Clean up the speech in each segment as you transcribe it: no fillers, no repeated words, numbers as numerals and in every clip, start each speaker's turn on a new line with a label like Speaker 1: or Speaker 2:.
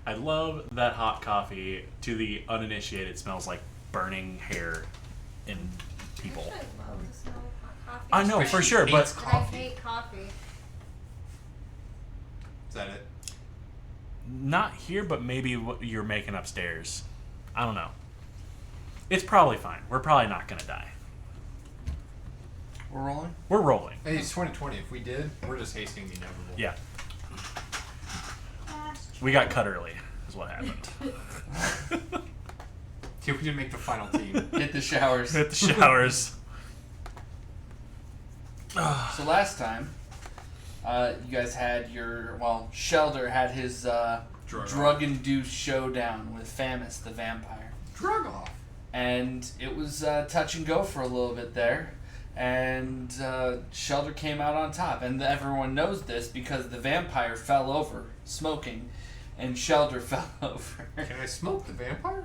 Speaker 1: I love that hot coffee. To the uninitiated, smells like burning hair in people.
Speaker 2: I love the smell of hot coffee.
Speaker 1: I know for sure, but
Speaker 2: I hate coffee.
Speaker 3: Is that it?
Speaker 1: not here. But maybe what you're making upstairs. I don't know. It's probably fine. We're probably not gonna die.
Speaker 4: We're rolling?
Speaker 1: We're rolling.
Speaker 3: Hey, it's 2020. If we did, we're just hasting the inevitable.
Speaker 1: Yeah. We got cut early, is what happened.
Speaker 3: See, we didn't make the final team.
Speaker 4: Hit the showers.
Speaker 1: Hit the showers.
Speaker 4: So last time, you guys had Shelder had his drug-induced showdown with Famus the vampire.
Speaker 3: Drug off.
Speaker 4: And it was touch and go for a little bit there. And Shelder came out on top. And everyone knows this because the vampire fell over smoking. And Shelder fell over.
Speaker 3: Can I smoke the vampire?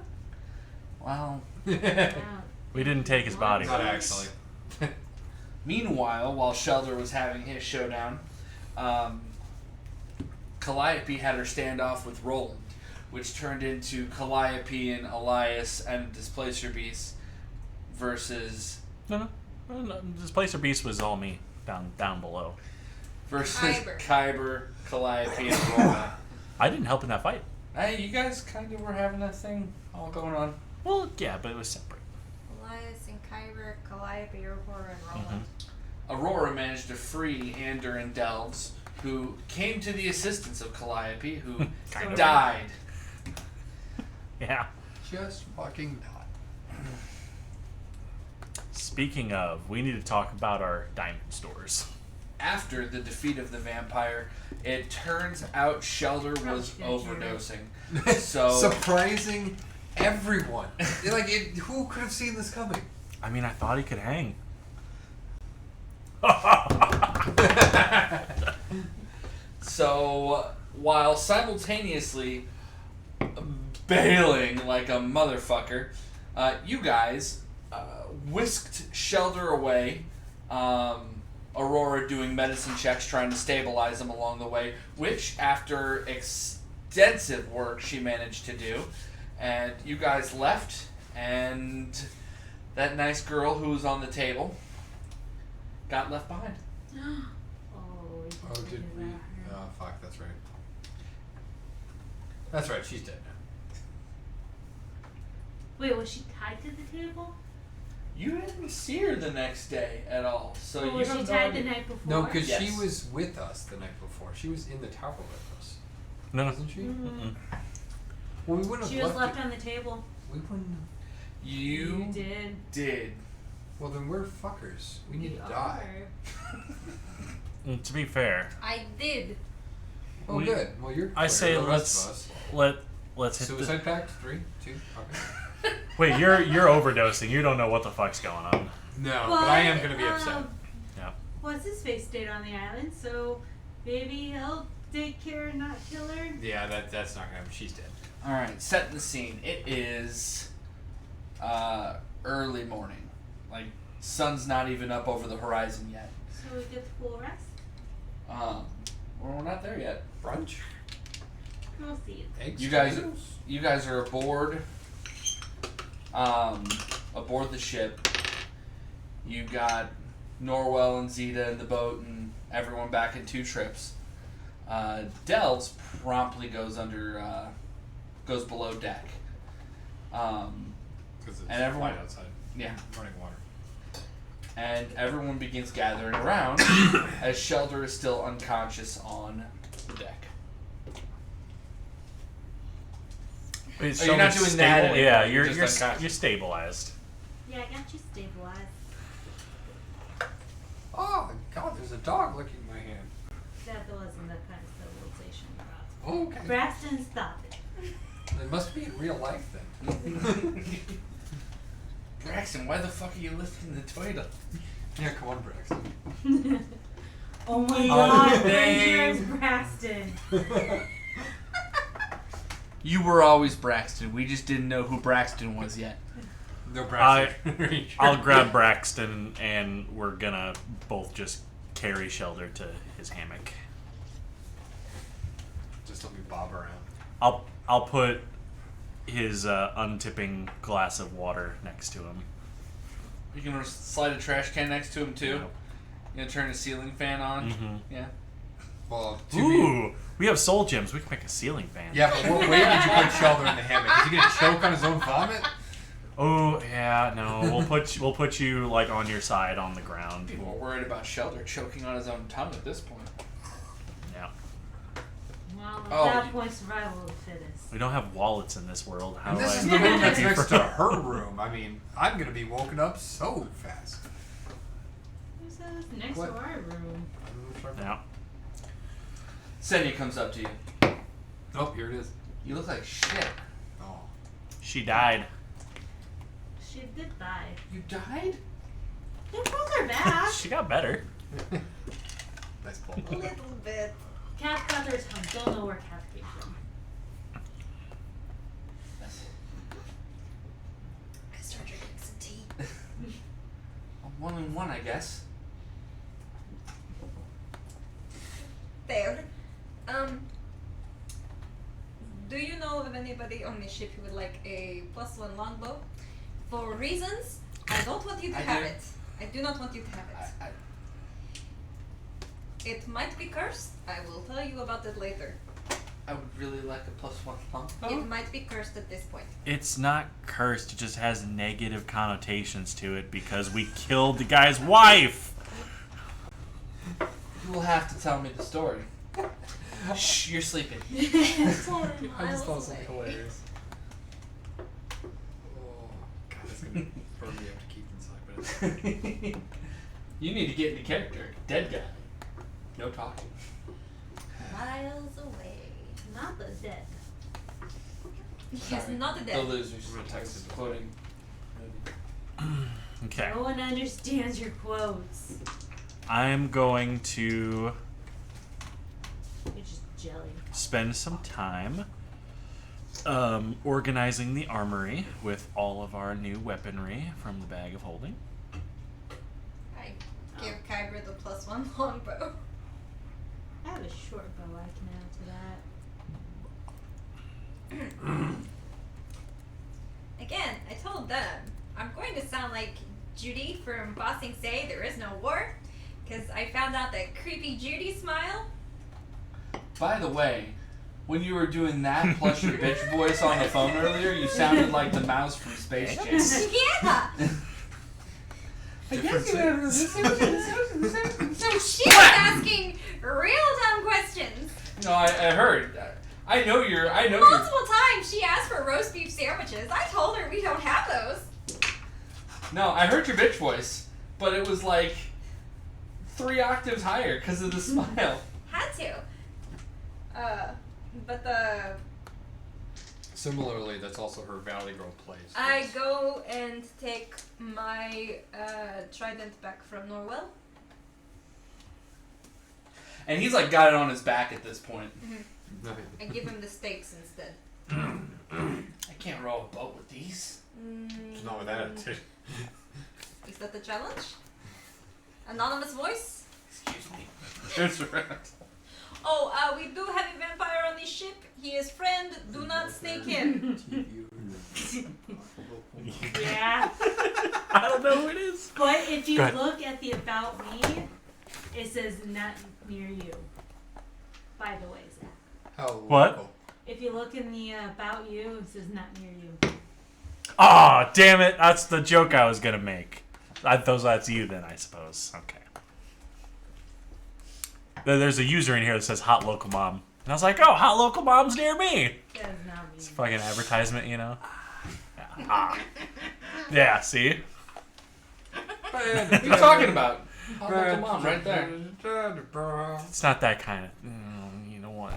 Speaker 4: Well,
Speaker 1: We didn't take his body.
Speaker 3: Not actually.
Speaker 4: meanwhile, while Shelder was having his showdown, Calliope had her standoff with Roland, which turned into Calliope and Elias and Displacer Beast versus...
Speaker 1: No. Displacer Beast was all me down below.
Speaker 4: Versus Kyber, Calliope, and Roland.
Speaker 1: I didn't help in that fight.
Speaker 4: Hey, you guys kind of were having that thing all going on.
Speaker 1: Well, yeah, but it was separate.
Speaker 2: Elias and Kyber, Calliope, Aurora, and Roland.
Speaker 4: Aurora managed to free Ander and Delves, who came to the assistance of Calliope, who died.
Speaker 1: Yeah.
Speaker 3: Just fucking die.
Speaker 1: Speaking of, we need to talk about our diamond stores.
Speaker 4: After the defeat of the vampire, it turns out Shelder was overdosing. So
Speaker 3: Surprising everyone. Who could have seen this coming?
Speaker 1: I mean, I thought he could hang.
Speaker 4: So while simultaneously bailing like a motherfucker, you guys whisked Shelder away. Aurora doing medicine checks trying to stabilize him along the way, which after extensive work she managed to do. And you guys left, and that nice girl who was on the table got left behind.
Speaker 3: Oh, did we? Oh, fuck, that's right. That's right, she's dead now.
Speaker 5: Wait, was she tied to the table?
Speaker 4: You didn't see her the next day at all, so
Speaker 5: Or
Speaker 4: you
Speaker 5: was
Speaker 4: have
Speaker 5: she
Speaker 4: no
Speaker 5: tied
Speaker 4: idea.
Speaker 5: the night before?
Speaker 3: No, because
Speaker 4: Yes.
Speaker 3: she was with us the night before. She was in the tower with us.
Speaker 1: No.
Speaker 3: Wasn't she?
Speaker 1: Mm-mm.
Speaker 3: Well, we wouldn't
Speaker 5: She
Speaker 3: have
Speaker 5: was left
Speaker 3: it.
Speaker 5: on the table.
Speaker 3: We wouldn't.
Speaker 4: You did.
Speaker 3: Well, then we're fuckers. We need to die.
Speaker 1: To be fair,
Speaker 2: I did.
Speaker 3: Oh,
Speaker 1: We-
Speaker 3: good. Well, you're.
Speaker 1: I say
Speaker 3: the rest of us.
Speaker 1: let's hit
Speaker 3: Suicide pact. 3, 2. Okay.
Speaker 1: Wait, you're overdosing. You don't know what the fuck's going on.
Speaker 3: No, but I am gonna be upset.
Speaker 1: Yeah.
Speaker 5: What's his face stayed on the island, so maybe he'll take care and not kill her.
Speaker 3: Yeah, that's not gonna happen. She's dead.
Speaker 4: All right, setting the scene. It is early morning. Like, sun's not even up over the horizon yet.
Speaker 5: So we get the full rest.
Speaker 4: Well, we're not there yet.
Speaker 3: Brunch.
Speaker 5: We'll see.
Speaker 3: Eggs.
Speaker 4: You guys,
Speaker 3: potatoes?
Speaker 4: you guys are aboard. Aboard the ship. You got Norwell and Zeta in the boat, and everyone back in 2 trips. Delves promptly goes below deck.
Speaker 3: Because it's
Speaker 4: And everyone-
Speaker 3: light outside.
Speaker 4: Yeah.
Speaker 3: Running water.
Speaker 4: And everyone begins gathering around as Shelder is still unconscious on the deck.
Speaker 1: Wait,
Speaker 4: Oh, you're not doing that anymore.
Speaker 1: Yeah,
Speaker 4: You're
Speaker 1: you're
Speaker 4: just unconscious.
Speaker 1: you're stabilized.
Speaker 5: Yeah, I got you stabilized.
Speaker 3: Oh God! There's a dog licking my hand.
Speaker 5: That wasn't the kind of civilization about.
Speaker 3: Oh, okay.
Speaker 5: Braxton, stop it.
Speaker 3: It must be in real life then.
Speaker 4: Braxton, why the fuck are you lifting the toilet?
Speaker 3: Yeah, come on, Braxton.
Speaker 5: Oh my
Speaker 4: Oh,
Speaker 5: god,
Speaker 4: dang.
Speaker 5: Dangerous Braxton.
Speaker 4: You were always Braxton. We just didn't know who Braxton was yet.
Speaker 3: No, Braxton.
Speaker 1: I'll grab Braxton, and we're gonna both just carry Shelder to his hammock.
Speaker 3: Just let me bob around.
Speaker 1: I'll I'll put his untipping glass of water next to him.
Speaker 4: You can slide a trash can next to him too.
Speaker 1: Nope.
Speaker 4: You gonna turn a ceiling fan on?
Speaker 1: Mhm.
Speaker 4: Yeah.
Speaker 3: Well,
Speaker 1: Ooh, we have soul gems. We can make a ceiling fan.
Speaker 3: yeah, but what way did you put Shelter in the hammock? Is he gonna choke on his own vomit?
Speaker 1: Oh yeah, no. We'll put you like on your side on the ground.
Speaker 4: People are worried about Shelter choking on his own tongue at this point.
Speaker 1: Yeah.
Speaker 5: Well, at
Speaker 4: Oh,
Speaker 5: that
Speaker 4: you-
Speaker 5: point, survival of the fittest.
Speaker 1: We don't have wallets in this world. How
Speaker 3: And
Speaker 1: do
Speaker 3: this
Speaker 1: I
Speaker 3: is the room that's
Speaker 1: pay
Speaker 3: next
Speaker 1: for-
Speaker 3: to her room. I mean, I'm gonna be woken up so fast.
Speaker 5: Who says next
Speaker 3: What?
Speaker 5: to our room?
Speaker 1: Yeah.
Speaker 4: Senya comes up to you.
Speaker 3: Oh, here it is.
Speaker 4: You look like shit.
Speaker 3: Oh.
Speaker 1: She died.
Speaker 5: She did die.
Speaker 4: You died?
Speaker 5: They broke her back.
Speaker 1: She got better.
Speaker 3: Nice pull.
Speaker 2: A little bit.
Speaker 5: Cat got her tongue. Don't know where Cat came from.
Speaker 2: I start drinking some tea.
Speaker 4: A 1-on-1, I guess.
Speaker 2: There. Do you know of anybody on the ship who would like a +1 longbow? For reasons, I don't want you to
Speaker 4: I
Speaker 2: have
Speaker 4: do.
Speaker 2: it. I do not want you to have it. It might be cursed. I will tell you about it later.
Speaker 4: I would really like a +1 longbow.
Speaker 2: It might be cursed at this point.
Speaker 1: It's not cursed. It just has negative connotations to it because we killed the guy's wife.
Speaker 4: You will have to tell me the story. Shh, you're sleeping.
Speaker 3: I just thought it was something hilarious. Oh, God, that's gonna burn me up to keep inside, but it's...
Speaker 4: You need to get into character. Dead guy. No talking.
Speaker 2: Miles away.
Speaker 5: Not the dead.
Speaker 2: Yes,
Speaker 4: Sorry.
Speaker 2: not a
Speaker 4: The
Speaker 2: dead.
Speaker 4: losers. Texas quoting.
Speaker 1: Okay.
Speaker 5: No one understands your quotes.
Speaker 1: I'm going to
Speaker 5: You're just jelly.
Speaker 1: spend some time organizing the armory with all of our new weaponry from the bag of holding.
Speaker 2: I give Kyber the +1 longbow.
Speaker 5: I have a short bow I can add to that.
Speaker 2: Again, I told them I'm going to sound like Judy from Bossing Say There Is No War, because I found out that creepy Judy smile.
Speaker 4: By the way, when you were doing that plus your bitch voice on the phone earlier, you sounded like the mouse from Space Jam.
Speaker 2: Yeah!
Speaker 4: I guess you have
Speaker 2: So she was asking real dumb questions.
Speaker 4: No, I heard. I know you're.
Speaker 2: Multiple times she asked for roast beef sandwiches. I told her we don't have those.
Speaker 4: No, I heard your bitch voice, but it was like 3 octaves higher because of the smile.
Speaker 2: Had to. But the...
Speaker 3: Similarly, that's also her Valley Girl plays.
Speaker 2: I go and take my trident back from Norwell.
Speaker 4: And he's like got it on his back at this point.
Speaker 2: I give him the stakes instead.
Speaker 4: I can't row a boat with these.
Speaker 3: Not with that attitude.
Speaker 2: Is that the challenge? Anonymous voice?
Speaker 4: Excuse me. That's right.
Speaker 2: Oh, we do have a vampire on this ship. He is friend. Do not snake him.
Speaker 5: Yeah.
Speaker 1: I don't know who it is.
Speaker 5: But if you
Speaker 1: Go ahead.
Speaker 5: look at the About Me, it says not near you. By the way, Zach.
Speaker 3: How
Speaker 1: What?
Speaker 3: local.
Speaker 5: If you look in the About You, it says not near you.
Speaker 1: Aw, damn it. That's the joke I was going to make. That's you then, I suppose. Okay. There's a user in here that says hot local mom. And I was like, oh, hot local mom's near me.
Speaker 5: That is not me.
Speaker 1: It's a fucking advertisement, you know? Yeah, ah. Yeah, see?
Speaker 4: What are you talking about? Hot local mom, right there.
Speaker 1: It's not that kind of... you know what?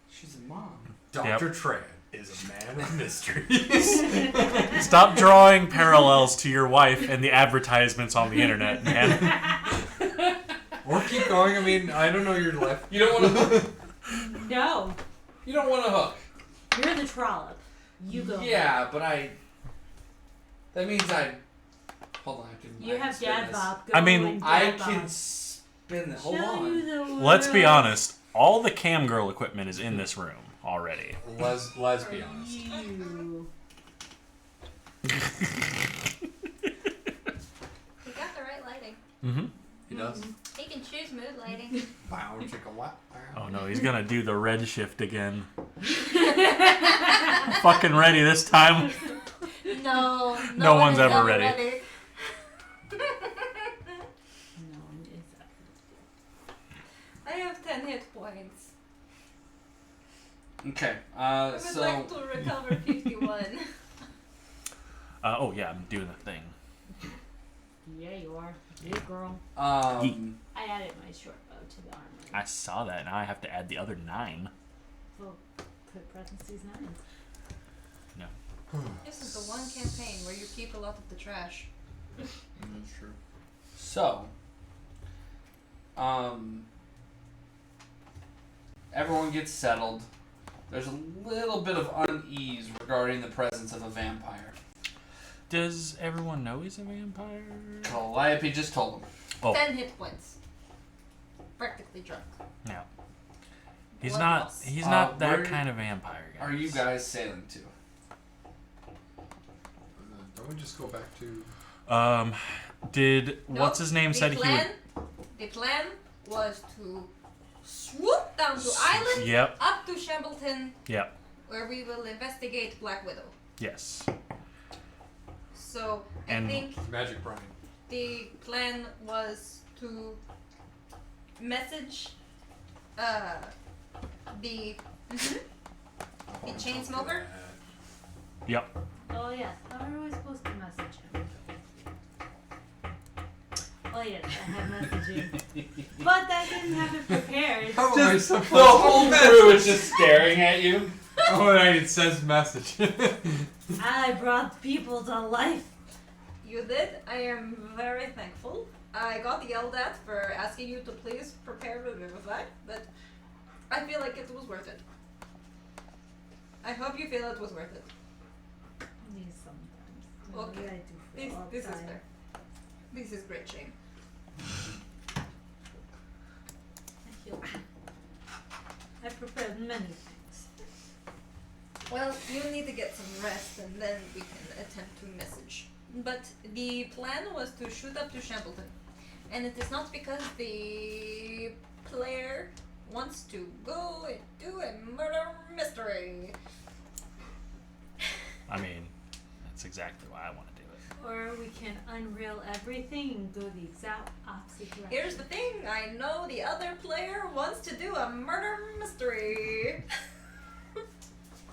Speaker 4: She's a mom.
Speaker 3: Dr. Tran is a man of mysteries.
Speaker 1: Stop drawing parallels to your wife and the advertisements on the internet, man.
Speaker 3: Or keep going. I mean, I don't know your life.
Speaker 4: You don't want to hook.
Speaker 5: No.
Speaker 4: You don't want to hook.
Speaker 5: You're the trollop. You go.
Speaker 4: Yeah, but that means I. Hold on, I can.
Speaker 5: You
Speaker 4: I can
Speaker 5: have
Speaker 4: spin
Speaker 5: Dad
Speaker 4: this.
Speaker 5: Bob. Go
Speaker 1: I mean,
Speaker 5: and
Speaker 4: I
Speaker 5: Dad
Speaker 4: can
Speaker 5: Bob.
Speaker 4: spin this. Hold
Speaker 5: Show
Speaker 4: on.
Speaker 5: you the
Speaker 1: Let's be
Speaker 5: world.
Speaker 1: honest. all the cam girl equipment is in this room already.
Speaker 3: Let's be honest.
Speaker 5: You.
Speaker 2: He got the right lighting.
Speaker 1: Mm-hmm.
Speaker 3: He does.
Speaker 2: He can choose mood lighting.
Speaker 3: Bow, chicka, what?
Speaker 1: Oh no, he's gonna do the red shift again. Fucking ready this time.
Speaker 2: No,
Speaker 1: No
Speaker 2: one
Speaker 1: one's
Speaker 2: is
Speaker 1: ever ready.
Speaker 5: No one is up.
Speaker 2: I have 10 hit points.
Speaker 4: Okay.
Speaker 2: I would
Speaker 4: So
Speaker 2: like to recover 51.
Speaker 1: Oh yeah, I'm doing the thing.
Speaker 5: Yeah, you are. Yeah, girl.
Speaker 4: um,
Speaker 5: I added my short bow to the armor.
Speaker 1: I saw that. Now I have to add the other 9.
Speaker 5: Well, put parentheses 9.
Speaker 1: No.
Speaker 2: This is the one campaign where you keep a lot of the trash.
Speaker 3: That's true.
Speaker 4: so everyone gets settled. There's a little bit of unease regarding the presence of a vampire.
Speaker 1: Does everyone know he's a vampire?
Speaker 4: Calliope just told him.
Speaker 1: Oh.
Speaker 2: 10 hit points. Practically drunk.
Speaker 1: No. He's
Speaker 2: Blood
Speaker 1: not.
Speaker 2: loss.
Speaker 1: He's not that
Speaker 4: where
Speaker 1: kind of vampire.
Speaker 4: Are you guys sailing to?
Speaker 3: Don't we just go back to...
Speaker 1: Did
Speaker 2: No,
Speaker 1: what's his name
Speaker 2: the
Speaker 1: said
Speaker 2: plan,
Speaker 1: he
Speaker 2: The plan was to swoop down to island,
Speaker 1: Yep.
Speaker 2: up to Shambleton,
Speaker 1: Yep.
Speaker 2: where we will investigate Black Widow.
Speaker 1: Yes.
Speaker 2: So
Speaker 1: And-
Speaker 2: I think
Speaker 3: Magic Brian.
Speaker 2: the plan was to message the The chain smoker?
Speaker 1: Yep.
Speaker 5: Oh yes, how are we supposed to message him? Oh yes, I have messaging. But I didn't have it prepared.
Speaker 3: How am I supposed
Speaker 4: The whole crew is just staring at you.
Speaker 3: Oh, right, it says message.
Speaker 5: I brought people to life.
Speaker 2: You did. I am very thankful. I got yelled at for asking you to please prepare the Vivify, but I feel like it was worth it. I hope you feel it was worth it.
Speaker 5: Me sometimes.
Speaker 2: Okay.
Speaker 5: Maybe I do feel
Speaker 2: This is
Speaker 5: outside.
Speaker 2: fair. This is great shame.
Speaker 5: I feel I prepared many things.
Speaker 2: Well, you need to get some rest and then we can attempt to message. But the plan was to shoot up to Shambleton. And it is not because the player wants to go and do a murder mystery.
Speaker 1: I mean, that's exactly why I want to do it.
Speaker 5: Or we can unrail everything and go the exact opposite direction.
Speaker 2: Here's the thing, I know the other player wants to do a murder mystery.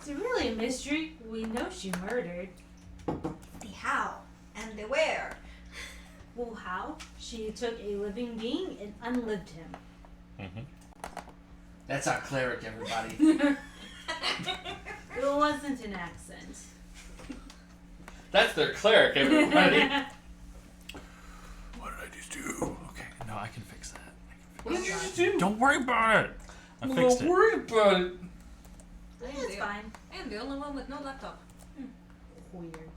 Speaker 5: Is it really a mystery? We know she murdered.
Speaker 2: The how and the where.
Speaker 5: Well, how? She took a living being and unlived him.
Speaker 1: Mm-hmm.
Speaker 4: That's our cleric, everybody.
Speaker 5: It wasn't an accent.
Speaker 4: That's their cleric, everybody.
Speaker 1: What did I just do? Okay, no, I can fix that.
Speaker 4: What did you just do?
Speaker 1: Don't worry about it. I fixed
Speaker 4: Don't
Speaker 1: it.
Speaker 4: worry about it.
Speaker 5: It's fine.
Speaker 2: And the only one with no laptop.
Speaker 5: Weird.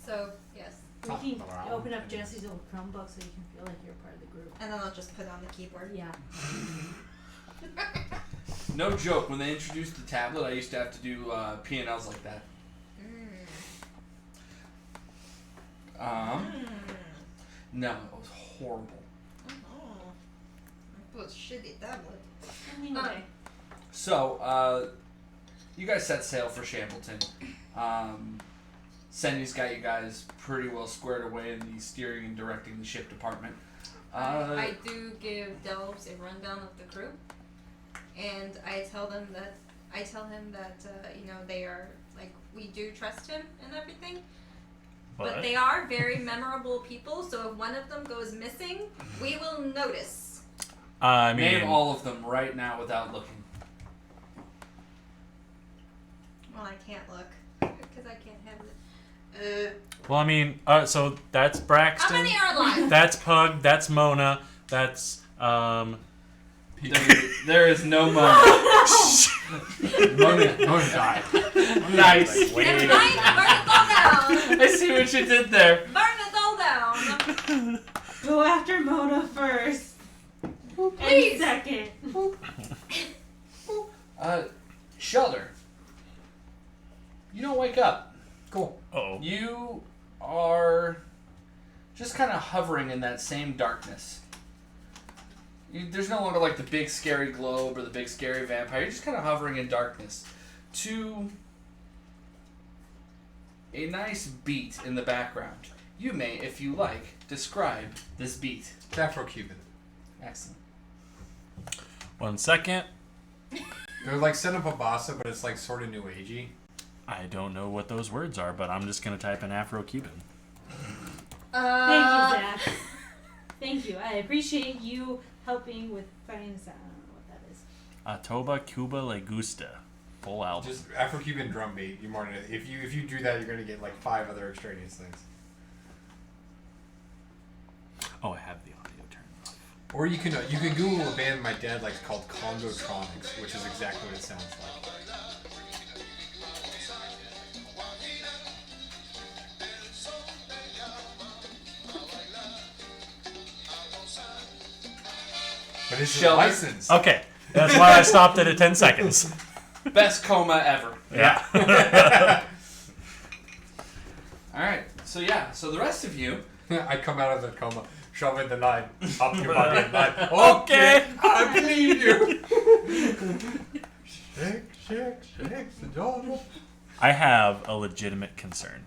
Speaker 2: So, yes.
Speaker 5: We can open up Jesse's old Chromebook so you can feel like you're part of the group.
Speaker 2: And then I'll just put on the keyboard.
Speaker 5: Yeah.
Speaker 4: No joke, when they introduced the tablet, I used to have to do P&Ls like that. No, it was horrible.
Speaker 2: Oh, it was shitty tablet.
Speaker 5: Anyway.
Speaker 4: So, you guys set sail for Shambleton. Sendy's got you guys pretty well squared away in the steering and directing the ship department.
Speaker 2: I do give Delves a rundown of the crew, and I tell him that you know, they are like, we do trust him and everything, but they are very memorable people. So if one of them goes missing, we will notice.
Speaker 1: I mean,
Speaker 4: Name all of them right now without looking.
Speaker 2: Well, I can't look because I can't have it.
Speaker 1: well, I mean, so that's Braxton.
Speaker 2: How many are alive?
Speaker 1: That's Pug. That's Mona. That's
Speaker 4: There is no Mona.
Speaker 3: Mona died.
Speaker 4: Nice.
Speaker 2: It's fine. Burn it all down.
Speaker 4: I see what you did there.
Speaker 2: Burn it all down.
Speaker 5: Go after Mona first.
Speaker 2: Please.
Speaker 5: second.
Speaker 4: Shelter. You don't wake up.
Speaker 3: Cool.
Speaker 1: Uh-oh.
Speaker 4: You are just kind of hovering in that same darkness. There's no longer like the big scary globe or the big scary vampire. You're just kind of hovering in darkness to a nice beat in the background. You may, if you like, describe this beat.
Speaker 3: It's Afro-Cuban.
Speaker 4: Excellent.
Speaker 1: 1 second.
Speaker 3: They're like set up a bossa, but it's like sort of new agey.
Speaker 1: I don't know what those words are, but I'm just going to type in Afro-Cuban.
Speaker 5: Thank you, Zach. Thank you. I appreciate you helping with finding this out. I don't know what that is.
Speaker 1: Toba Cuba Le Gusta. Full album.
Speaker 3: Just Afro-Cuban drum beat. You more than if you do that, you're gonna get like 5 other extraneous things.
Speaker 1: Oh, I have the audio turned off.
Speaker 3: Or you can Google a band my dad likes called Congotronics, which is exactly what it sounds like. But it's
Speaker 4: Shall I-
Speaker 3: licensed.
Speaker 1: Okay, that's why I stopped it at 10 seconds.
Speaker 4: Best coma ever.
Speaker 1: Yeah.
Speaker 4: Alright, so the rest of you.
Speaker 3: I come out of the coma, shove in the line, up your body and line.
Speaker 1: Okay.
Speaker 3: I believe you. Shake the dog.
Speaker 1: I have a legitimate concern.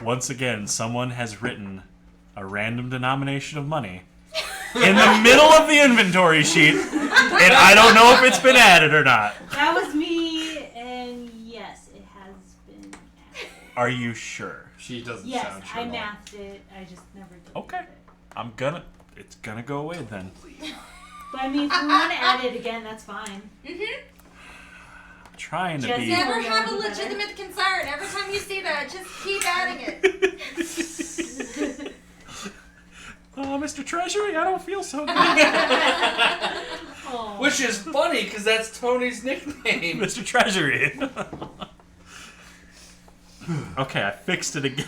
Speaker 1: Once again, someone has written a random denomination of money in the middle of the inventory sheet, and I don't know if it's been added or not.
Speaker 5: That was me, and yes, it has been added.
Speaker 1: Are you sure?
Speaker 3: She doesn't
Speaker 5: Yes,
Speaker 3: sound sure.
Speaker 5: I
Speaker 3: at all.
Speaker 5: mathed it. I just never did
Speaker 1: Okay.
Speaker 5: it.
Speaker 1: It's gonna go away then.
Speaker 5: But I mean, if we want to add it again, that's fine.
Speaker 1: I'm trying to
Speaker 5: Jesse,
Speaker 1: be.
Speaker 2: Never have a legitimate concern. Every time you see that, just keep adding it.
Speaker 1: Oh, Mr. Treasury, I don't feel so good.
Speaker 5: Aw.
Speaker 4: Which is funny because that's Tony's nickname.
Speaker 1: Mr. Treasury. Okay, I fixed it again.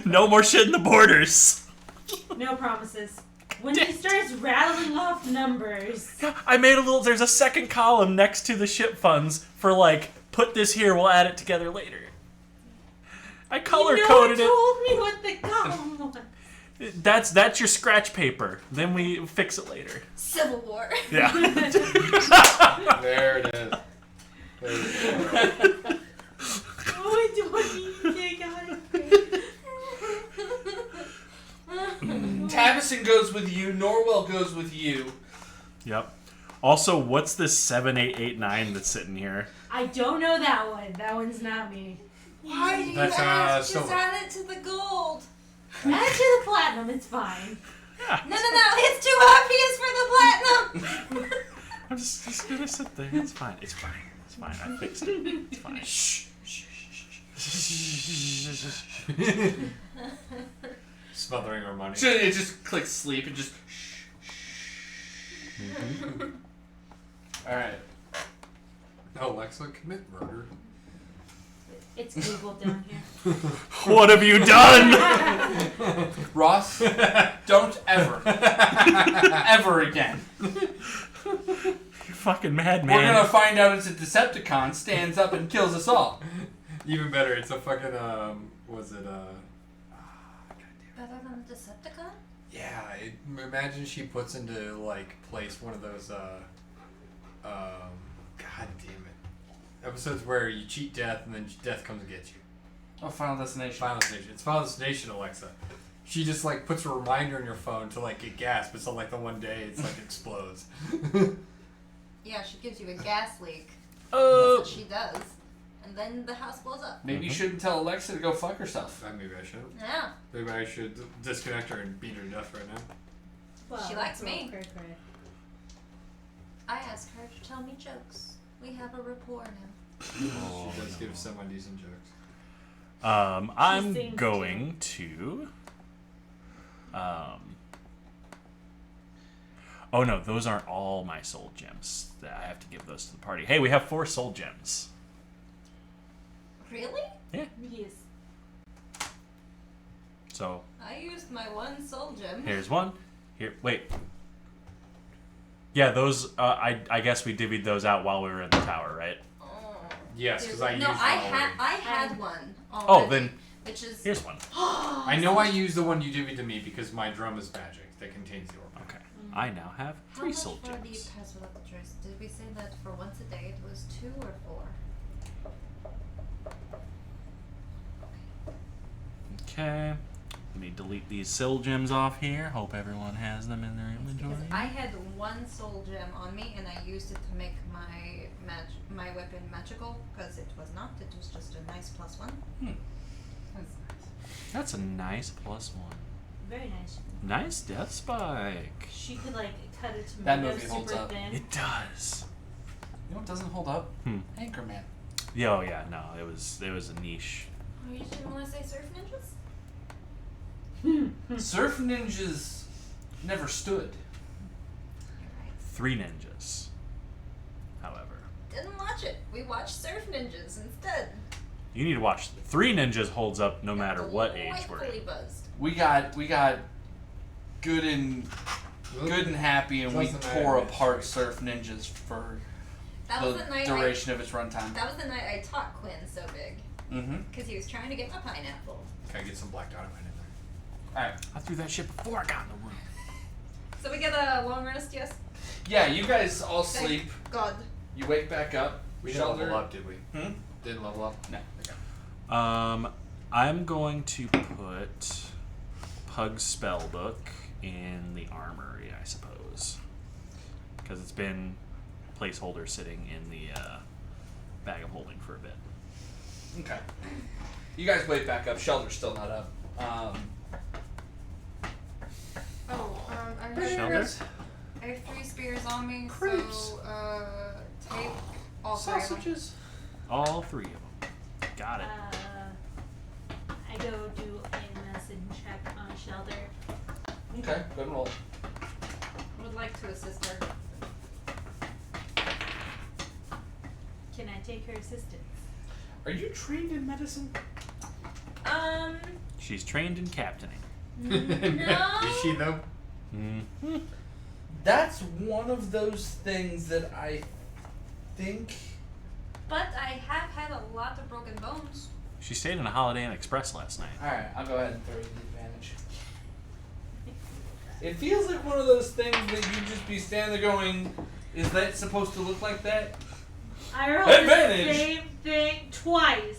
Speaker 1: No more shit in the borders.
Speaker 5: No promises. When he starts rattling off numbers,
Speaker 1: I made there's a second column next to the ship funds for like, put this here, we'll add it together later. I color coded
Speaker 5: you
Speaker 1: it.
Speaker 5: told me what the column was.
Speaker 1: That's your scratch paper. Then we fix it later.
Speaker 2: Civil War.
Speaker 1: Yeah.
Speaker 3: There it is. There it is.
Speaker 5: Oh, I don't need to take out
Speaker 4: Tabison goes with you. Norwell goes with you.
Speaker 1: Yep. Also, what's this 7889 that's sitting here?
Speaker 5: I don't know that one. That one's not me.
Speaker 2: Why do you
Speaker 3: That's,
Speaker 2: ask? Just
Speaker 3: silver.
Speaker 2: add it to the gold.
Speaker 5: Add it to the platinum. It's fine.
Speaker 2: No, it's too obvious for the platinum.
Speaker 1: I'm just gonna sit there. It's fine. It's fine. It's fine. I fixed it. It's fine. Shh.
Speaker 3: Smothering our money.
Speaker 4: So it just clicks sleep and just. All right.
Speaker 3: Alexa, commit murder.
Speaker 5: It's Google down here.
Speaker 1: What have you done?
Speaker 4: Ross, don't ever again.
Speaker 1: You fucking madman.
Speaker 4: We're gonna find out it's a Decepticon, stands up and kills us all.
Speaker 3: Even better, it's a fucking was it
Speaker 2: Better than a Decepticon?
Speaker 3: yeah, imagine she puts into like place one of those god damn it, episodes where you cheat death and then death comes and gets you.
Speaker 4: Oh, Final Destination.
Speaker 3: Final Destination. It's Final Destination, Alexa. She just like puts a reminder on your phone to like get gas, but so like the one day it's like explodes.
Speaker 2: Yeah, she gives you a gas leak. That's what she does. And then the house blows up.
Speaker 4: Maybe you shouldn't tell Alexa to go fuck herself.
Speaker 3: Maybe I should.
Speaker 2: Yeah.
Speaker 3: Maybe I should disconnect her and beat her to death right now.
Speaker 5: Well,
Speaker 2: She likes
Speaker 5: that's all
Speaker 2: me.
Speaker 5: cray.
Speaker 2: I ask her to tell me jokes. We have a rapport now.
Speaker 1: Oh,
Speaker 3: She does give semi-decent jokes.
Speaker 1: I'm
Speaker 5: sings
Speaker 1: going to. Oh no, those aren't all my soul gems. I have to give those to the party. Hey, we have 4 soul gems.
Speaker 2: Really?
Speaker 5: Yes.
Speaker 1: So
Speaker 2: I used my one soul gem.
Speaker 1: here's one. Here, wait. Yeah, those. I guess we divvied those out while we were in the tower, right?
Speaker 2: Oh.
Speaker 3: Yes, because I used
Speaker 2: No,
Speaker 3: one
Speaker 2: I
Speaker 3: already.
Speaker 2: had one.
Speaker 1: Oh,
Speaker 2: Already,
Speaker 1: then
Speaker 2: which is.
Speaker 1: here's one.
Speaker 3: I know I used the one you divvied to me because my drum is magic that contains the orb.
Speaker 1: Okay. I now have
Speaker 2: How
Speaker 1: 3
Speaker 2: much
Speaker 1: soul
Speaker 2: for the
Speaker 1: gems.
Speaker 2: pass without the choice? Did we say that for once a day it was 2 or 4?
Speaker 1: Okay. Let me delete these soul gems off here. Hope everyone has them in their inventory.
Speaker 2: Because I had 1 soul gem on me and I used it to make my my weapon magical because it was not. It was just a nice +1.
Speaker 1: That's a nice +1.
Speaker 5: Very nice.
Speaker 1: Nice death spike.
Speaker 5: She could like cut it to
Speaker 4: That
Speaker 5: make
Speaker 4: movie
Speaker 5: it
Speaker 4: holds
Speaker 5: super
Speaker 4: up.
Speaker 5: thin.
Speaker 1: It does.
Speaker 4: You know what doesn't hold up? Anchorman.
Speaker 1: Yeah, oh yeah, no, it was a niche.
Speaker 2: Oh, you didn't want to say surf ninjas?
Speaker 4: Surf ninjas never stood.
Speaker 2: You're right.
Speaker 1: 3 ninjas. However,
Speaker 2: Didn't watch it. We watched surf ninjas instead.
Speaker 1: you need to watch 3 ninjas holds up no matter what age we're
Speaker 2: Delightfully
Speaker 1: in.
Speaker 2: buzzed.
Speaker 4: We got good and happy, and we
Speaker 3: Wasn't
Speaker 4: tore
Speaker 3: I-
Speaker 4: apart surf ninjas for
Speaker 2: That was
Speaker 4: the
Speaker 2: the night.
Speaker 4: duration of its runtime.
Speaker 2: That was the night I taught Quinn so big
Speaker 4: Mm-hmm.
Speaker 2: because he was trying to get my pineapple.
Speaker 3: Can I get some black dynamite in there?
Speaker 4: All right.
Speaker 1: I threw that shit before I got in the room.
Speaker 2: So we get a long rest, yes?
Speaker 4: Yeah, you guys all
Speaker 2: Thank
Speaker 4: sleep.
Speaker 2: God.
Speaker 4: You wake back up.
Speaker 3: We didn't
Speaker 4: Shelter.
Speaker 3: level up, did we?
Speaker 4: Hmm?
Speaker 3: Didn't level up?
Speaker 4: No.
Speaker 3: Okay.
Speaker 1: I'm going to put Pug's spellbook in the armory, I suppose, because it's been placeholder sitting in the bag of holding for a bit.
Speaker 4: Okay. You guys wake back up. Shelter's still not up.
Speaker 2: I
Speaker 1: Shelter?
Speaker 2: I have 3 spears on me,
Speaker 4: Creeps.
Speaker 2: so take all 3 of them.
Speaker 4: Sausages.
Speaker 1: All 3 of them. Got it.
Speaker 5: I go do a medicine check on Shelter.
Speaker 4: Okay. Good roll.
Speaker 2: Would like to assist her.
Speaker 5: Can I take her assistance?
Speaker 4: Are you trained in medicine?
Speaker 1: She's trained in captaining.
Speaker 3: Is she though?
Speaker 1: Mm-hmm.
Speaker 4: That's one of those things that I think.
Speaker 2: But I have had a lot of broken bones.
Speaker 1: She stayed in a Holiday Inn Express last night.
Speaker 4: All right, I'll go ahead and throw you the advantage. It feels like one of those things that you just be standing there going, "Is that supposed to look like that?"
Speaker 5: I rolled
Speaker 4: Advantage.
Speaker 5: the same thing twice.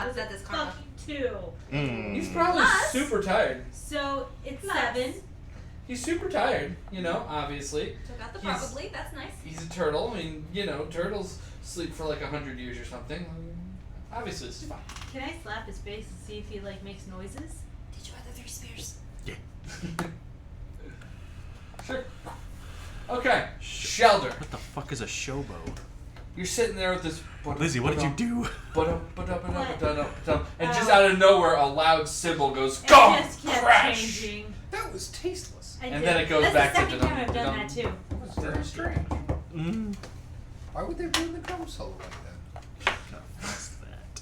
Speaker 2: Is that this karma?
Speaker 5: Fucking 2.
Speaker 4: He's probably
Speaker 2: Plus-
Speaker 4: super tired.
Speaker 5: So it's
Speaker 2: Plus.
Speaker 5: 7.
Speaker 4: He's super tired, you know, obviously.
Speaker 2: Took out the
Speaker 4: He's-
Speaker 2: probably. That's nice.
Speaker 4: He's a turtle. I mean, you know, turtles sleep for like 100 years or something. Obviously, it's fine.
Speaker 5: Can I slap his face and see if he like makes noises?
Speaker 2: Did you add the 3 spears?
Speaker 4: Sure. Okay, Shelter.
Speaker 1: What the fuck is a showboat?
Speaker 4: You're sitting there with this.
Speaker 1: Lizzie, what did you do?
Speaker 4: And just out of nowhere, a loud cymbal goes,
Speaker 5: It
Speaker 4: "Gong!"
Speaker 5: just kept
Speaker 4: Crash.
Speaker 5: changing.
Speaker 3: That was tasteless.
Speaker 5: I
Speaker 4: And
Speaker 5: did.
Speaker 4: then it goes
Speaker 5: That's
Speaker 4: back to
Speaker 5: the second time I've
Speaker 4: dum-dum.
Speaker 5: done that too.
Speaker 3: That was very strange.
Speaker 1: Mm.
Speaker 3: Why would they do the drum solo like that?
Speaker 1: What's that?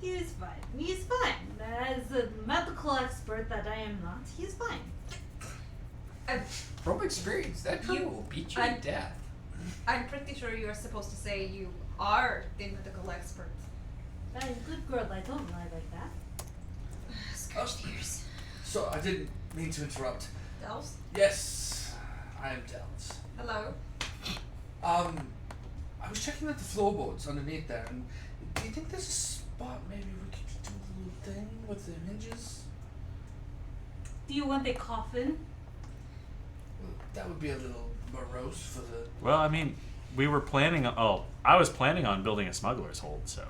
Speaker 5: He's fine. He's fine. As a medical expert that I am not, he's fine.
Speaker 3: From experience, that drum will beat you
Speaker 2: I-
Speaker 3: to death.
Speaker 2: I'm pretty sure you are supposed to say you are the medical expert.
Speaker 5: I'm a good girl. I don't lie like that.
Speaker 2: Scorched ears.
Speaker 4: So I didn't mean to interrupt.
Speaker 2: Delves?
Speaker 4: Yes, I am Delves.
Speaker 2: Hello?
Speaker 4: I was checking out the floorboards underneath there, and do you think there's a spot maybe we could do a little thing with the hinges?
Speaker 5: Do you want a coffin?
Speaker 4: Well, that would be a little morose for the.
Speaker 1: Well, I mean, we were planning. I was planning on building a smuggler's hold, so.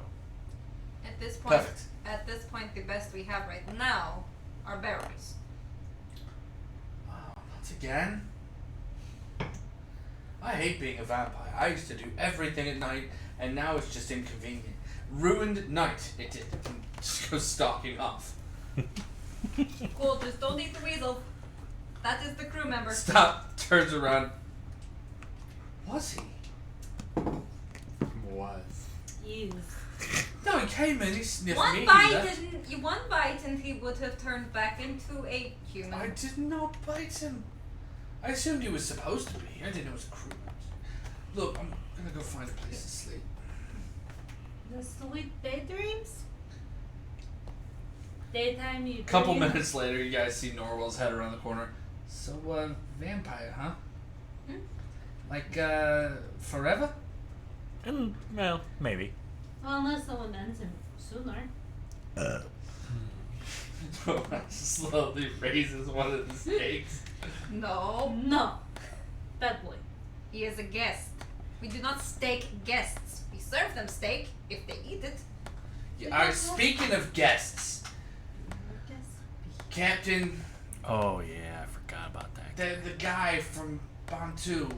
Speaker 2: At this point,
Speaker 4: Perfect.
Speaker 2: the best we have right now are barrels.
Speaker 4: Oh, not again. I hate being a vampire. I used to do everything at night, and now it's just inconvenient. Ruined night, it did. Just goes stalking off.
Speaker 2: Cool, just don't eat the weasel. That is the crew member.
Speaker 4: Stop, turns around. Was he?
Speaker 3: Was.
Speaker 5: Yes.
Speaker 4: No, he came in, he sniffed
Speaker 2: One
Speaker 4: me. he
Speaker 2: bite
Speaker 4: left.
Speaker 2: one bite and he would have turned back into a human.
Speaker 4: I did not bite him. I assumed he was supposed to be. I didn't know it was a crew. Look, I'm gonna go find a place to sleep.
Speaker 5: The sweet daydreams? Daytime you
Speaker 4: Couple
Speaker 5: dream.
Speaker 4: minutes later, you guys see Norwell's head around the corner. So, vampire, huh?
Speaker 2: Hmm?
Speaker 4: Like, forever?
Speaker 1: And, well, maybe.
Speaker 5: Well, unless someone ends him sooner.
Speaker 4: Slowly raises one of the stakes.
Speaker 2: No.
Speaker 5: No. Bad boy.
Speaker 2: He is a guest. We do not stake guests. We serve them steak if they eat it.
Speaker 4: Yeah, speaking of guests, Captain,
Speaker 1: Oh, yeah, I forgot about that.
Speaker 4: the guy from Bantu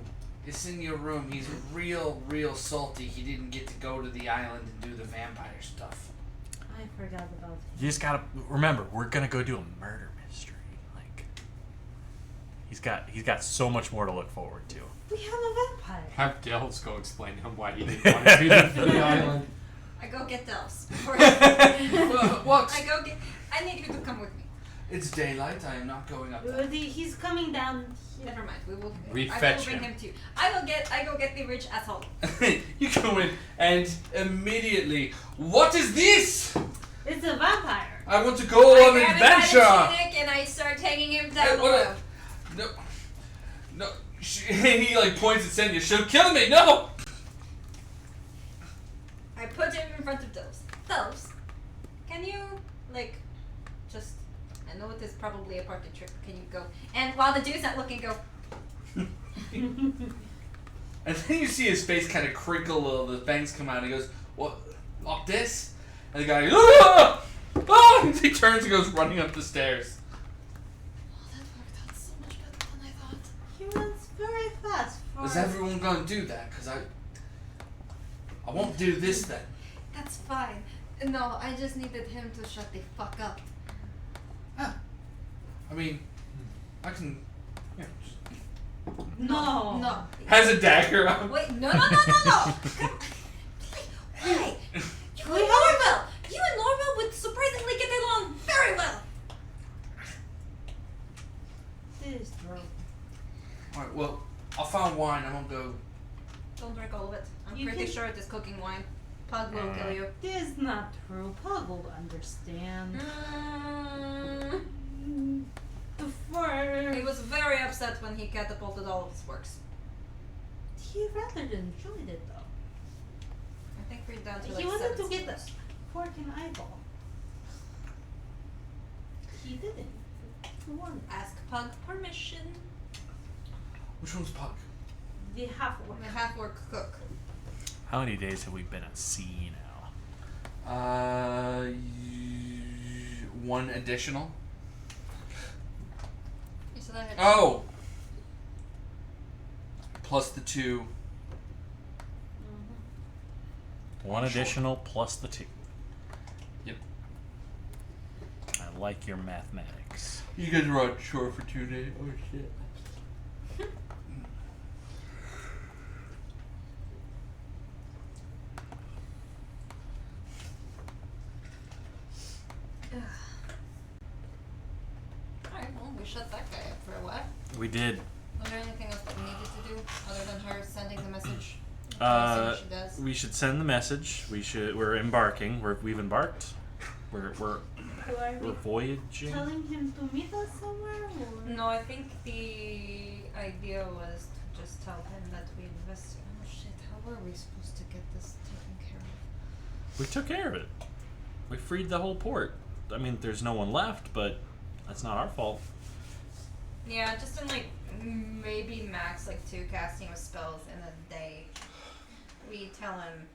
Speaker 4: is in your room. He's real salty. He didn't get to go to the island and do the vampire stuff.
Speaker 5: I forgot about him.
Speaker 1: You just gotta remember, we're gonna go do a murder mystery. Like, he's got so much more to look forward to.
Speaker 5: We have a vampire.
Speaker 3: Have Delves go explain to him why he didn't want to be there for the island.
Speaker 2: I go get Delves. Or
Speaker 4: What?
Speaker 2: I need you to come with me.
Speaker 4: It's daylight. I am not going up there.
Speaker 5: He's coming down here.
Speaker 2: Never mind. I will
Speaker 3: Refetch
Speaker 2: bring
Speaker 3: him.
Speaker 2: him to you. I go get the rich asshole.
Speaker 4: You go in and immediately, what is this?
Speaker 5: It's a vampire.
Speaker 4: I want to go on an
Speaker 2: I grab him by the
Speaker 4: adventure.
Speaker 2: tunic and I start taking him
Speaker 4: Hey,
Speaker 2: down below.
Speaker 4: No. He like points at Senya. She'll kill me. No.
Speaker 2: I put him in front of Delves. Delves, can you just? I know it is probably a party trick. Can you go? And while the dude's not looking, go.
Speaker 4: And then you see his face kind of crinkle a little. The fangs come out. And he goes, "What? Like this?" And the guy, "Ah! Ah!" He turns and goes running up the stairs.
Speaker 2: Oh, that worked out so much better than I thought.
Speaker 5: He runs very fast.
Speaker 4: Is everyone gonna do that? Cause I won't do this then.
Speaker 2: That's fine. No, I just needed him to shut the fuck up.
Speaker 4: I mean, I can. Yeah, just
Speaker 5: No.
Speaker 2: No.
Speaker 4: has a dagger out.
Speaker 2: Wait, no. Come, why? You and Norville! You and Norville would surprisingly get along very well.
Speaker 5: This is true.
Speaker 4: Alright, well, I'll find wine. I won't go.
Speaker 2: Don't drink all of it. I'm
Speaker 5: You
Speaker 2: pretty
Speaker 5: can-
Speaker 2: sure it is cooking wine. Pug will kill you.
Speaker 5: This is not true. Pug will understand.
Speaker 2: He was very upset when he catapulted all of his works.
Speaker 5: He rather enjoyed it though.
Speaker 2: I think we're down to
Speaker 5: He
Speaker 2: like
Speaker 5: wanted
Speaker 2: 7
Speaker 5: to get the
Speaker 2: spoons.
Speaker 5: fork and eyeball. He didn't. He wanted
Speaker 2: Ask Pug permission.
Speaker 4: Which one's Puck?
Speaker 5: the half orc.
Speaker 2: The half-orc cook.
Speaker 1: How many days have we been at sea now?
Speaker 4: One additional.
Speaker 2: You said I had.
Speaker 4: Oh! Plus the 2.
Speaker 1: One additional plus the 2.
Speaker 4: Yep.
Speaker 1: I like your mathematics.
Speaker 4: You guys were on shore for 2 days. Oh shit.
Speaker 2: Alright, well, we shut that guy up for a while.
Speaker 1: We did.
Speaker 2: Was there anything else that we needed to do other than her sending the message? As soon as she does.
Speaker 1: We should send the message. We're embarking. We've embarked. We're
Speaker 5: So are we
Speaker 1: voyaging.
Speaker 5: telling him to meet us somewhere? Or?
Speaker 2: No, I think the idea was to just tell him that we invested. Oh shit! How were we supposed to get this taken care of?
Speaker 1: We took care of it. We freed the whole port. I mean, there's no one left, but that's not our fault.
Speaker 2: Yeah, just in like maybe max like 2 casting of spells in a day. We tell him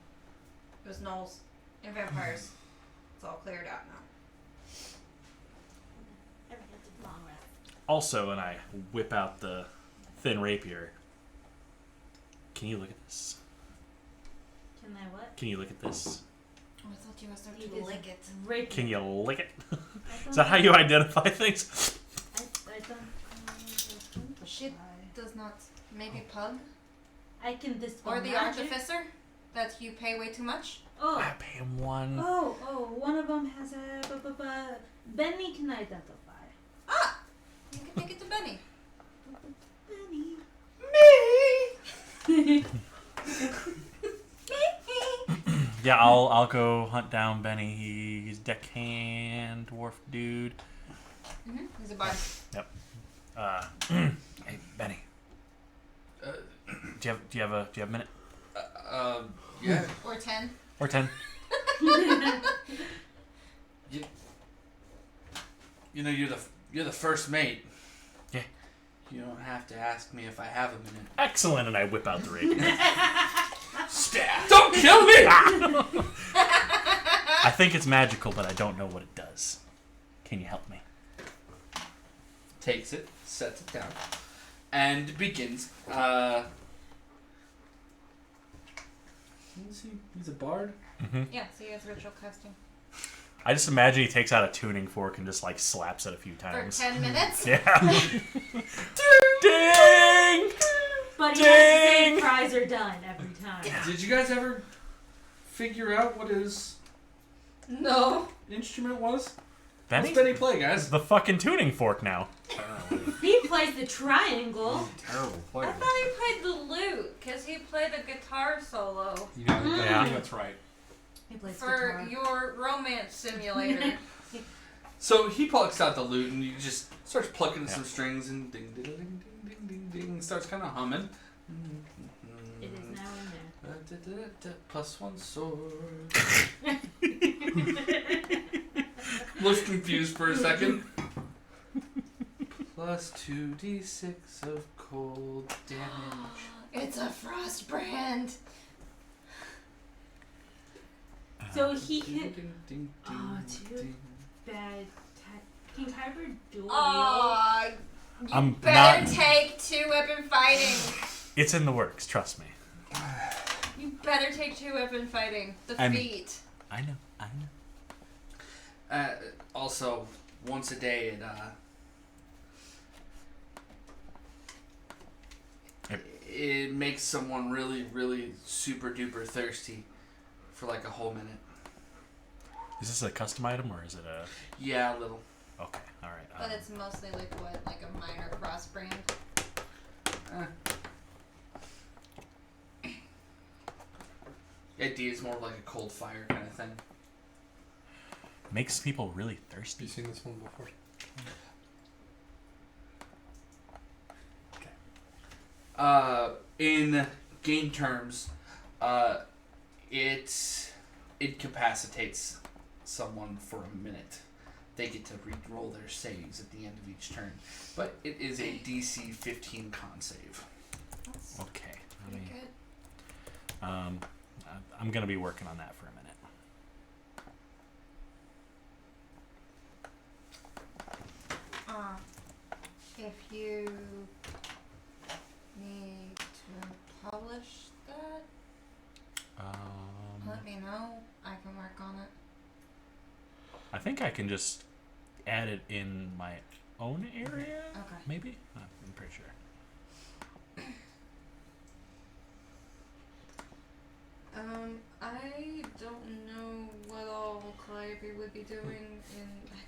Speaker 2: it was gnolls and vampires. It's all cleared out now.
Speaker 5: Ever get a long rest?
Speaker 1: Also, and I whip out the thin rapier. Can you look at this?
Speaker 5: Can I what?
Speaker 1: Can you look at this?
Speaker 2: Oh, I thought you were starting
Speaker 5: It
Speaker 2: to
Speaker 5: is
Speaker 2: lick it.
Speaker 5: rape.
Speaker 1: Can you lick it?
Speaker 5: I
Speaker 1: Is that how you identify things?
Speaker 5: I don't.
Speaker 2: She does not. Maybe Pug
Speaker 5: I can dispel
Speaker 2: or the
Speaker 5: magic.
Speaker 2: artificer that you pay way too much.
Speaker 5: Oh.
Speaker 1: I pay him 1.
Speaker 5: Oh, one of them has a. Benny can identify.
Speaker 2: Ah, you can take it to Benny.
Speaker 5: Benny.
Speaker 1: Yeah, I'll go hunt down Benny. He's deckhand dwarf dude.
Speaker 2: He's a bard.
Speaker 1: Yep. Hey Benny. Do you have a minute?
Speaker 4: Yeah.
Speaker 2: Or 10.
Speaker 1: Or 10?
Speaker 4: You know, you're the first mate.
Speaker 1: Yeah.
Speaker 4: You don't have to ask me if I have a minute.
Speaker 1: Excellent, and I whip out the rapier.
Speaker 4: Stab! Don't kill me!
Speaker 1: I think it's magical, but I don't know what it does. Can you help me?
Speaker 4: Takes it, sets it down, and begins. He's a bard?
Speaker 2: Yeah, so he has ritual costume.
Speaker 1: I just imagine he takes out a tuning fork and just like slaps it a few
Speaker 2: For
Speaker 1: times.
Speaker 2: 10 minutes?
Speaker 1: Yeah. Ding!
Speaker 5: But he has to
Speaker 1: Ding!
Speaker 5: say cries are done every time.
Speaker 4: Did you guys ever figure out what his
Speaker 2: No.
Speaker 4: instrument was?
Speaker 1: Benny?
Speaker 4: What's Benny play, guys?
Speaker 1: The fucking tuning fork now.
Speaker 5: He plays the triangle.
Speaker 3: Terrible
Speaker 2: I
Speaker 3: player.
Speaker 2: thought he played the lute, because he played a guitar solo
Speaker 3: You know,
Speaker 1: Yeah.
Speaker 3: I think that's right.
Speaker 5: He plays
Speaker 2: for
Speaker 5: guitar.
Speaker 2: your romance simulator.
Speaker 4: So he plucks out the lute and he just starts plucking some strings and ding ding ding ding ding ding ding. Starts kind of humming.
Speaker 5: It is now in there.
Speaker 4: Plus one sword. Looks confused for a second. Plus 2d6 of cold damage.
Speaker 2: It's a frost brand.
Speaker 5: So he can.
Speaker 4: Ding, ding, ding,
Speaker 5: Oh,
Speaker 4: ding,
Speaker 5: too
Speaker 4: ding.
Speaker 5: bad. Can Kyber dual
Speaker 2: Aw, you
Speaker 1: I'm
Speaker 2: better
Speaker 1: not-
Speaker 2: take 2-weapon fighting.
Speaker 1: It's in the works, trust me.
Speaker 2: You better take 2-weapon fighting.
Speaker 1: I'm-
Speaker 2: Defeat.
Speaker 1: I know.
Speaker 4: Also, once a day it makes someone really, really super duper thirsty for like a whole minute.
Speaker 1: Is this a custom item or is it a...
Speaker 4: Yeah, a little.
Speaker 1: Okay, alright.
Speaker 2: But it's mostly liquid, like a minor cross brand.
Speaker 4: The idea is more like a cold fire kind of thing.
Speaker 1: Makes people really
Speaker 3: Have
Speaker 1: thirsty.
Speaker 3: you seen this one before?
Speaker 4: In game terms, it incapacitates someone for a minute. They get to re-roll their saves at the end of each turn, but it is a DC 15 con save.
Speaker 2: That's
Speaker 1: Okay.
Speaker 2: pretty good.
Speaker 1: I'm gonna be working on that for a minute.
Speaker 2: If you need to publish that, let me know. I can work on it.
Speaker 1: I think I can just add it in my own area?
Speaker 2: Okay.
Speaker 1: Maybe? I'm pretty sure.
Speaker 2: I don't know what all Calliope would be doing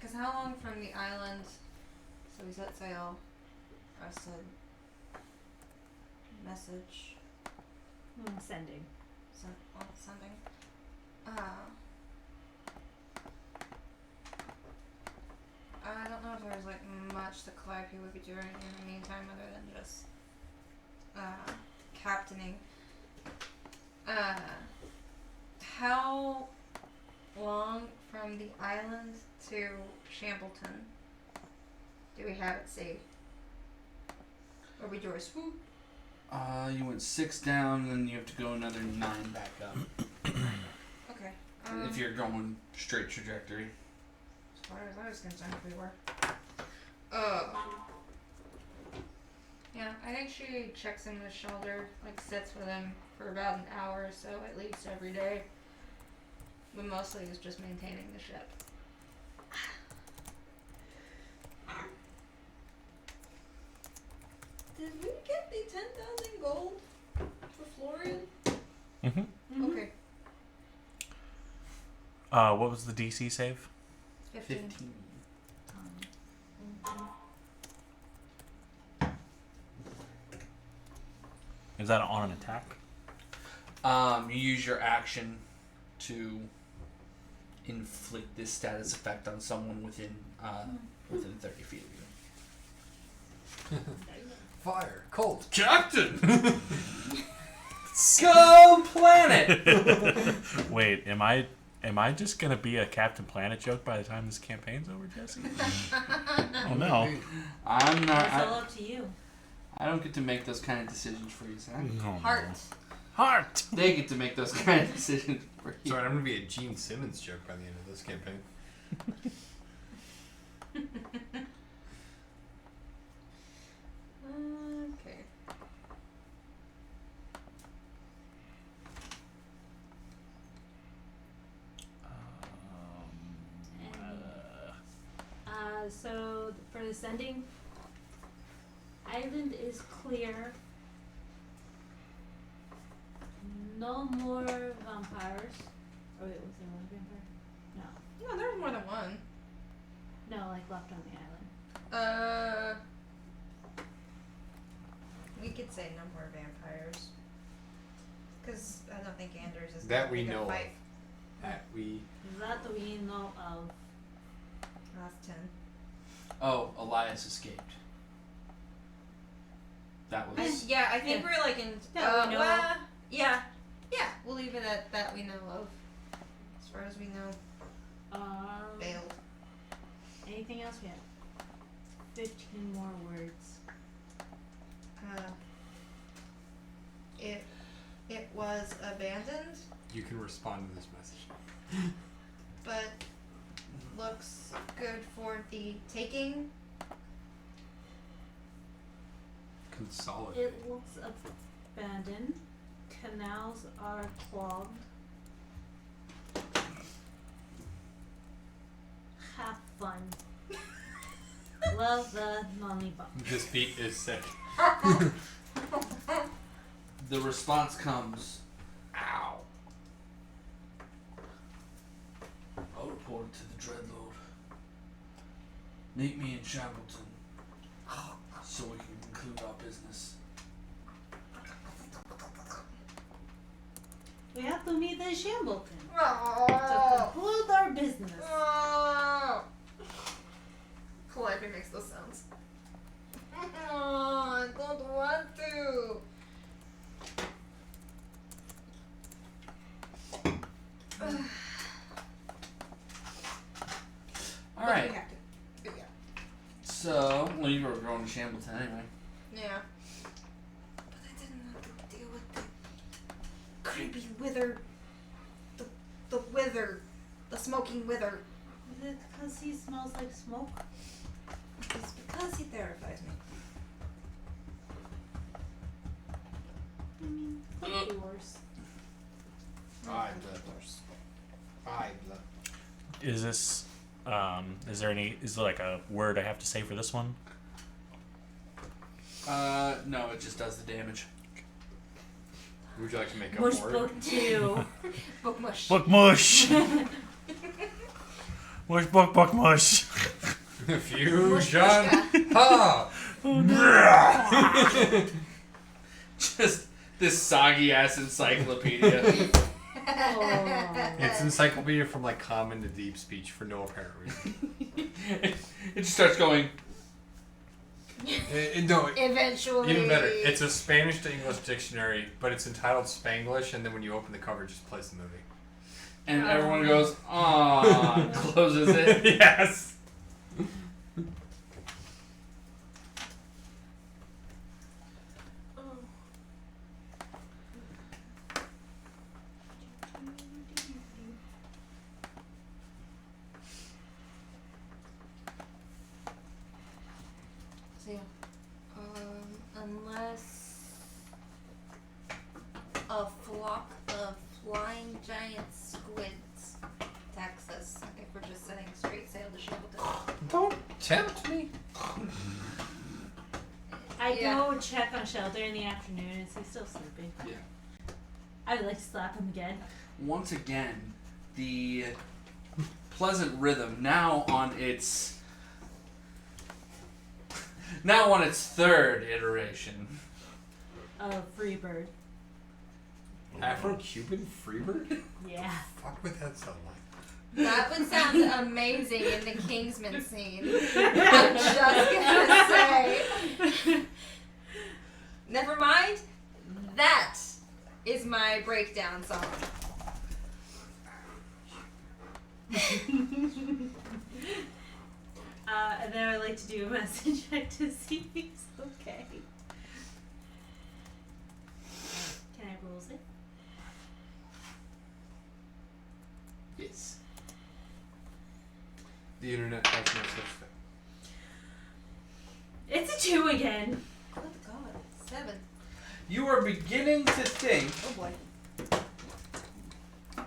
Speaker 2: because how long from the island? So we set sail. I said message.
Speaker 5: Sending.
Speaker 2: Sending. I don't know if there's like much that Calliope would be doing in the meantime other than just captaining. How long from the island to Shambleton do we have it saved? Or we do a swoop?
Speaker 4: You went 6 down, then you have to go another 9 back up.
Speaker 2: Okay.
Speaker 4: If you're going straight trajectory.
Speaker 2: As far as I was concerned, we were. Yeah, I think she checks in with Shelter, like sits with him for about an hour or so at least every day. But mostly is just maintaining the ship. Did we get the 10,000 gold for Florian?
Speaker 1: Mm-hmm.
Speaker 2: Okay.
Speaker 1: What was the DC save?
Speaker 2: 15.
Speaker 1: Is that on an attack?
Speaker 4: You use your action to inflict this status effect on someone within 30 feet of you.
Speaker 3: Fire. Cold.
Speaker 4: Captain! Go planet!
Speaker 1: Wait, am I just gonna be a Captain Planet joke by the time this campaign's over, Jesse? Oh no.
Speaker 4: I'm not.
Speaker 5: It's all up to you.
Speaker 4: I don't get to make those kind of decisions for you, Zach.
Speaker 1: Oh, no.
Speaker 2: Heart.
Speaker 4: They get to make those kind of decisions for you.
Speaker 3: Sorry, I'm gonna be a Gene Simmons joke by the end of this campaign.
Speaker 2: Okay.
Speaker 5: So for this ending, island is clear. No more vampires. Oh wait, was there one vampire? No.
Speaker 2: No, there's more than one.
Speaker 5: No, like left on the island.
Speaker 2: We could say no more vampires. Because I don't think Anders is
Speaker 3: That
Speaker 2: gonna
Speaker 3: we
Speaker 2: pick a
Speaker 3: know of.
Speaker 2: fight.
Speaker 5: That we know of.
Speaker 2: Last 10.
Speaker 4: Oh, Elias escaped. That was.
Speaker 2: Yeah, I think we're like in.
Speaker 5: That we know of.
Speaker 2: Yeah, we'll leave it at that we know of. As far as we know, failed.
Speaker 5: Anything else? We have 15 more words.
Speaker 2: It was abandoned,
Speaker 3: You can respond to this message.
Speaker 2: but looks good for the taking.
Speaker 3: Consolidate.
Speaker 5: It looks abandoned. Canals are clogged. Have fun. Love the Nammibaun.
Speaker 3: This beat is sick.
Speaker 4: The response comes. Ow. I'll report to the Dreadlord. Meet me in Shambleton, so we can conclude our business.
Speaker 5: We have to meet in Shambleton to
Speaker 2: Oh.
Speaker 5: conclude our business.
Speaker 2: Calliope makes those sounds. I don't want to.
Speaker 4: All right.
Speaker 2: We have to. Yeah.
Speaker 4: So, well, you were going to Shambleton anyway.
Speaker 2: Yeah. But I didn't want to deal with the creepy wither. The wither. The smoking wither.
Speaker 5: Is it because he smells like smoke?
Speaker 2: It's because he terrifies me.
Speaker 5: I mean, could be worse.
Speaker 3: I blood. I blood.
Speaker 1: Is this is there like a word I have to say for this one?
Speaker 4: No, it just does the damage.
Speaker 3: Would you like to make a
Speaker 5: Mush
Speaker 3: word?
Speaker 5: book 2.
Speaker 2: Book mush.
Speaker 1: Book mush. Mush book mush.
Speaker 3: Fusion. Ha!
Speaker 4: Just this soggy ass encyclopedia.
Speaker 5: Oh.
Speaker 3: It's encyclopedia from like common to deep speech for no apparent reason.
Speaker 4: It just starts going.
Speaker 3: No,
Speaker 2: Eventually.
Speaker 3: even better. It's a Spanish to English dictionary, but it's entitled Spanglish, and then when you open the cover, it just plays the movie.
Speaker 4: And everyone goes, "Aw," closes it.
Speaker 3: Yes.
Speaker 2: So yeah. Unless a flock of flying giant squids attacks us, I think we're just setting straight sail to Shambleton.
Speaker 3: Don't tempt me.
Speaker 5: I
Speaker 2: Yeah.
Speaker 5: go check on Shelter in the afternoon. Is he still sleeping?
Speaker 4: Yeah.
Speaker 5: I would like to slap him again.
Speaker 4: Once again, the pleasant rhythm now on its third iteration.
Speaker 5: Free bird.
Speaker 3: Afro-Cuban Freebird?
Speaker 5: Yeah.
Speaker 3: Fuck would that sound like?
Speaker 2: That would sound amazing in the Kingsman scene. I'm just gonna say. Never mind. That is my breakdown song.
Speaker 5: And then I'd like to do a message check to see if he's okay. Can I rules it?
Speaker 3: Yes. The internet has no such thing.
Speaker 5: It's a 2 again.
Speaker 2: Good God. 7.
Speaker 4: You are beginning to think
Speaker 2: Oh boy.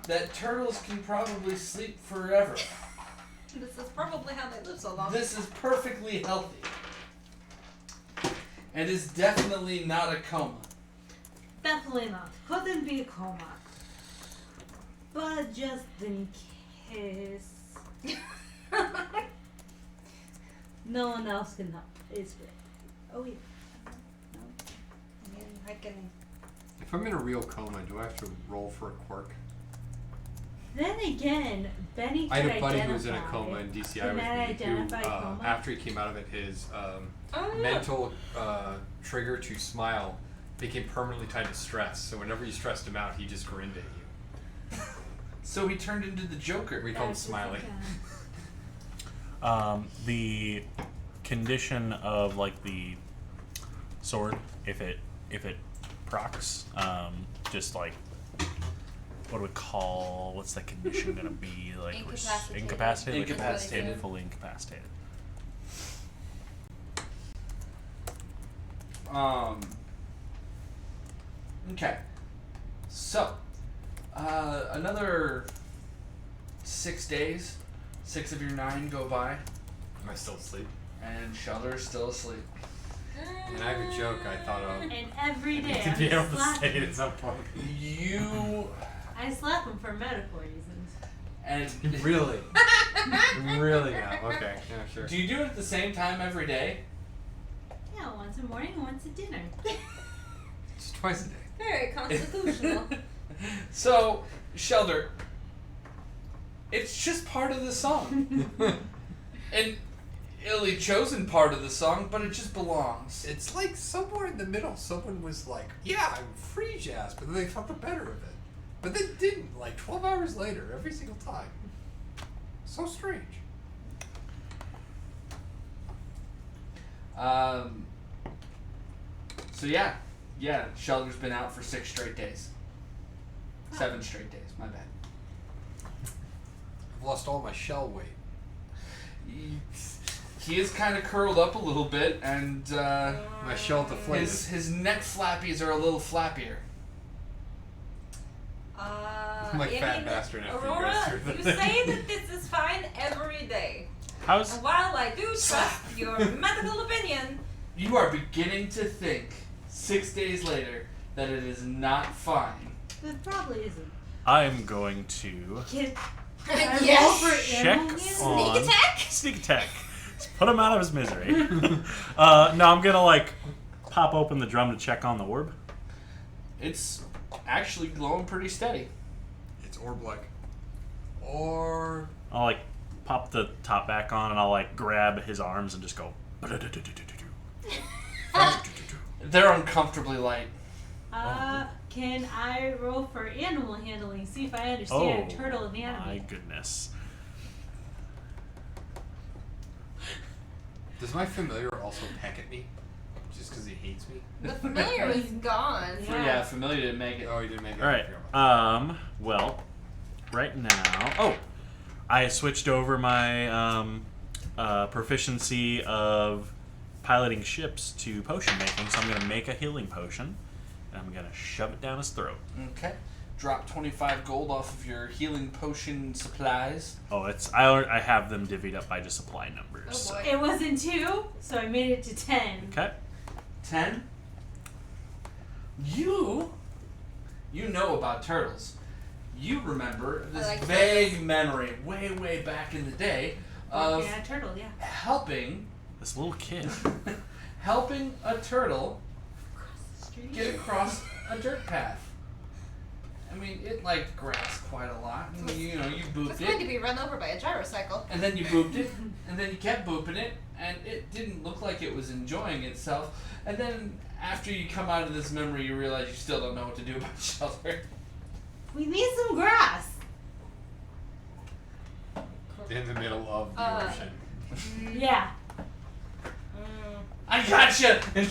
Speaker 4: that turtles can probably sleep forever.
Speaker 2: This is probably how they live so long.
Speaker 4: This is perfectly healthy. And is definitely not a coma.
Speaker 5: Definitely not. Couldn't be a coma. But just in case. No one else can help. It's great. Oh, yeah. No.
Speaker 2: I mean, I can.
Speaker 3: If I'm in a real coma, do I have to roll for a quirk?
Speaker 5: Then again, Benny
Speaker 3: I
Speaker 5: could
Speaker 3: had a buddy
Speaker 5: identify.
Speaker 3: who was in a coma in DCI
Speaker 5: Can
Speaker 3: with
Speaker 5: that
Speaker 3: me
Speaker 5: identify
Speaker 3: who,
Speaker 5: coma?
Speaker 3: after he came out of it, his
Speaker 2: Oh, yeah.
Speaker 3: mental trigger to smile became permanently tied to stress. So whenever you stressed him out, he just grinned at you.
Speaker 4: So he turned into the Joker.
Speaker 3: We call him
Speaker 5: That's just
Speaker 3: Smiley.
Speaker 1: The condition of like the sword, if it procs, just like what do we call? What's that condition gonna be? Like
Speaker 2: Incapacitated.
Speaker 1: incapacitated.
Speaker 4: Incapacitated.
Speaker 1: Fully incapacitated.
Speaker 4: Okay. So, another 6 days, 6 of your 9 go by,
Speaker 3: Am I still asleep?
Speaker 4: and Shelter is still asleep.
Speaker 3: And I have a joke I thought of.
Speaker 5: And every day
Speaker 3: to be
Speaker 5: I
Speaker 3: able to
Speaker 5: slap
Speaker 3: say it
Speaker 5: him.
Speaker 3: at some point.
Speaker 4: You
Speaker 5: I slap him for medical reasons.
Speaker 4: and
Speaker 3: Really? Really now? Okay, yeah, sure.
Speaker 4: do you do it at the same time every day?
Speaker 5: Yeah, once in the morning and once at dinner.
Speaker 3: Just twice a day.
Speaker 2: Very constitutional.
Speaker 4: So, Shelter, it's just part of the song. An illy chosen part of the song, but it just belongs.
Speaker 3: It's like somewhere in the middle, someone was like, yeah, I'm free jazz, but then they thought the better of it. But they didn't, like 12 hours later, every single time. So strange.
Speaker 4: So yeah, Shelter's been out for 6 straight days. 7 straight days, my bad.
Speaker 3: I've lost all my shell weight.
Speaker 4: He is kind of curled up a little bit, and
Speaker 3: My shell deflated.
Speaker 4: his neck flappies are a little flappier.
Speaker 3: I'm like
Speaker 2: I
Speaker 3: fat
Speaker 2: mean,
Speaker 3: bastard after you
Speaker 2: Aurora,
Speaker 3: guys through the
Speaker 2: you
Speaker 3: thing.
Speaker 2: say that this is fine every day.
Speaker 1: How's
Speaker 2: And while I do trust your medical opinion,
Speaker 4: You are beginning to think 6 days later that it is not fine.
Speaker 5: It probably isn't.
Speaker 1: I'm going to
Speaker 5: Kid,
Speaker 2: yes.
Speaker 1: check on
Speaker 2: Sneak attack?
Speaker 1: Sneak attack. Let's put him out of his misery. No, I'm gonna like pop open the drum to check on the orb.
Speaker 4: It's actually glowing pretty steady.
Speaker 3: It's orb-like. Or...
Speaker 1: I'll like pop the top back on and I'll like grab his arms and just go.
Speaker 4: They're uncomfortably light.
Speaker 5: Can I roll for animal handling? See if I understand
Speaker 1: Oh,
Speaker 5: turtle
Speaker 1: my
Speaker 5: anatomy.
Speaker 1: goodness.
Speaker 3: Does my familiar also peck at me? Just because he hates me?
Speaker 2: The familiar is gone.
Speaker 4: Yeah, familiar didn't make it.
Speaker 3: Oh, he didn't make it.
Speaker 1: All right. Well, right now. Oh, I switched over my proficiency of piloting ships to potion making, so I'm gonna make a healing potion, and I'm gonna shove it down his throat.
Speaker 4: Okay. Drop 25 gold off of your healing potion supplies.
Speaker 1: Oh, I have them divvied up by just supply numbers.
Speaker 2: Oh boy.
Speaker 5: It wasn't 2, so I made it to 10.
Speaker 1: Okay.
Speaker 4: 10. You know about turtles. You remember this
Speaker 2: I like
Speaker 4: vague memory way, way back in the day of
Speaker 5: Yeah, turtle, yeah.
Speaker 4: helping
Speaker 1: This little kid.
Speaker 4: helping a turtle
Speaker 5: Across the street.
Speaker 4: get across a dirt path. I mean, it liked grass quite a lot. And, you booped
Speaker 2: It's going to
Speaker 4: it,
Speaker 2: be run over by a gyrocycle.
Speaker 4: and then you booped it, and then you kept booping it, and it didn't look like it was enjoying itself. And then after you come out of this memory, you realize you still don't know what to do about Shelter.
Speaker 5: We need some grass.
Speaker 3: In the middle of the ocean.
Speaker 5: Yeah.
Speaker 4: I gotcha! And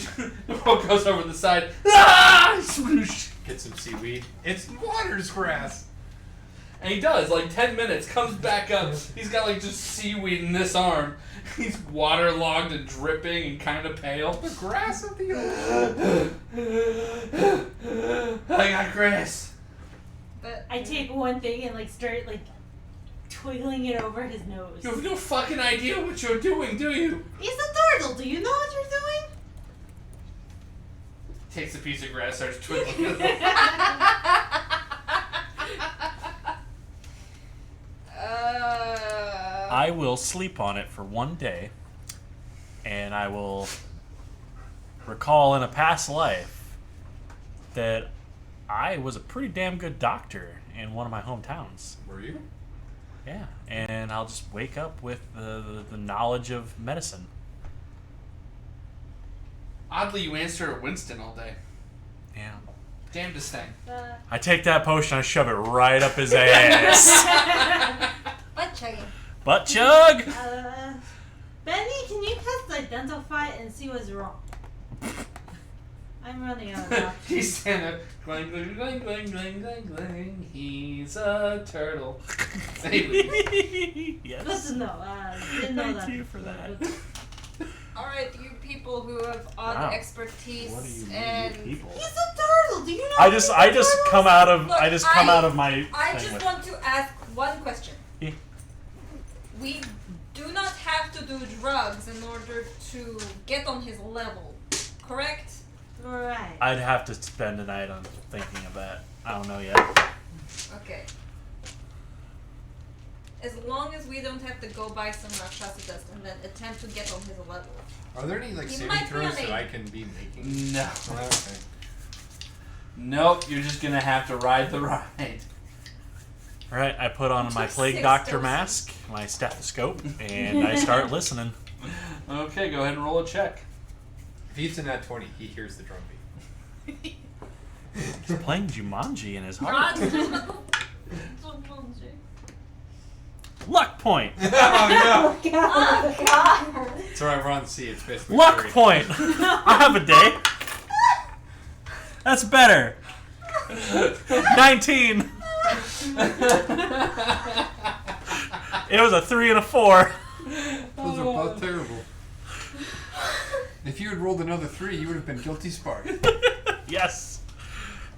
Speaker 4: the boat goes over the side. Ah! Swoosh!
Speaker 3: Get some seaweed. It's water's grass.
Speaker 4: And he does, like 10 minutes, comes back up. He's got like just seaweed in this arm. He's waterlogged and dripping and kind of pale.
Speaker 3: The grass of the ocean.
Speaker 4: I got grass.
Speaker 2: But
Speaker 5: I take one thing and like start like twiggling it over his nose.
Speaker 4: You have no fucking idea what you're doing, do you?
Speaker 5: He's a turtle. Do you know what you're doing?
Speaker 4: Takes a piece of grass, starts twiddling it.
Speaker 1: I will sleep on it for one day, and I will recall in a past life that I was a pretty damn good doctor in one of my hometowns.
Speaker 3: Were you?
Speaker 1: Yeah, and I'll just wake up with the knowledge of medicine.
Speaker 4: Oddly, you answer at Winston all day.
Speaker 1: Yeah.
Speaker 4: Damnedest thing.
Speaker 1: I take that potion, I shove it right up his ass.
Speaker 2: butt chugging.
Speaker 1: Butt chug!
Speaker 5: Benny, can you test identify and see what's wrong? I'm running out of options.
Speaker 4: He's standing up. Gling, gling, gling, gling, gling, gling, gling. He's a turtle. And he leaves.
Speaker 1: Yes.
Speaker 5: Good to know. Didn't know
Speaker 1: Thank
Speaker 5: that.
Speaker 1: you for that.
Speaker 2: Alright, you people who have odd
Speaker 1: Wow.
Speaker 2: expertise
Speaker 1: What do you mean,
Speaker 2: and
Speaker 1: people?
Speaker 5: He's a turtle. Do you know?
Speaker 1: I just come out of
Speaker 2: Look,
Speaker 1: I just come out of my
Speaker 2: I
Speaker 1: thing
Speaker 2: just
Speaker 1: with-
Speaker 2: want to ask one question.
Speaker 1: Yeah.
Speaker 2: We do not have to do drugs in order to get on his level, correct?
Speaker 5: Right.
Speaker 1: I'd have to spend a night on thinking of that. I don't know yet.
Speaker 2: Okay. As long as we don't have to go buy some Rakshasa dust and then attempt to get on his level.
Speaker 3: Are there any like
Speaker 2: You
Speaker 3: saving
Speaker 2: might be
Speaker 3: throws that
Speaker 2: unable.
Speaker 3: I can be making?
Speaker 4: No.
Speaker 3: Oh, okay.
Speaker 4: Nope, you're just gonna have to ride the ride.
Speaker 1: All right, I put on my
Speaker 2: Just
Speaker 1: plague
Speaker 2: 6
Speaker 1: doctor
Speaker 2: doses.
Speaker 1: mask, my stethoscope, and I start listening.
Speaker 4: Okay, go ahead and roll a check.
Speaker 3: If he's in that 20, he hears the drum beat.
Speaker 1: He's playing Jumanji in his heart. Luck point.
Speaker 3: Oh no!
Speaker 2: Oh god!
Speaker 3: It's alright, we're on the sea. It's basically
Speaker 1: Luck
Speaker 3: free.
Speaker 1: point. I have a day. That's better. 19. It was a 3 and a 4.
Speaker 3: Those are both terrible. If you had rolled another 3, you would have been guilty spark.
Speaker 1: Yes.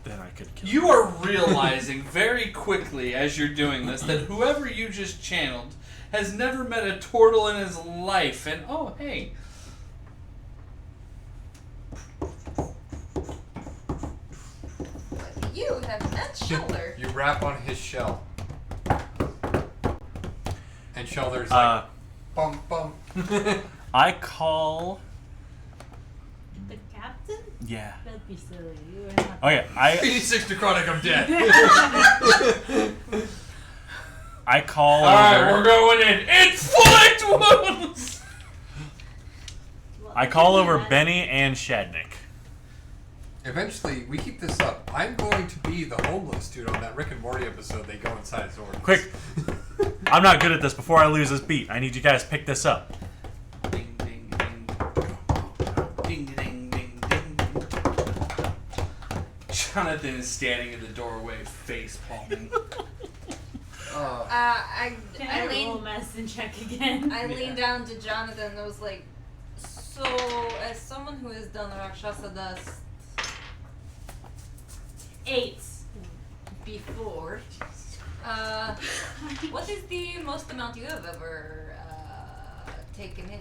Speaker 1: Then I could kill
Speaker 4: You are realizing very quickly as you're doing this that whoever you just channeled has never met a turtle in his life. And oh, hey.
Speaker 2: You have met Sheldon.
Speaker 3: You rap on his shell. And Shelter's like, bum bum.
Speaker 1: I call.
Speaker 5: The captain?
Speaker 1: Yeah.
Speaker 5: That'd be silly. You are not.
Speaker 1: Okay, I
Speaker 3: 86 necrotic, I'm dead.
Speaker 1: I call
Speaker 4: Alright,
Speaker 1: over.
Speaker 4: we're going in. Inflict wounds!
Speaker 1: I call over Benny and Shadnick.
Speaker 3: Eventually, we keep this up. I'm going to be the homeless dude on that Rick and Morty episode. They go inside his organs.
Speaker 1: Quick. I'm not good at this. Before I lose this beat, I need you guys to pick this up.
Speaker 4: Ding, ding, ding. Ding, ding, ding, ding. Jonathan is standing in the doorway, face palming.
Speaker 5: Can
Speaker 2: I
Speaker 5: I roll
Speaker 2: leaned
Speaker 5: medicine check again?
Speaker 2: I leaned down to Jonathan and I was like, so as someone who has done Rakshasa dust
Speaker 5: 8.
Speaker 2: before, what is the most amount you have ever taken in,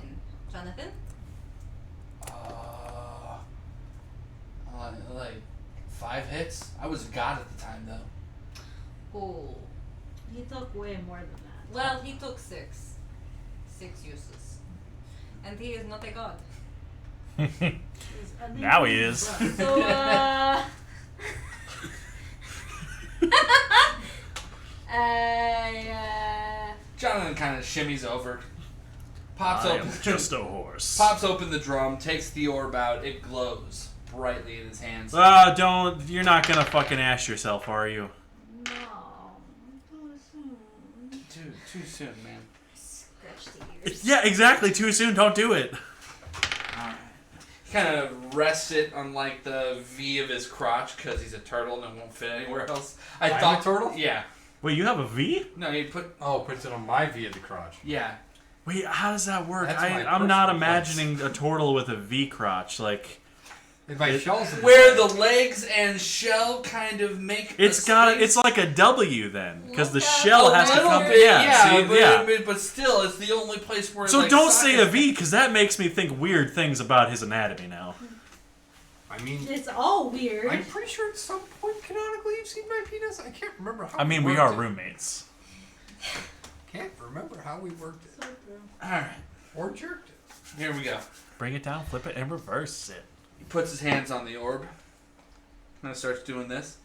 Speaker 2: Jonathan?
Speaker 4: Like 5 hits? I was a god at the time, though.
Speaker 2: Oh,
Speaker 5: He took way more than that.
Speaker 2: well, he took 6 uses, and he is not a god.
Speaker 1: Now he is.
Speaker 2: So
Speaker 4: Jonathan kind of shimmies over, pops
Speaker 1: I
Speaker 4: open,
Speaker 1: am just a horse.
Speaker 4: pops open the drum, takes the orb out. It glows brightly in his hands.
Speaker 1: Don't. You're not gonna fucking ash yourself, are you?
Speaker 5: No. Too soon.
Speaker 4: Too soon, man.
Speaker 2: Scratch the ears.
Speaker 1: Yeah, exactly. Too soon. Don't do it.
Speaker 4: Alright. He kind of rests it on like the V of his crotch because he's a turtle and it won't fit anywhere else.
Speaker 3: I'm a turtle?
Speaker 4: Yeah.
Speaker 1: Wait, you have a V?
Speaker 4: No, he put.
Speaker 3: Oh, puts it on my V of the crotch.
Speaker 4: Yeah.
Speaker 1: Wait, how does that work?
Speaker 3: That's my
Speaker 1: I'm not
Speaker 3: personal
Speaker 1: imagining a turtle with a V crotch. Like,
Speaker 3: If my shell's in
Speaker 4: Where the legs and shell kind of make.
Speaker 1: it's
Speaker 4: the
Speaker 1: got.
Speaker 4: space.
Speaker 1: It's like a W then, because the
Speaker 2: Look up.
Speaker 1: shell
Speaker 4: A
Speaker 1: has to
Speaker 4: little
Speaker 1: come.
Speaker 4: bit,
Speaker 1: Yeah. See,
Speaker 4: but,
Speaker 1: yeah.
Speaker 4: but still, it's the only place where.
Speaker 1: So
Speaker 4: like,
Speaker 1: don't say a
Speaker 4: sockets-
Speaker 1: V, because that makes me think weird things about his anatomy now.
Speaker 3: I mean,
Speaker 5: It's all weird.
Speaker 3: I'm pretty sure at some point canonically you've seen my penis. I can't remember how.
Speaker 1: I mean, we
Speaker 3: worked
Speaker 1: are
Speaker 3: it.
Speaker 1: roommates.
Speaker 3: Can't remember how we worked it
Speaker 5: So true.
Speaker 4: All right,
Speaker 3: or jerked it.
Speaker 4: here we go.
Speaker 1: Bring it down, flip it, and reverse it.
Speaker 4: He puts his hands on the orb. And starts doing this.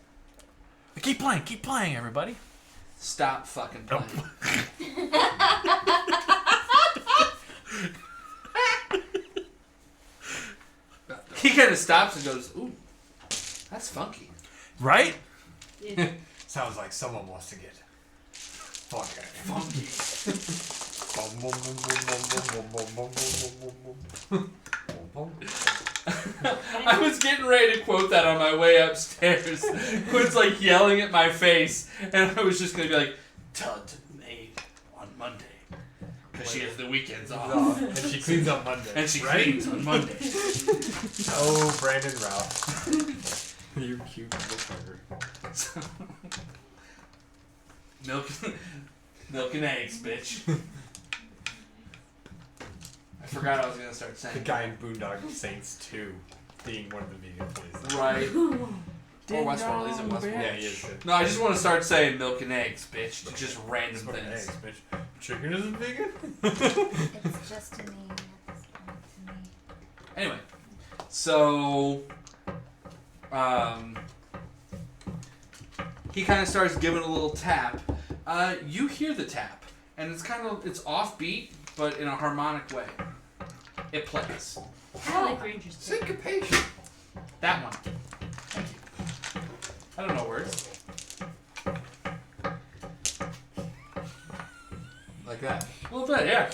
Speaker 1: Keep playing, everybody.
Speaker 4: Stop fucking playing. He kind of stops and goes, "Ooh, that's funky."
Speaker 1: Right?
Speaker 5: It,
Speaker 3: Sounds like someone wants to get funky.
Speaker 4: I was getting ready to quote that on my way upstairs. Quinn's like yelling at my face, and I was just gonna be like, "Tud made on Monday," because she has the weekends off,
Speaker 3: And she cleans up Monday.
Speaker 4: and she
Speaker 3: right?
Speaker 4: cleans on Monday.
Speaker 3: Oh, Brandon Ralph. You cute little fucker.
Speaker 4: Milk and eggs, bitch. I forgot I was gonna start
Speaker 3: The
Speaker 4: saying.
Speaker 3: guy in Boondock Saints 2 being one of the vegan places.
Speaker 4: Right. Or Westworld, he's in Westworld.
Speaker 3: Yeah, he is.
Speaker 4: No, I just want to start saying milk and eggs, bitch. To just random
Speaker 3: Fucking
Speaker 4: things.
Speaker 3: eggs, bitch. Chicken isn't vegan?
Speaker 2: It's just a name at this point to me.
Speaker 4: Anyway, so he kind of starts giving a little tap. You hear the tap, and it's offbeat, but in a harmonic way. It plays.
Speaker 5: I like Rangers too.
Speaker 3: Syncopation.
Speaker 4: That one. Thank you. I don't know words.
Speaker 3: Like that.
Speaker 4: A little bit, yeah.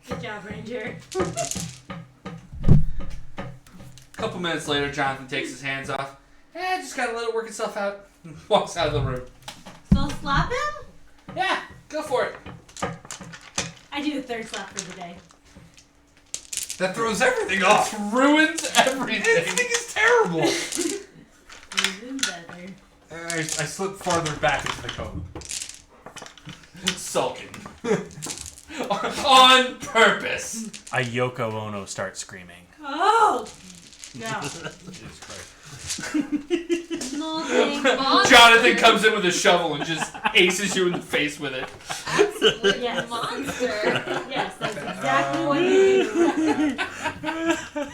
Speaker 5: Good job, Ranger.
Speaker 4: A couple minutes later, Jonathan takes his hands off. Just gotta let it work itself out. Walks out of the room.
Speaker 5: So slap him?
Speaker 4: Yeah, go for it.
Speaker 5: I do the third slap for the day.
Speaker 3: That throws everything off.
Speaker 4: Ruins everything.
Speaker 3: This thing is terrible.
Speaker 5: Even better.
Speaker 3: I slip farther back into the cone.
Speaker 4: Sulking. On purpose.
Speaker 1: I Yoko Ono start screaming.
Speaker 5: Oh! No.
Speaker 3: Jesus Christ.
Speaker 5: No, thank
Speaker 4: Jonathan comes in with a shovel and just aces you in the face with it.
Speaker 2: Absolute
Speaker 5: Yes.
Speaker 2: monster.
Speaker 5: Yes, that's exactly what you do.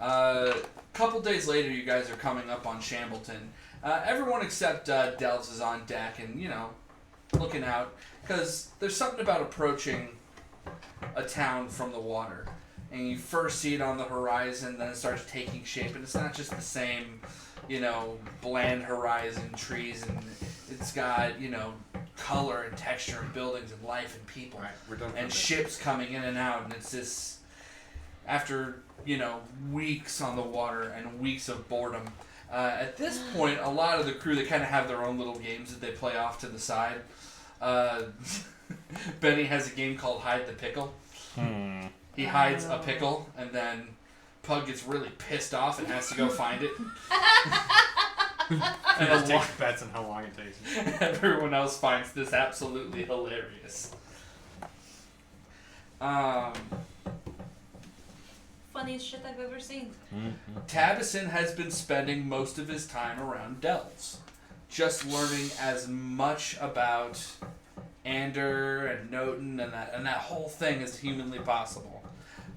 Speaker 4: Alright. Couple days later, you guys are coming up on Shambleton. Everyone except Delves is on deck and, looking out. Because there's something about approaching a town from the water. And you first see it on the horizon, then it starts taking shape. And it's not just the same, bland horizon trees. And it's got, color and texture and buildings and life and people.
Speaker 3: Alright, we're done.
Speaker 4: And ships coming in and out. And it's this, after, weeks on the water and weeks of boredom. At this point, a lot of the crew, they kind of have their own little games that they play off to the side. Benny has a game called Hide the Pickle. He hides a pickle, and then Pug gets really pissed off and has to go find it.
Speaker 3: And just takes bets on how long it takes.
Speaker 4: Everyone else finds this absolutely hilarious.
Speaker 2: Funniest shit I've ever seen.
Speaker 4: Tabison has been spending most of his time around Delves, just learning as much about Ander and Noten and that whole thing as humanly possible.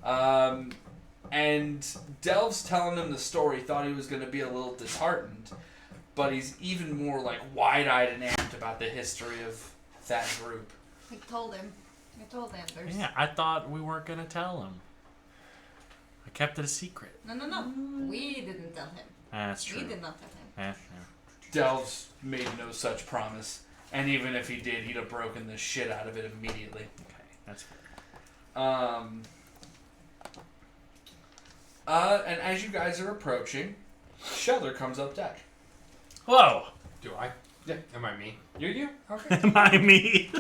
Speaker 4: And Delv's telling him the story, thought he was going to be a little disheartened, but he's even more like wide-eyed and amped about the history of that group.
Speaker 2: I told him. There's...
Speaker 1: Yeah, I thought we weren't gonna tell him. I kept it a secret.
Speaker 2: No. We didn't tell him.
Speaker 1: That's true.
Speaker 2: We did not tell him.
Speaker 1: Yeah.
Speaker 4: Delv's made no such promise, and even if he did, he'd have broken the shit out of it immediately.
Speaker 1: Okay, that's fair.
Speaker 4: And as you guys are approaching, Shelter comes up deck.
Speaker 1: Hello.
Speaker 3: Do I?
Speaker 4: Yeah.
Speaker 3: Am I me?
Speaker 4: You're you?
Speaker 3: Okay.
Speaker 1: Am I me?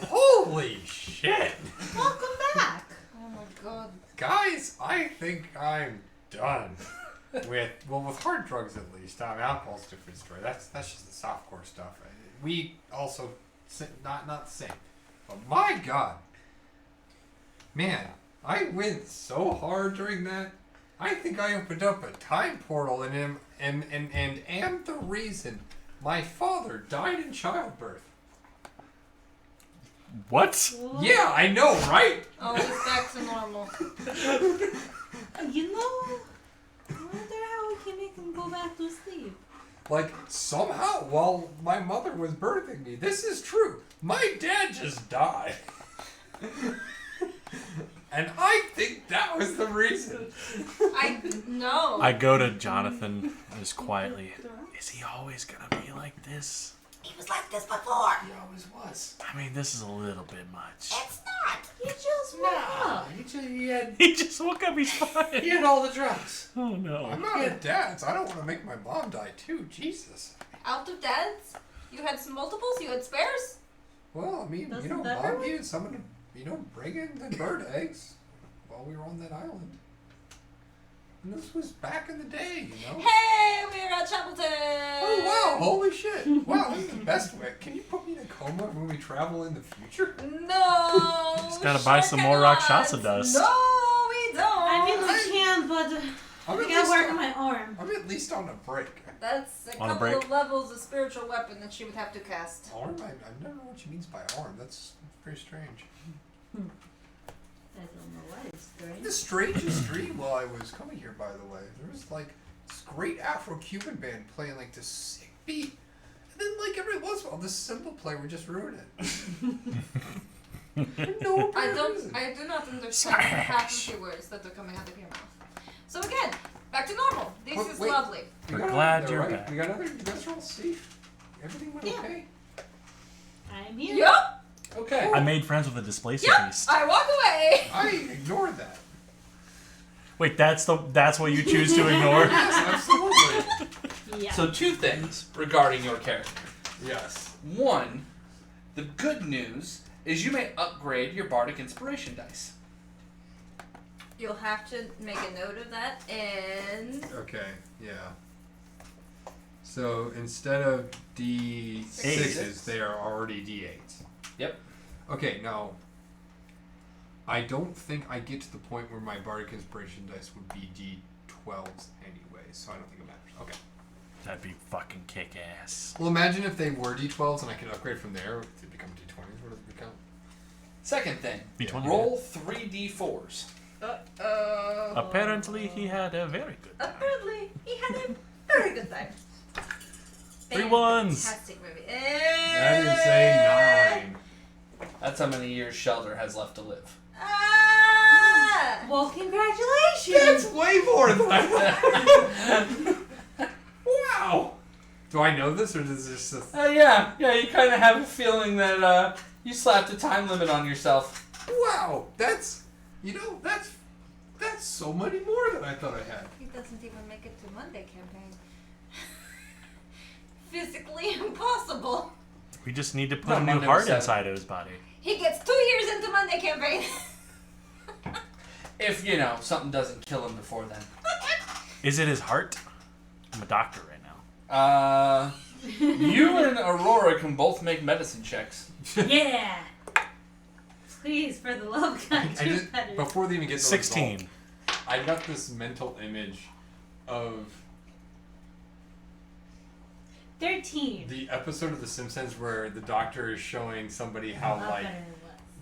Speaker 3: Holy shit!
Speaker 5: Welcome back.
Speaker 2: Oh my god.
Speaker 3: Guys, I think I'm done with hard drugs at least. I mean, alcohol's a different story. That's just the softcore stuff. We also not the same. But my god, man, I went so hard during that. I think I opened up a time portal and am the reason my father died in childbirth.
Speaker 1: What?
Speaker 3: Yeah, I know, right?
Speaker 2: Oh, he's back to normal.
Speaker 5: You know, I wonder how we can make him go back to sleep.
Speaker 3: Like, somehow, while my mother was birthing me, this is true, my dad just died. And I think that was the reason.
Speaker 1: I go to Jonathan just quietly. Is he always gonna be like this?
Speaker 6: He was like this before.
Speaker 4: He always was.
Speaker 1: I mean, this is a little bit much.
Speaker 6: It's not.
Speaker 5: He just woke up.
Speaker 1: He just woke up. He's fine.
Speaker 4: He had all the drugs.
Speaker 1: Oh no.
Speaker 3: I'm not a dad, so I don't want to make my mom die too. Jesus.
Speaker 2: Out of dads? You had some multiples? You had spares?
Speaker 3: Well, I mean,
Speaker 5: Doesn't that
Speaker 3: mom
Speaker 5: hurt?
Speaker 3: needed someone to, bring in the bird eggs while we were on that island. And this was back in the day,
Speaker 2: Hey, we're at Shambleton!
Speaker 3: Oh, wow, holy shit. Wow, this is the best way. Can you put me in a coma when we travel in the future?
Speaker 2: No!
Speaker 1: Just gotta buy some more
Speaker 2: cannot.
Speaker 1: Rakshasa dust.
Speaker 2: No, we don't!
Speaker 5: I mean, we can, but
Speaker 3: I'm
Speaker 5: I
Speaker 3: at
Speaker 5: gotta
Speaker 3: least
Speaker 5: work
Speaker 3: on-
Speaker 5: on my arm.
Speaker 3: I'm at least on a break.
Speaker 2: That's a
Speaker 1: On a
Speaker 2: couple
Speaker 1: break?
Speaker 2: of levels of spiritual weapon that she would have to cast.
Speaker 3: Arm? I don't know what she means by arm. That's very strange.
Speaker 5: I don't know why it's strange.
Speaker 3: The strangest dream while I was coming here, by the way. There was like this great Afro-Cuban band playing like this sick beat. And then like every once in a while, this cymbal player would just ruin it. No,
Speaker 2: I do not understand half of the words that are coming out of your mouth. So again, back to normal. This is
Speaker 3: Wait.
Speaker 2: lovely.
Speaker 3: We
Speaker 1: We're
Speaker 3: got
Speaker 1: glad
Speaker 3: other-
Speaker 1: you're
Speaker 3: right?
Speaker 1: back.
Speaker 3: We got other. You guys are all safe. Everything went
Speaker 2: Yeah.
Speaker 3: okay.
Speaker 5: I'm here.
Speaker 2: Yup!
Speaker 4: Okay.
Speaker 1: I made friends with a displacer
Speaker 2: Yup!
Speaker 1: beast.
Speaker 2: I walk away!
Speaker 3: I ignored that.
Speaker 1: Wait, that's what you choose to ignore?
Speaker 3: Yes, absolutely.
Speaker 5: Yeah.
Speaker 4: So 2 things regarding your character.
Speaker 3: Yes.
Speaker 4: 1, the good news is you may upgrade your Bardic Inspiration dice.
Speaker 2: You'll have to make a note of that and...
Speaker 3: Okay. Yeah. So instead of D6s, they are already D8s.
Speaker 4: Yep.
Speaker 3: Okay, now I don't think I get to the point where my Bardic Inspiration dice would be D12s anyway, so I don't think it matters. Okay.
Speaker 1: That'd be fucking kick ass.
Speaker 3: Well, imagine if they were D12s and I could upgrade from there to become D20s. What does it become?
Speaker 4: Second thing,
Speaker 1: D20.
Speaker 4: roll 3d4s.
Speaker 2: Uh-oh.
Speaker 1: Apparently, he had a very good time.
Speaker 2: Apparently, he had a very good time.
Speaker 1: 3 ones.
Speaker 2: Fantastic movie.
Speaker 3: That is a 9.
Speaker 4: That's how many years Shelter has left to live.
Speaker 2: Ah!
Speaker 5: Well, congratulations.
Speaker 3: That's way more than I thought. Wow. Do I know this, or is this just
Speaker 4: Yeah, you kind of have a feeling that you slapped a time limit on yourself.
Speaker 3: wow? That's that's so many more than I thought I had.
Speaker 2: He doesn't even make it to Monday campaign. Physically impossible.
Speaker 1: We just need to put
Speaker 4: No,
Speaker 1: a new
Speaker 4: Monday
Speaker 1: heart
Speaker 4: was 7.
Speaker 1: inside of his body.
Speaker 2: He gets 2 years into Monday campaign.
Speaker 4: If, something doesn't kill him before then.
Speaker 1: Is it his heart? I'm a doctor right now.
Speaker 4: You and Aurora can both make medicine checks.
Speaker 5: Yeah. Please, for the love of God,
Speaker 3: I
Speaker 5: do
Speaker 3: just,
Speaker 5: better.
Speaker 3: before they even get to the
Speaker 1: 16.
Speaker 3: result, I got this mental image of
Speaker 5: 13.
Speaker 3: the episode of The Simpsons where the doctor is showing somebody how
Speaker 5: Not
Speaker 3: like
Speaker 5: better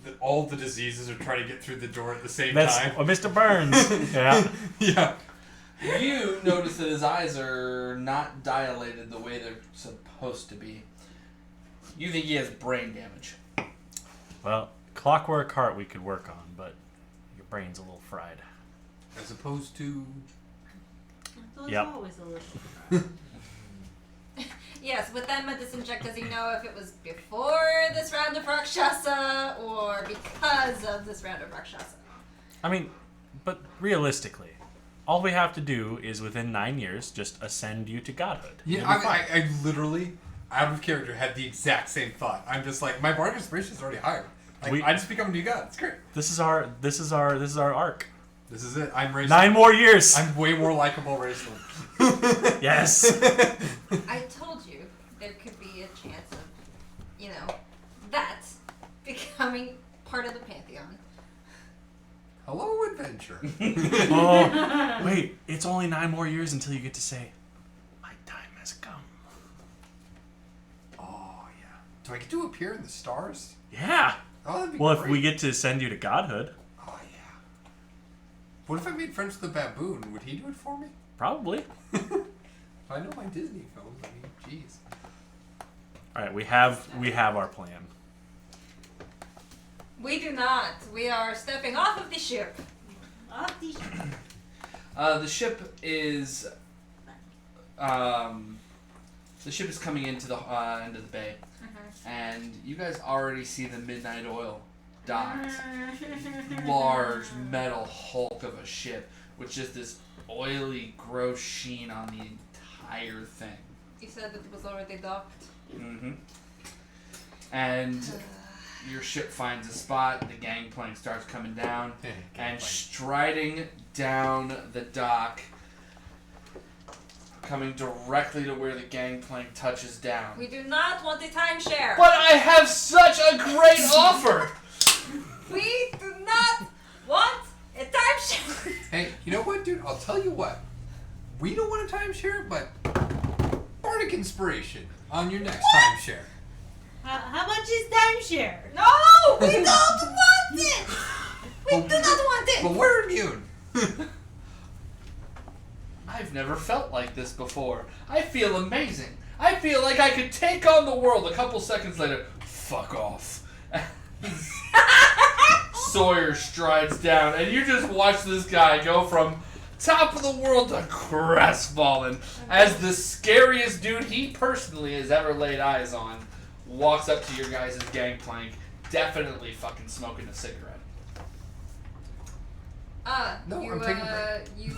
Speaker 5: than
Speaker 3: that all the diseases are trying to get through the door at the same
Speaker 1: That's
Speaker 3: time.
Speaker 1: Mr. Burns. Yeah.
Speaker 3: Yeah.
Speaker 4: You notice that his eyes are not dilated the way they're supposed to be. You think he has brain damage.
Speaker 1: Well, Clockwork Heart we could work on, but your brain's a little fried.
Speaker 3: As opposed to...
Speaker 5: There's
Speaker 1: Yep.
Speaker 5: always a little.
Speaker 2: Yes, with that medicine check, does he know if it was before this round of Rakshasa or because of this round of Rakshasa?
Speaker 1: I mean, but realistically, all we have to do is within 9 years just ascend you to godhood.
Speaker 3: Yeah,
Speaker 1: You'll be fine.
Speaker 3: I literally, out of character, had the exact same thought. I'm just like, my bardic inspiration is already higher. Like, I just become a new god. It's great.
Speaker 1: This is our arc.
Speaker 3: This is it. I'm racing.
Speaker 1: 9 more years.
Speaker 3: I'm way more likable racing.
Speaker 1: Yes.
Speaker 2: I told you there could be a chance of, that becoming part of the Pantheon.
Speaker 3: Hello, adventure.
Speaker 1: Oh, wait. It's only 9 more years until you get to say, my time has come.
Speaker 3: Oh, yeah. Do I get to appear in the stars?
Speaker 1: Yeah.
Speaker 3: Oh, that'd be
Speaker 1: Well,
Speaker 3: great.
Speaker 1: if we get to send you to godhood,
Speaker 3: Oh, yeah. What if I made friends with the baboon? Would he do it for me?
Speaker 1: probably.
Speaker 3: I know my Disney films. I mean, jeez.
Speaker 1: All right, we have our plan.
Speaker 2: We do not. We are stepping off of the ship.
Speaker 5: Off the
Speaker 4: The ship is coming into the bay, and you guys already see the Midnight Oil docked. Large metal hulk of a ship with just this oily, gross sheen on the entire thing.
Speaker 2: You said that it was already docked.
Speaker 4: Mm-hmm. And your ship finds a spot, the gangplank starts coming down, and striding down the dock, coming directly to where the gangplank touches down.
Speaker 2: We do not want a timeshare.
Speaker 4: But I have such a great offer!
Speaker 2: We do not want a timeshare.
Speaker 3: Hey, you know what, dude? I'll tell you what. We don't want a timeshare, but bardic inspiration on your next timeshare.
Speaker 5: How much is timeshare?
Speaker 2: No, we don't want it. We do not want it.
Speaker 3: But we're immune.
Speaker 4: I've never felt like this before. I feel amazing. I feel like I could take on the world. A couple seconds later, fuck off. Sawyer strides down, and you just watch this guy go from top of the world to crestfallen as the scariest dude he personally has ever laid eyes on walks up to your guys' gangplank, definitely fucking smoking a cigarette.
Speaker 3: No,
Speaker 2: you,
Speaker 3: I'm taking a
Speaker 2: you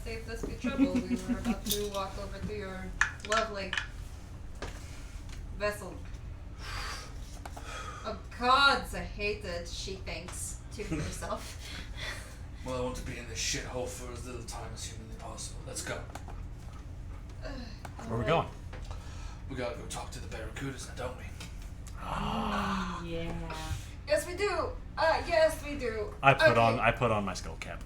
Speaker 2: saved us the trouble. We were about to walk over to your lovely vessel. Oh gods, I hate that she thinks to herself.
Speaker 4: Well, I want to be in this shithole for as little time as humanly possible. Let's go.
Speaker 1: Where are we going?
Speaker 4: We gotta go talk to the Barracudas now, don't we?
Speaker 5: Yeah.
Speaker 2: Yes, we do. Yes, we do.
Speaker 1: I put
Speaker 2: Okay.
Speaker 1: on my skull cap.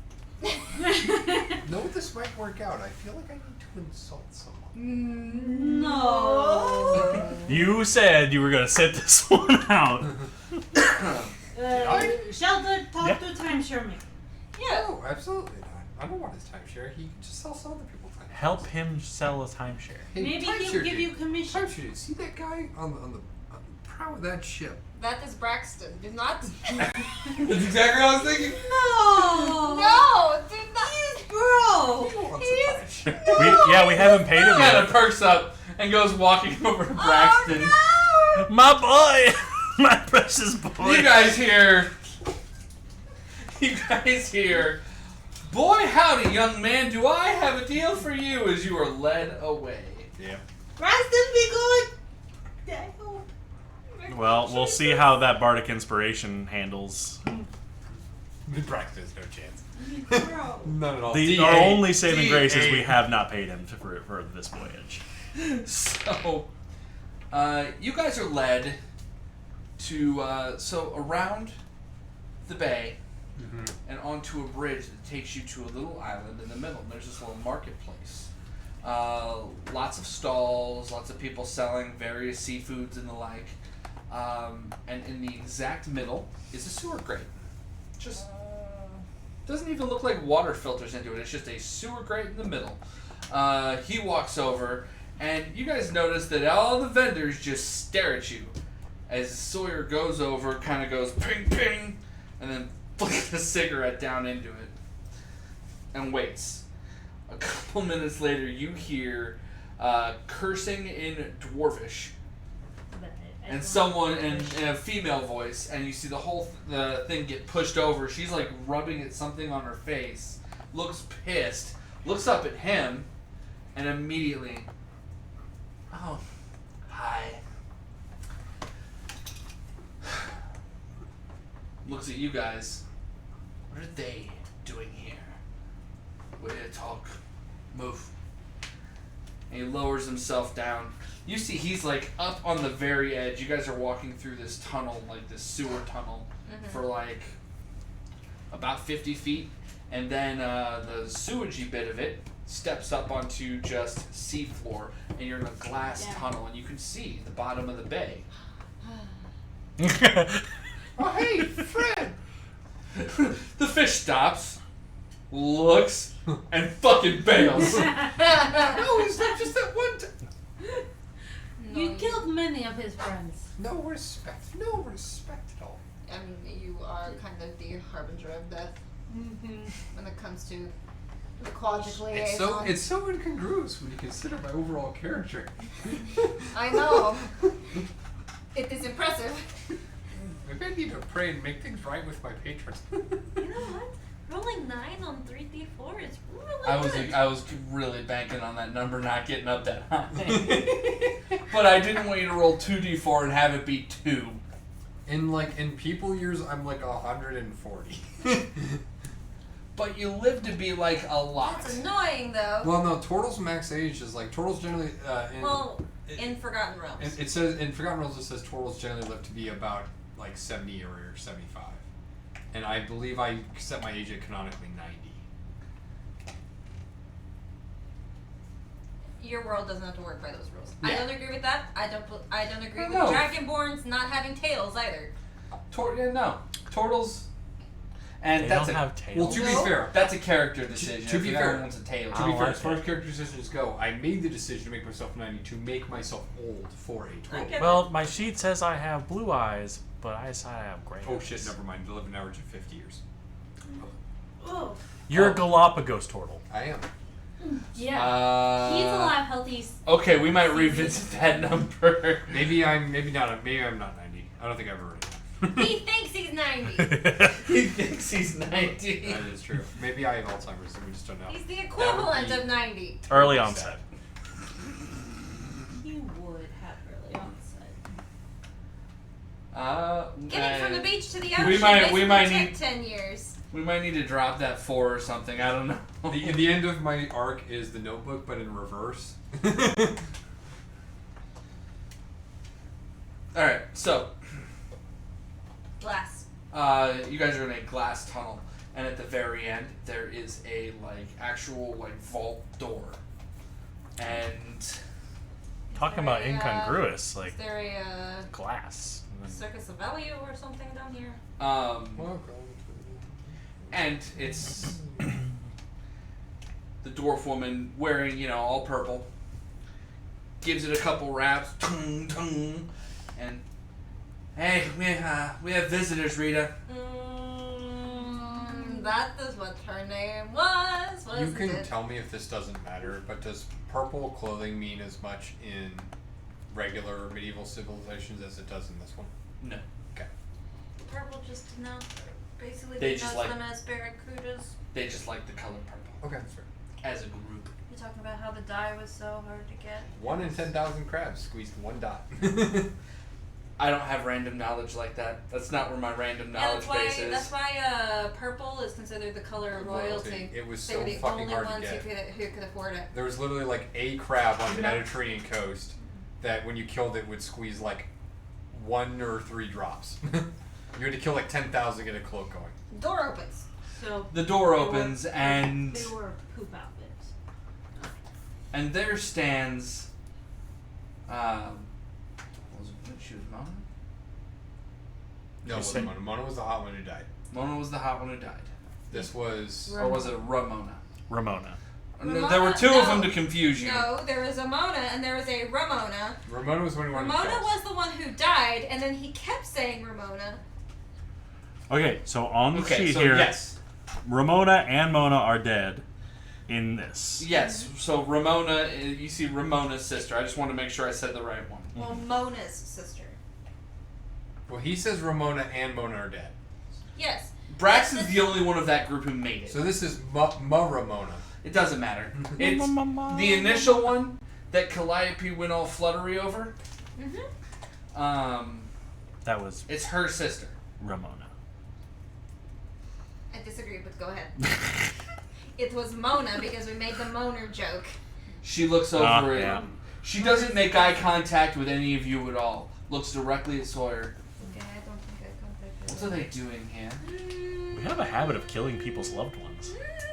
Speaker 3: No, this might work out. I feel like I need to insult someone.
Speaker 5: No.
Speaker 1: You said you were gonna sit this one out.
Speaker 5: Shelter, talk
Speaker 1: Yeah.
Speaker 5: to timeshare me.
Speaker 2: Yeah.
Speaker 3: No, absolutely not. I don't want his timeshare. He can just sell other people timeshare.
Speaker 1: Help him sell a timeshare.
Speaker 3: Hey,
Speaker 5: Maybe
Speaker 3: timeshare
Speaker 5: he'll give
Speaker 3: dude.
Speaker 5: you commission.
Speaker 3: Timeshare dude. See that guy on the prow of that ship?
Speaker 2: That is Braxton. Do not.
Speaker 3: That's exactly what I was thinking.
Speaker 5: No.
Speaker 2: No, do not.
Speaker 5: Bro.
Speaker 3: He wants
Speaker 2: He
Speaker 3: a
Speaker 2: is-
Speaker 3: timeshare.
Speaker 1: We haven't paid him
Speaker 4: Kind of
Speaker 1: yet.
Speaker 4: perks up and goes walking over to Braxton.
Speaker 2: Oh,
Speaker 1: My boy, my precious boy.
Speaker 4: You guys hear. Boy, howdy, young man, do I have a deal for you as you are led away.
Speaker 3: Yeah.
Speaker 5: Preston, be good. I hope.
Speaker 1: Well, we'll see how that bardic inspiration handles.
Speaker 3: Braxton has no chance.
Speaker 5: Bro.
Speaker 3: None at all.
Speaker 1: Our only saving grace is
Speaker 3: D8.
Speaker 1: we have not paid him for this voyage.
Speaker 4: So, you guys are led to, around the bay and onto a bridge that takes you to a little island in the middle. And there's this little marketplace. Lots of stalls, lots of people selling various seafoods and the like. And in the exact middle is a sewer grate. Just doesn't even look like water filters into it. It's just a sewer grate in the middle. He walks over, and you guys notice that all the vendors just stare at you as Sawyer goes over, kind of goes ping ping, and then flicks the cigarette down into it and waits. A couple minutes later, you hear cursing in Dwarvish. And someone in a female voice, and you see the thing get pushed over. She's like rubbing at something on her face, looks pissed, looks up at him, and immediately, oh, hi. Looks at you guys. What are they doing here? We're here to talk. Move. And he lowers himself down. You see he's like up on the very edge. You guys are walking through this tunnel, like this sewer tunnel, for like about 50 feet. And then the sewagey bit of it steps up onto just seafloor. And you're in a glass tunnel, and you can see the bottom of the bay.
Speaker 3: Oh, hey, Fred!
Speaker 4: The fish stops, looks, and fucking bails.
Speaker 3: No, it's not just that one time.
Speaker 5: You killed many of his friends.
Speaker 3: No respect at all.
Speaker 2: I mean, you are kind of the harbinger of death when it comes to the quadrant liaison.
Speaker 3: It's so incongruous when you consider my overall character.
Speaker 2: I know. It is impressive.
Speaker 3: Maybe I need to pray and make things right with my patrons.
Speaker 6: You know what? Rolling 9 on 3d4 is really good.
Speaker 4: I was really banking on that number not getting up that high. But I didn't want you to roll 2d4 and have it be 2.
Speaker 3: In people years, I'm like 140.
Speaker 4: But you live to be like a lot.
Speaker 2: That's annoying, though.
Speaker 3: Well, no, Turtle's max age is like Turtles generally.
Speaker 2: In Forgotten Realms.
Speaker 3: It says in Forgotten Realms it says Turtles generally live to be about like 70 or 75, and I believe I set my age at canonically 90.
Speaker 2: Your world doesn't have to work by those rules.
Speaker 3: Yeah.
Speaker 2: I don't agree with that. I don't agree with
Speaker 4: No.
Speaker 2: Dragonborns not having tails either.
Speaker 4: No, Turtles, and
Speaker 1: They
Speaker 4: that's
Speaker 1: don't
Speaker 4: a
Speaker 1: have tails.
Speaker 3: Well, to be fair,
Speaker 4: that's a character decision.
Speaker 3: To
Speaker 4: if
Speaker 3: be
Speaker 4: the
Speaker 3: fair-
Speaker 4: guy wants a tail.
Speaker 3: to be
Speaker 1: I
Speaker 3: fair,
Speaker 1: like
Speaker 3: as far
Speaker 1: it.
Speaker 3: as character decisions go, I made the decision to make myself 90 to make myself old for a turtle.
Speaker 2: Okay.
Speaker 1: Well, my sheet says I have blue eyes, but I say I have gray
Speaker 3: Oh
Speaker 1: eyes.
Speaker 3: shit, never mind. I live an average of 50 years.
Speaker 6: Oh,
Speaker 1: You're a Galapagos turtle.
Speaker 3: I am.
Speaker 5: Yeah. He's alive, healthy.
Speaker 4: Okay, we might revisit that number.
Speaker 3: Maybe I'm not 90. I don't think I've ever heard of
Speaker 2: He thinks he's 90.
Speaker 4: He thinks he's 90.
Speaker 3: that. That is true. Maybe I have Alzheimer's and we just don't know.
Speaker 2: He's the equivalent
Speaker 3: That would
Speaker 2: of 90.
Speaker 1: Early onset.
Speaker 5: He would have early onset.
Speaker 2: Getting from the beach to the
Speaker 4: we
Speaker 2: ocean
Speaker 4: might
Speaker 2: basically
Speaker 4: need-
Speaker 2: took 10 years.
Speaker 4: We might need to drop that 4 or something. I don't know.
Speaker 3: The end of my arc is the Notebook, but in reverse.
Speaker 4: All right, so
Speaker 2: Glass.
Speaker 4: you guys are in a glass tunnel, and at the very end there is a actual vault door, and
Speaker 1: Talking about
Speaker 2: Very,
Speaker 1: incongruous, like
Speaker 2: Is there a
Speaker 1: glass.
Speaker 2: Circus of Value or something down here?
Speaker 4: and it's the dwarf woman wearing all purple. Gives it a couple raps, tung tung, and hey, we have visitors, Rita.
Speaker 2: That is what her name was.
Speaker 3: You
Speaker 2: Wasn't
Speaker 3: can
Speaker 2: it?
Speaker 3: tell me if this doesn't matter, but does purple clothing mean as much in regular medieval civilizations as it does in this one?
Speaker 4: No.
Speaker 3: Okay.
Speaker 2: Purple just denounce, basically
Speaker 4: They
Speaker 2: denounce
Speaker 4: just like-
Speaker 2: them as Barracudas.
Speaker 4: They just like the color purple
Speaker 3: Okay, that's fair.
Speaker 4: as a group.
Speaker 2: You're talking about how the dye was so hard to get.
Speaker 3: 1 in 10,000 crabs squeezed 1 dot.
Speaker 4: I don't have random knowledge like that. That's not where my random knowledge base is.
Speaker 2: That's why purple is considered the color of royalty.
Speaker 3: It was
Speaker 2: They
Speaker 3: so
Speaker 2: were the
Speaker 3: fucking
Speaker 2: only
Speaker 3: hard to
Speaker 2: ones
Speaker 3: get.
Speaker 2: who could afford it.
Speaker 3: There was literally like a crab on the Mediterranean coast that when you killed it would squeeze like 1 or 3 drops. You had to kill like 10,000 to get a cloak going.
Speaker 2: Door opens.
Speaker 5: So
Speaker 4: The door
Speaker 5: they
Speaker 4: opens
Speaker 5: were-
Speaker 4: and
Speaker 5: they were poop outfits.
Speaker 4: there stands what was it? She was mom?
Speaker 3: No, it wasn't Mona. Mona was the hot one who died.
Speaker 4: Mona was the hot one who died.
Speaker 3: This was...
Speaker 4: Or was it Ramona?
Speaker 1: Ramona.
Speaker 4: No, there were two of them to confuse you.
Speaker 2: No, there was a Mona and there was a Ramona.
Speaker 3: Ramona was when he wanted to
Speaker 2: Ramona
Speaker 3: kill us.
Speaker 2: was the one who died, and then he kept saying Ramona.
Speaker 1: Okay, so on the sheet
Speaker 3: so
Speaker 1: here,
Speaker 3: yes.
Speaker 1: Ramona and Mona are dead in this.
Speaker 4: Yes, so Ramona, you see Ramona's sister. I just want to make sure I said the right one.
Speaker 2: Well, Mona's sister.
Speaker 3: Well, he says Ramona and Mona are dead.
Speaker 2: Yes.
Speaker 4: Braxton's the only one of that group who made it.
Speaker 3: So this is Ramona.
Speaker 4: It doesn't matter. It's the initial one that Calliope went all fluttery over.
Speaker 1: That was
Speaker 4: It's her sister.
Speaker 1: Ramona.
Speaker 2: I disagree, but go ahead. It was Mona because we made the Moner joke.
Speaker 4: She looks over
Speaker 1: yeah.
Speaker 4: it. She doesn't make eye contact with any of you at all. Looks directly at Sawyer.
Speaker 2: Okay, I don't think I contacted
Speaker 4: What are they doing here?
Speaker 1: We have a habit of killing people's loved ones.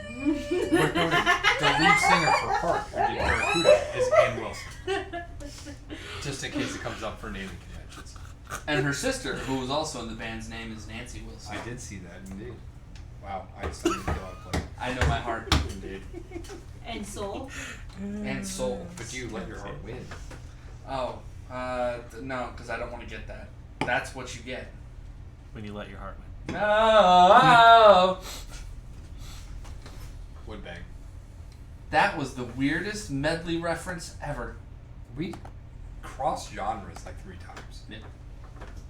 Speaker 3: The lead singer for Heart, who did Barracuda, is Ann Wilson. Just in case it comes up for naming conventions.
Speaker 4: And her sister, who was also in the band's name, is Nancy Wilson.
Speaker 3: I did see that, indeed. Wow, I just didn't feel out of place.
Speaker 4: I know my heart.
Speaker 3: Indeed.
Speaker 5: And soul.
Speaker 4: And soul.
Speaker 3: But you let your heart win.
Speaker 4: Oh, no, because I don't want to get that. That's what you get.
Speaker 1: When you let your heart win.
Speaker 4: Oh!
Speaker 3: Woodbang.
Speaker 4: That was the weirdest medley reference ever.
Speaker 3: We crossed genres like 3 times.
Speaker 4: Yeah.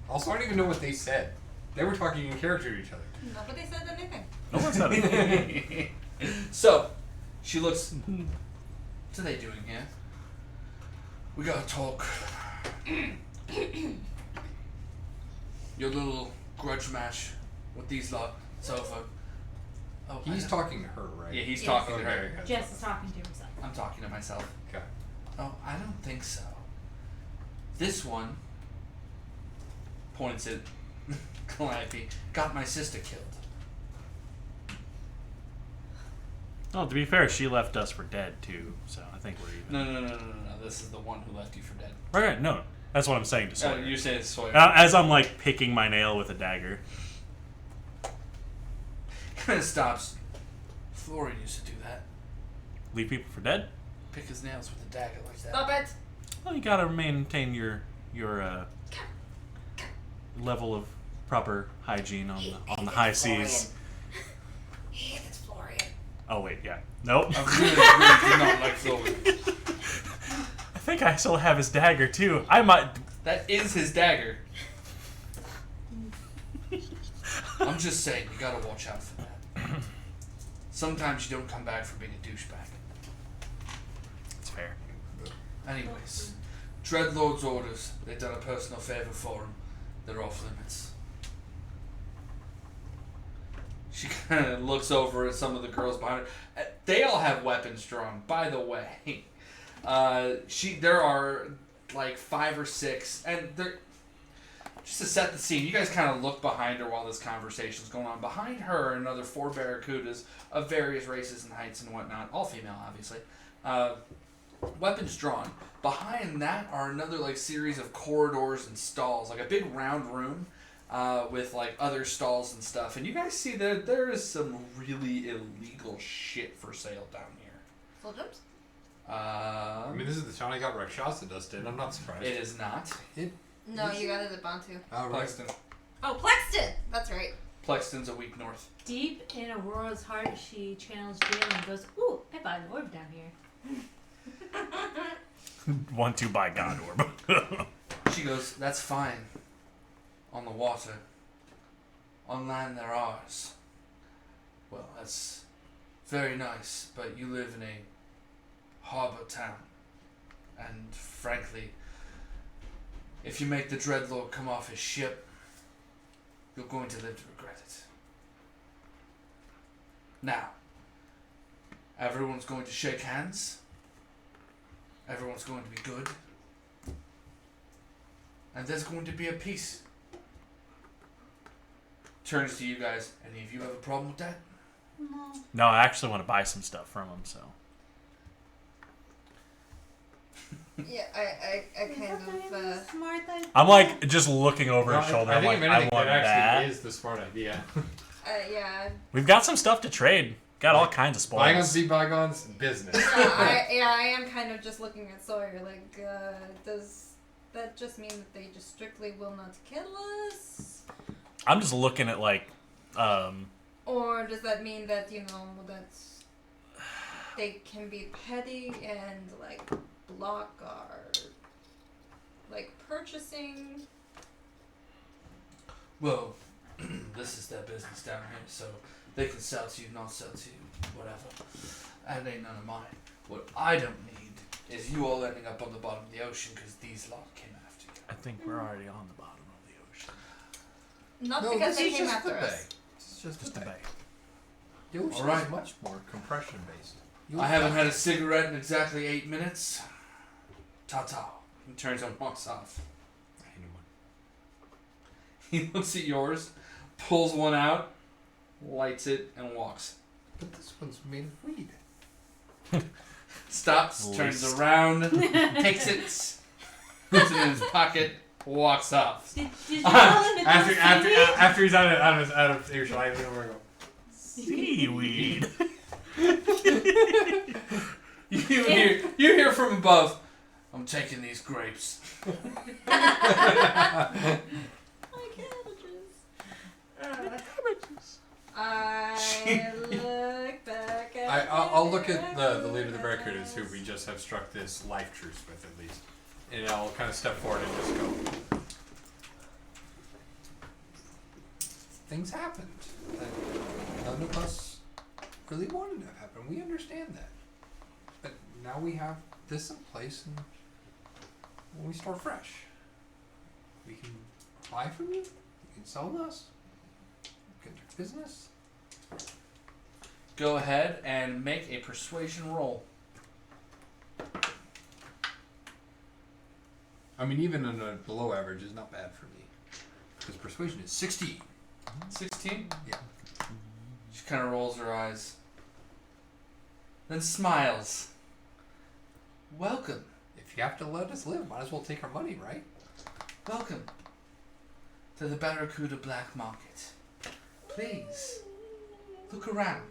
Speaker 3: Also, I don't even know what they said. They were talking in character to each other.
Speaker 2: Nobody said anything.
Speaker 1: No one said it.
Speaker 4: So, she looks. What are they doing here? We gotta talk. Your little grudge match with these lot. It's over. Oh,
Speaker 3: He's talking to her, right?
Speaker 4: Yeah, he's
Speaker 2: Yes.
Speaker 4: talking to her.
Speaker 3: Okay.
Speaker 5: Jess is talking to himself.
Speaker 4: I'm talking to myself.
Speaker 3: Okay.
Speaker 4: Oh, I don't think so. This one points at Calliope. Got my sister killed.
Speaker 1: Oh, to be fair, she left us for dead too, so I think we're even.
Speaker 4: No. This is the one who left you for dead.
Speaker 1: Right, no. That's what I'm saying to
Speaker 4: Oh,
Speaker 1: Sawyer.
Speaker 4: you're saying Sawyer.
Speaker 1: As I'm like picking my nail with a dagger.
Speaker 4: Kind of stops. Florian used to do that.
Speaker 1: Leave people for dead?
Speaker 4: Pick his nails with a dagger like that.
Speaker 2: Stop it.
Speaker 1: Well, you gotta maintain your level of proper hygiene on the high seas.
Speaker 2: It's Florian.
Speaker 1: Oh wait, yeah. Nope.
Speaker 4: I really do not like Florian.
Speaker 1: I think I still have his dagger too. I might.
Speaker 4: That is his dagger. I'm just saying, you gotta watch out for that. Sometimes you don't come back from being a douchebag.
Speaker 1: It's fair.
Speaker 4: Anyways, Dreadlord's orders. They've done a personal favour for him. They're off limits. She kind of looks over at some of the girls behind her. They all have weapons drawn, by the way. There are like 5 or 6, and they're just to set the scene. You guys kind of look behind her while this conversation's going on. Behind her are another 4 Barracudas of various races and heights and whatnot, all female, obviously. Weapons drawn. Behind that are another like series of corridors and stalls, like a big round room with like other stalls and stuff. And you guys see that there is some really illegal shit for sale down here.
Speaker 2: Soldiers?
Speaker 3: I mean, this is the town I got Rakshasa dust in. I'm not surprised.
Speaker 4: It is not.
Speaker 2: No, you got it at Bantu.
Speaker 3: Oh, right.
Speaker 4: Plexton.
Speaker 2: Oh, Plexton! That's right.
Speaker 4: Plexton's a week north.
Speaker 5: Deep in Aurora's heart, she channels Jalen and goes, "Ooh, I bought an orb down here."
Speaker 1: Want to buy God Orb.
Speaker 4: She goes, that's fine. On the water. On land, they're ours. Well, that's very nice, but you live in a harbor town. And frankly, if you make the Dreadlord come off his ship, you're going to live to regret it. Now, everyone's going to shake hands. Everyone's going to be good. And there's going to be a peace. Turns to you guys. Any of you have a problem with that?
Speaker 1: No, I actually want to buy some stuff from him, so.
Speaker 2: Yeah, I kind of.
Speaker 5: Smart idea.
Speaker 1: I'm like just looking over
Speaker 3: No,
Speaker 1: his shoulder.
Speaker 3: I
Speaker 1: I'm
Speaker 3: think
Speaker 1: like,
Speaker 3: if
Speaker 1: I
Speaker 3: anything,
Speaker 1: want
Speaker 3: that actually
Speaker 1: that.
Speaker 3: is the smart idea.
Speaker 2: Yeah.
Speaker 1: We've got some stuff to trade. Got all kinds of
Speaker 3: Bygones
Speaker 1: spoils.
Speaker 3: be bygones, business.
Speaker 2: I am kind of just looking at Sawyer like, does that just mean that they just strictly will not kill us?
Speaker 1: I'm just looking at like,
Speaker 2: Or does that mean that, that they can be petty and, like, block our, like, purchasing?
Speaker 4: Well, this is their business down here, so they can sell to you, not sell to you, whatever. And ain't none of mine. What I don't need is you all ending up on the bottom of the ocean because these lot came after you.
Speaker 1: I think we're already on the bottom of the ocean.
Speaker 2: Not
Speaker 3: No,
Speaker 2: because
Speaker 3: this
Speaker 2: they
Speaker 3: is
Speaker 2: came
Speaker 3: just
Speaker 2: after
Speaker 3: the
Speaker 2: us.
Speaker 3: bay. It's just
Speaker 1: Just
Speaker 3: the
Speaker 1: a
Speaker 3: bay.
Speaker 1: bay.
Speaker 3: The ocean
Speaker 4: Alright.
Speaker 3: is much more compression based.
Speaker 4: I haven't had a cigarette in exactly 8 minutes. Ta-ta. He turns and walks off. He looks at yours, pulls one out, lights it, and walks.
Speaker 3: But this one's made of weed.
Speaker 4: Stops, turns around, takes it, puts it in his pocket, walks off.
Speaker 5: Did you tell him it was seaweed?
Speaker 3: After he's out of earshot, I lean over and go,
Speaker 1: Seaweed.
Speaker 4: You hear from above, I'm taking these grapes.
Speaker 2: I look back at
Speaker 3: I'll look at the leader of the Barracudas, who we just have struck this life truce with, at least. And I'll kind of step forward and just go, things happened. And none of us really wanted to have happen. We understand that. But now we have this in place, and when we start fresh, we can buy from you, you can sell to us, conduct business.
Speaker 4: Go ahead and make a persuasion roll.
Speaker 3: I mean, even in a below average is not bad for me. Because persuasion is 16.
Speaker 4: 16?
Speaker 3: Yeah.
Speaker 4: She kind of rolls her eyes. Then smiles. Welcome.
Speaker 3: If you have to let us live, might as well take our money, right?
Speaker 4: Welcome to the Barracuda Black Market. Please, look around.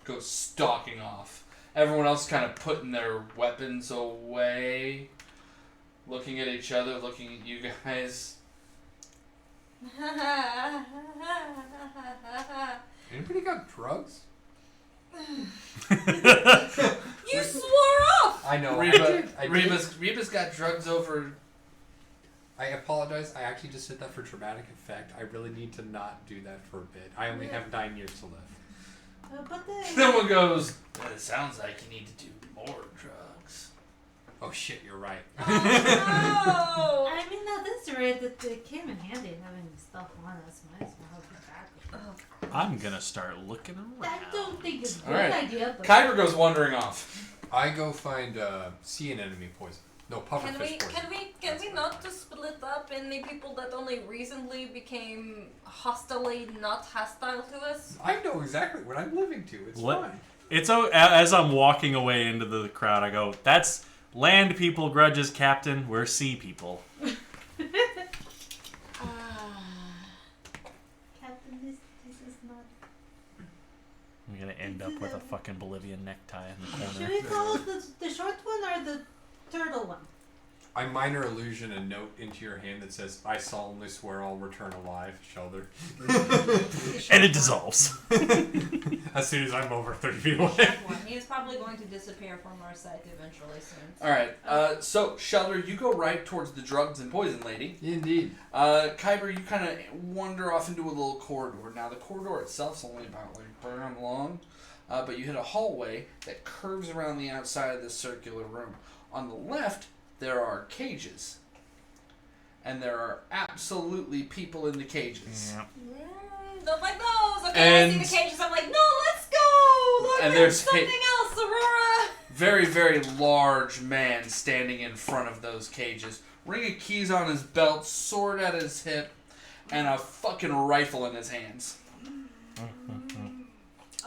Speaker 4: Goes stalking off. Everyone else kind of putting their weapons away. Looking at each other, looking at you guys.
Speaker 3: Anybody got drugs?
Speaker 2: You swore off!
Speaker 3: I know.
Speaker 4: Reba's got drugs over.
Speaker 3: I apologize. I actually just said that for dramatic effect. I really need to not do that for a bit. I only have 9 years to live.
Speaker 5: But the
Speaker 4: Someone goes, well, it sounds like you need to do more drugs.
Speaker 3: Oh shit, you're right.
Speaker 2: Oh,
Speaker 5: I mean, that is right. That it came in handy having stuff on us. Might as well help you back.
Speaker 1: I'm gonna start looking
Speaker 5: I
Speaker 1: around.
Speaker 5: don't think it's a
Speaker 4: All
Speaker 5: good
Speaker 4: right.
Speaker 5: idea, but
Speaker 4: Kyber goes wandering off.
Speaker 3: I go find sea anemone poison. No, pufferfish poison.
Speaker 2: Can we not just split up in the people that only recently became hostilely not hostile to us?
Speaker 3: I know exactly what I'm living to. It's
Speaker 1: What?
Speaker 3: fine.
Speaker 1: It's as I'm walking away into the crowd, I go, "That's land people grudges, Captain. We're sea people."
Speaker 5: Captain, this is not.
Speaker 1: I'm gonna end up with a fucking Bolivian necktie in the
Speaker 5: Should
Speaker 1: corner.
Speaker 5: we call it the short one or the turtle one?
Speaker 3: I minor illusion a note into your hand that says, "I solemnly swear I'll return alive, Shelter."
Speaker 1: And it dissolves.
Speaker 3: As soon as I'm over 30 feet away.
Speaker 2: He is probably going to disappear from our sight eventually soon.
Speaker 4: Alright, so Shelter, you go right towards the drugs and poison lady.
Speaker 3: Indeed.
Speaker 4: Kyber, you kind of wander off into a little corridor. Now, the corridor itself's only about like barn long, but you hit a hallway that curves around the outside of this circular room. On the left, there are cages. And there are absolutely people in the cages.
Speaker 1: Yeah.
Speaker 2: Don't like those. Okay,
Speaker 4: And-
Speaker 2: I see the cages. I'm like, no, let's go. Look,
Speaker 4: And
Speaker 2: there's
Speaker 4: there's
Speaker 2: something else, Aurora.
Speaker 4: Very, very large man standing in front of those cages. Ring of keys on his belt, sword at his hip, and a fucking rifle in his hands.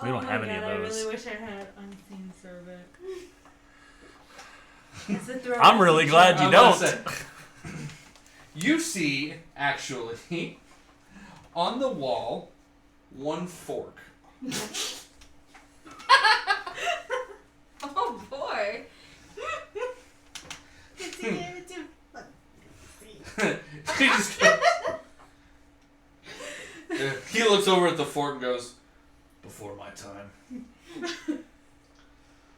Speaker 1: We don't have any of
Speaker 5: I
Speaker 1: those.
Speaker 5: really wish I had unseen servant. Is it throw
Speaker 1: I'm really glad you
Speaker 4: I'm
Speaker 1: don't.
Speaker 4: gonna say, you see, actually, on the wall, one fork.
Speaker 2: Oh boy.
Speaker 4: He just goes, he looks over at the fork and goes, "Before my time.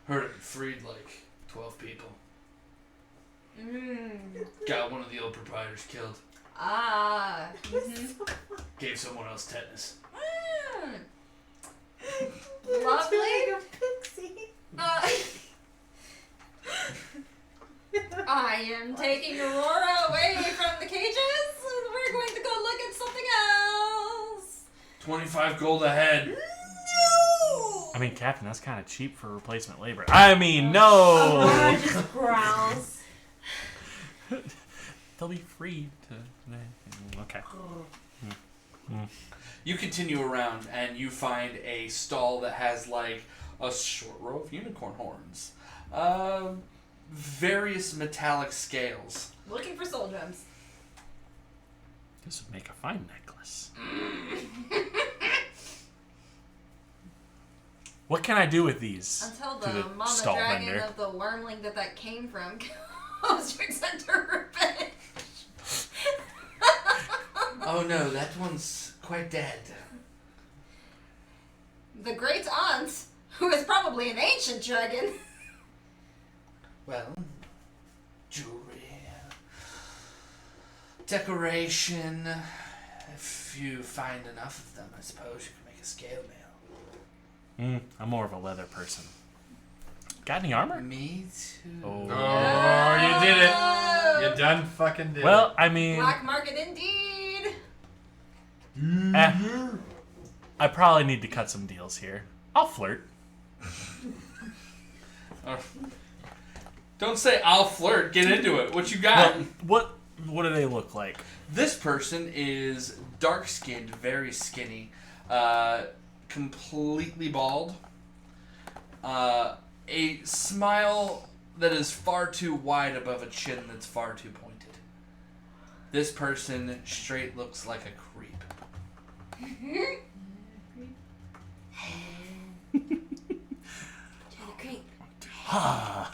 Speaker 4: Heard it freed like 12 people. Got one of the old proprietors killed.
Speaker 2: Ah.
Speaker 4: Gave someone else tetanus.
Speaker 2: Lovely.
Speaker 5: Like a pixie.
Speaker 2: I am taking Aurora away from the cages. We're going to go look at something else.
Speaker 4: 25 gold ahead.
Speaker 2: No.
Speaker 1: I mean, Captain, that's kind of cheap for replacement labor. I mean,
Speaker 5: Aurora
Speaker 1: no.
Speaker 5: just growls.
Speaker 1: They'll be free to. Okay.
Speaker 4: You continue around and you find a stall that has like a short row of unicorn horns. Various metallic scales.
Speaker 2: Looking for soul gems.
Speaker 1: This would make a fine necklace. What can I do with these?
Speaker 2: Until
Speaker 1: to
Speaker 2: the
Speaker 1: the
Speaker 2: mama
Speaker 1: stall
Speaker 2: dragon
Speaker 1: vendor?
Speaker 2: of the wormling that came from goes to accept her revenge.
Speaker 4: Oh no, that one's quite dead.
Speaker 2: The great aunt, who is probably an ancient dragon.
Speaker 4: Well, jewelry, decoration. If you find enough of them, I suppose you can make a scale mail.
Speaker 1: I'm more of a leather person. Got any armor?
Speaker 4: Me too.
Speaker 1: Oh.
Speaker 3: Oh, you did it. You done fucking did
Speaker 1: Well, I mean,
Speaker 2: Black market indeed.
Speaker 1: I probably need to cut some deals here. I'll flirt.
Speaker 4: Don't say I'll flirt. Get into it. What you got?
Speaker 1: What do they look like?
Speaker 4: This person is dark-skinned, very skinny, completely bald. A smile that is far too wide above a chin that's far too pointed. This person straight looks like a creep.
Speaker 1: Ah.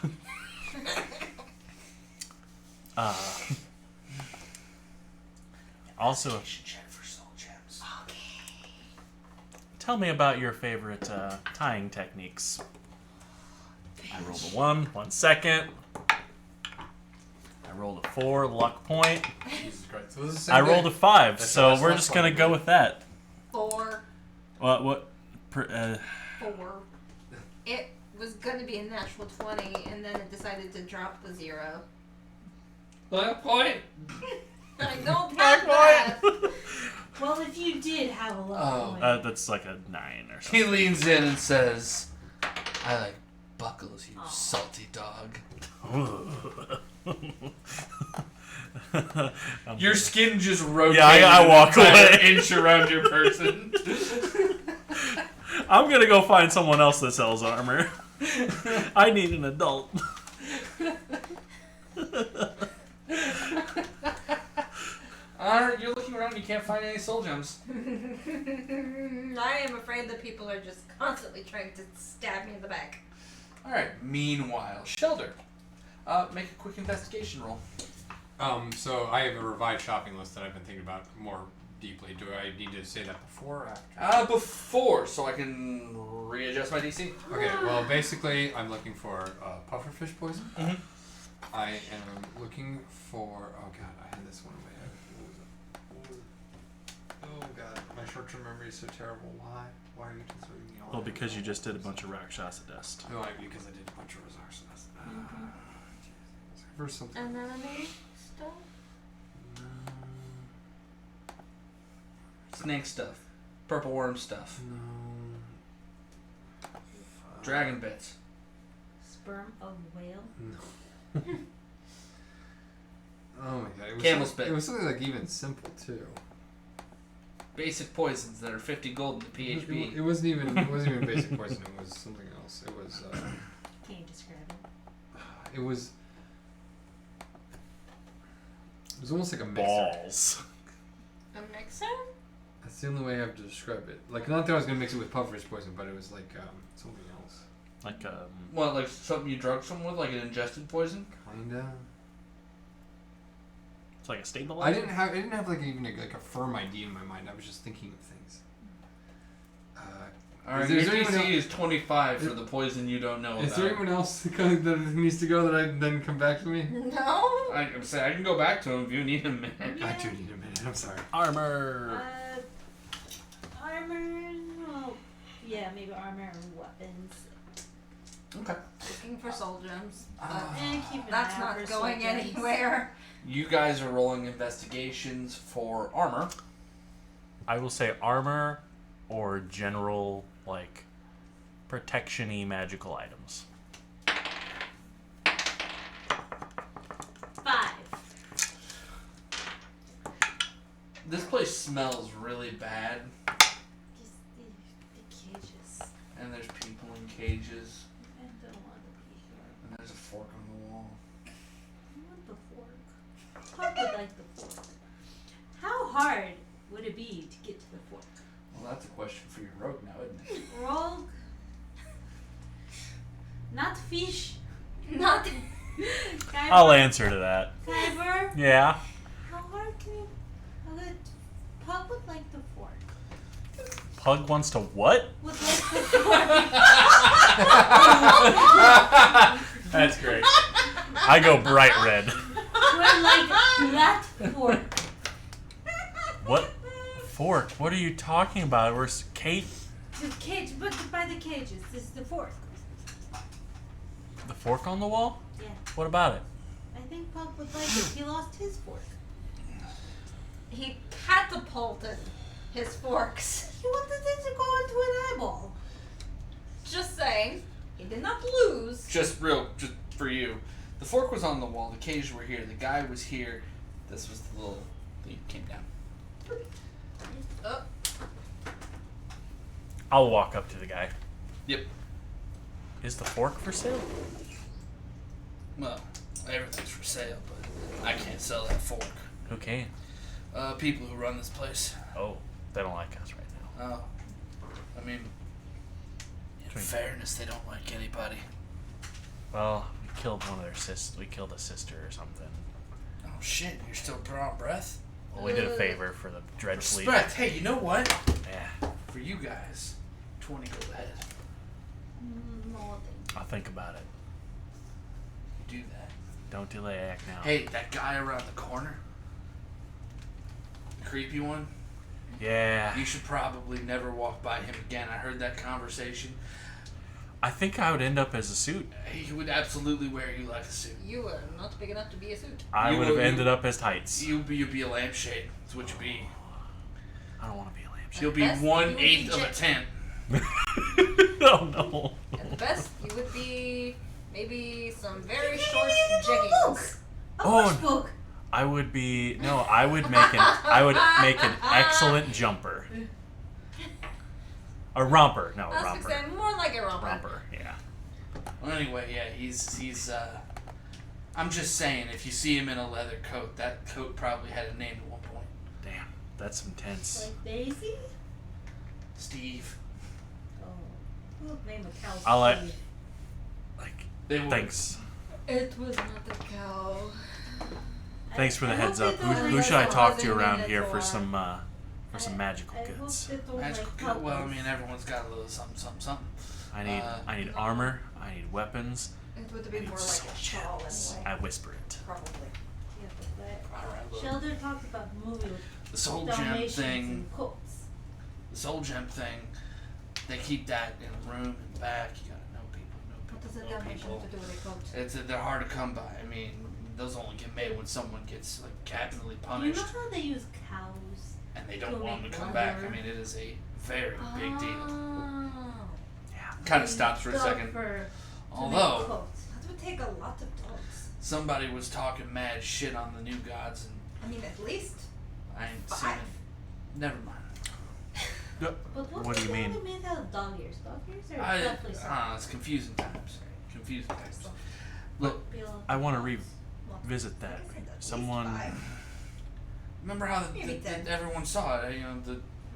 Speaker 1: Also,
Speaker 4: Check for soul gems.
Speaker 1: tell me about your favorite tying techniques. I rolled a 1 second. I rolled a 4, luck point.
Speaker 3: Jesus Christ. So this is the same
Speaker 1: I rolled a
Speaker 3: thing.
Speaker 1: 5,
Speaker 3: That's
Speaker 1: so
Speaker 3: the
Speaker 1: we're
Speaker 3: last
Speaker 1: just
Speaker 3: one.
Speaker 1: gonna go with that.
Speaker 2: 4.
Speaker 1: What?
Speaker 2: 4. It was going to be a natural 20, and then it decided to drop the 0.
Speaker 4: Luck point.
Speaker 2: I don't have that.
Speaker 5: Well, if you did have a luck
Speaker 4: Oh.
Speaker 5: point.
Speaker 1: That's like a 9 or
Speaker 4: He
Speaker 1: something.
Speaker 4: leans in and says, "I like buckles, you salty dog." Your skin just rotates.
Speaker 1: Yeah, I walk away.
Speaker 4: Inch around your person.
Speaker 1: I'm gonna go find someone else that sells armor. I need an adult.
Speaker 4: You're looking around and you can't find any soul gems.
Speaker 2: I am afraid that people are just constantly trying to stab me in the back.
Speaker 4: Alright, meanwhile, Shelter. Make a quick investigation roll.
Speaker 3: So I have a revised shopping list that I've been thinking about more deeply. Do I need to say that before or after?
Speaker 4: Before, so I can readjust my DC.
Speaker 3: Okay, well, basically, I'm looking for pufferfish poison.
Speaker 4: Mhm.
Speaker 3: I am looking for... Oh, God, I had this one way. Oh, God, my short-term memory is so terrible. Why? Why are you considering me all
Speaker 1: Well,
Speaker 3: that?
Speaker 1: because you just did a bunch of Rakshasa dust.
Speaker 3: No, because I did a bunch of Rosars. For something.
Speaker 2: Anemone stuff?
Speaker 4: Snake stuff. Purple worm stuff.
Speaker 3: No.
Speaker 4: Dragon bits.
Speaker 5: Sperm of whale.
Speaker 3: No. Oh my God! It was
Speaker 4: Camel
Speaker 3: something,
Speaker 4: spit.
Speaker 3: It was something like even simple too.
Speaker 4: Basic poisons that are 50 gold in the PHB.
Speaker 3: It wasn't even. It wasn't even basic poison. It was something else. It was.
Speaker 5: Can you describe it?
Speaker 3: It was. was almost like a mixer.
Speaker 1: balls.
Speaker 2: A mixer?
Speaker 3: That's the only way I have to describe it. Like, not that I was gonna mix it with puffer's poison, but it was like something else.
Speaker 1: Like
Speaker 4: What, like something you drug someone with, like an ingested poison?
Speaker 3: Kinda.
Speaker 1: it's like a stabilizer.
Speaker 3: I didn't have like even a firm idea in my mind. I was just thinking of things.
Speaker 4: Alright,
Speaker 3: Is
Speaker 4: your
Speaker 3: there anyone
Speaker 4: DC is 25 for the poison you don't know
Speaker 3: Is
Speaker 4: about.
Speaker 3: there anyone else that needs to go that I then come back to me?
Speaker 2: No.
Speaker 4: I can go back to him if you need a minute.
Speaker 3: I do need a minute. I'm sorry.
Speaker 1: Armor.
Speaker 5: Armor. Well, yeah, maybe armor and weapons.
Speaker 4: Okay.
Speaker 2: Looking for soul gems.
Speaker 5: And keep an
Speaker 2: That's
Speaker 5: eye out
Speaker 2: not
Speaker 5: for
Speaker 2: going
Speaker 5: soldiers.
Speaker 2: anywhere.
Speaker 4: You guys are rolling investigations for armor.
Speaker 1: I will say armor or general like protection-y magical items.
Speaker 5: 5.
Speaker 4: This place smells really bad,
Speaker 5: Just the cages.
Speaker 4: and there's people in cages,
Speaker 5: I don't want to be here.
Speaker 4: and there's a fork on the wall.
Speaker 5: I want the fork. Pop would like the fork. How hard would it be to get to the fork?
Speaker 4: Well, that's a question for your rogue now, isn't it?
Speaker 5: Rogue. Not fish.
Speaker 2: Not.
Speaker 1: I'll answer to that.
Speaker 5: Kyber.
Speaker 1: Yeah.
Speaker 5: How hard can you? Pop would like the fork.
Speaker 1: Pug wants to what?
Speaker 5: Would like the fork.
Speaker 1: That's great. I go bright red.
Speaker 5: Would like that fork.
Speaker 1: What? Fork? What are you talking about? We're Kate.
Speaker 5: The cage, but by the cages. This is the fork.
Speaker 1: The fork on the wall?
Speaker 5: Yeah.
Speaker 1: What about it?
Speaker 5: I think Pop would like it. He lost his fork.
Speaker 2: He catapulted his forks.
Speaker 5: He wanted it to go into an eyeball.
Speaker 2: Just saying. He did not lose.
Speaker 4: Just for you. The fork was on the wall, the cages were here, the guy was here. This was the little thing that came down.
Speaker 2: Oh.
Speaker 1: I'll walk up to the guy.
Speaker 4: Yep.
Speaker 1: Is the fork for sale?
Speaker 4: Well, everything's for sale, but I can't sell that fork.
Speaker 1: Who can?
Speaker 4: People who run this place.
Speaker 1: Oh, they don't like us right now.
Speaker 4: Oh. I mean, in fairness, they don't like anybody.
Speaker 1: Well, we killed one of their sisters. We killed a sister or something.
Speaker 4: Oh shit, you're still drawing breath?
Speaker 1: Well, we did a favor for the Dread Fleet.
Speaker 4: Respect. Hey, you know what?
Speaker 1: Yeah,
Speaker 4: For you guys, 20 goes ahead.
Speaker 5: No,
Speaker 1: I'll think about it.
Speaker 4: You do that.
Speaker 1: Don't delay act now.
Speaker 4: Hey, that guy around the corner, the creepy one,
Speaker 1: Yeah.
Speaker 4: you should probably never walk by him again. I heard that conversation.
Speaker 1: I think I would end up as a suit.
Speaker 4: He would absolutely wear you like a suit.
Speaker 2: You are not big enough to be a suit.
Speaker 1: I
Speaker 4: You
Speaker 1: would have
Speaker 4: will-
Speaker 1: ended up as tights.
Speaker 4: You'd be a lampshade. That's what you'd be.
Speaker 1: I don't want to be a lampshade.
Speaker 4: You'll be
Speaker 2: best, you would be
Speaker 4: 1/8 of a tent.
Speaker 1: Oh no.
Speaker 2: At the best, you would be maybe some very short
Speaker 5: A
Speaker 2: jeggings.
Speaker 1: Oh,
Speaker 5: bush book.
Speaker 1: I would be I would make an excellent jumper. A romper. No,
Speaker 2: I was
Speaker 1: romper.
Speaker 2: gonna say more like a romper.
Speaker 1: Romper, yeah.
Speaker 4: Well, anyway, yeah, he's I'm just saying, if you see him in a leather coat, that coat probably had a name at one point.
Speaker 1: Damn, that's intense.
Speaker 5: Like Daisy?
Speaker 4: Steve.
Speaker 5: Oh. We'll name a cow
Speaker 1: I'll let-
Speaker 5: Steve.
Speaker 1: Like,
Speaker 4: They would.
Speaker 1: thanks.
Speaker 2: It was not a cow.
Speaker 1: Thanks for the
Speaker 5: I
Speaker 1: heads
Speaker 5: hope
Speaker 1: up.
Speaker 5: they don't
Speaker 1: Who should I
Speaker 2: like
Speaker 1: talk to
Speaker 2: us
Speaker 1: around
Speaker 2: causing
Speaker 1: here
Speaker 2: it
Speaker 1: for
Speaker 2: for-
Speaker 1: some magical
Speaker 5: I hope
Speaker 1: goods?
Speaker 5: they don't
Speaker 4: Magical
Speaker 5: like
Speaker 4: good. Well, I
Speaker 5: couples.
Speaker 4: mean, everyone's got a little something.
Speaker 1: I need armor. I need weapons.
Speaker 2: It would
Speaker 1: I
Speaker 2: be
Speaker 1: need
Speaker 2: more like
Speaker 1: soul
Speaker 2: a shawl
Speaker 1: gems.
Speaker 2: anyway.
Speaker 1: I whisper it.
Speaker 2: Probably.
Speaker 5: Yeah, but
Speaker 4: Alright, look.
Speaker 5: Sheldon talked about moving with
Speaker 4: The soul gem
Speaker 5: Dalmatians
Speaker 4: thing.
Speaker 5: and coats.
Speaker 4: The soul gem thing. They keep that in a room in the back. You gotta know people.
Speaker 2: What does it
Speaker 4: Know
Speaker 2: have
Speaker 4: people.
Speaker 2: to do with a coat?
Speaker 4: They're hard to come by. I mean, those only get made when someone gets like capitally
Speaker 5: You
Speaker 4: punished,
Speaker 5: know how they use cows?
Speaker 4: and they don't
Speaker 5: to
Speaker 4: want them
Speaker 5: make
Speaker 4: to come back. I
Speaker 5: leather?
Speaker 4: mean, it is a very big deal.
Speaker 2: Oh.
Speaker 1: Yeah.
Speaker 4: Kind of stops for a
Speaker 5: Dog
Speaker 4: second.
Speaker 5: fur to make
Speaker 4: Although
Speaker 5: coats.
Speaker 2: That would take a lot of dogs.
Speaker 4: somebody was talking mad shit on the new gods, and
Speaker 2: I mean, at least
Speaker 4: I ain't seen
Speaker 2: 5.
Speaker 4: it. Never mind.
Speaker 5: But
Speaker 1: What do you mean?
Speaker 5: They made out of dog ears. Dog ears are
Speaker 4: I
Speaker 5: definitely something.
Speaker 4: It's confusing times. Confusing times. Look,
Speaker 1: I want to
Speaker 5: Well,
Speaker 1: revisit that.
Speaker 2: Like I said, at least
Speaker 1: Someone
Speaker 2: 5.
Speaker 4: Remember how
Speaker 2: Maybe 10.
Speaker 4: everyone saw it? You know,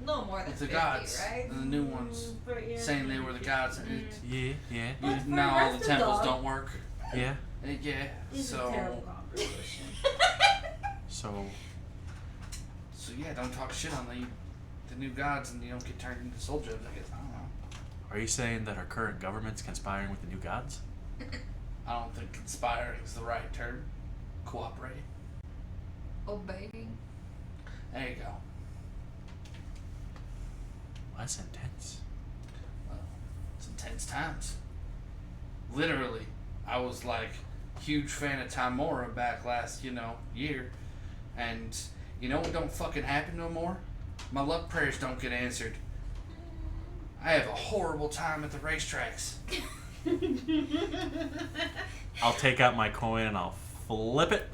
Speaker 2: No more than
Speaker 4: the
Speaker 2: 50,
Speaker 4: gods,
Speaker 2: right?
Speaker 4: and the new ones saying they were the gods. And
Speaker 1: Yeah.
Speaker 5: But for
Speaker 4: now all the
Speaker 5: Rusted
Speaker 4: temples
Speaker 5: Dog-
Speaker 4: don't work.
Speaker 1: Yeah.
Speaker 4: Yeah.
Speaker 5: It's a terrible conversation.
Speaker 1: So,
Speaker 4: Yeah, don't talk shit on the new gods, and you don't get turned into soul jobs. I guess I don't know.
Speaker 1: are you saying that our current government's conspiring with the new gods?
Speaker 4: I don't think conspiring is the right term. Cooperating.
Speaker 2: Obeying.
Speaker 4: There you go.
Speaker 1: That's intense.
Speaker 4: Well, it's intense times. Literally, I was like huge fan of Timora back last, year, and what don't fucking happen no more? My luck prayers don't get answered. I have a horrible time at the racetracks.
Speaker 1: I'll take out my coin and I'll flip it.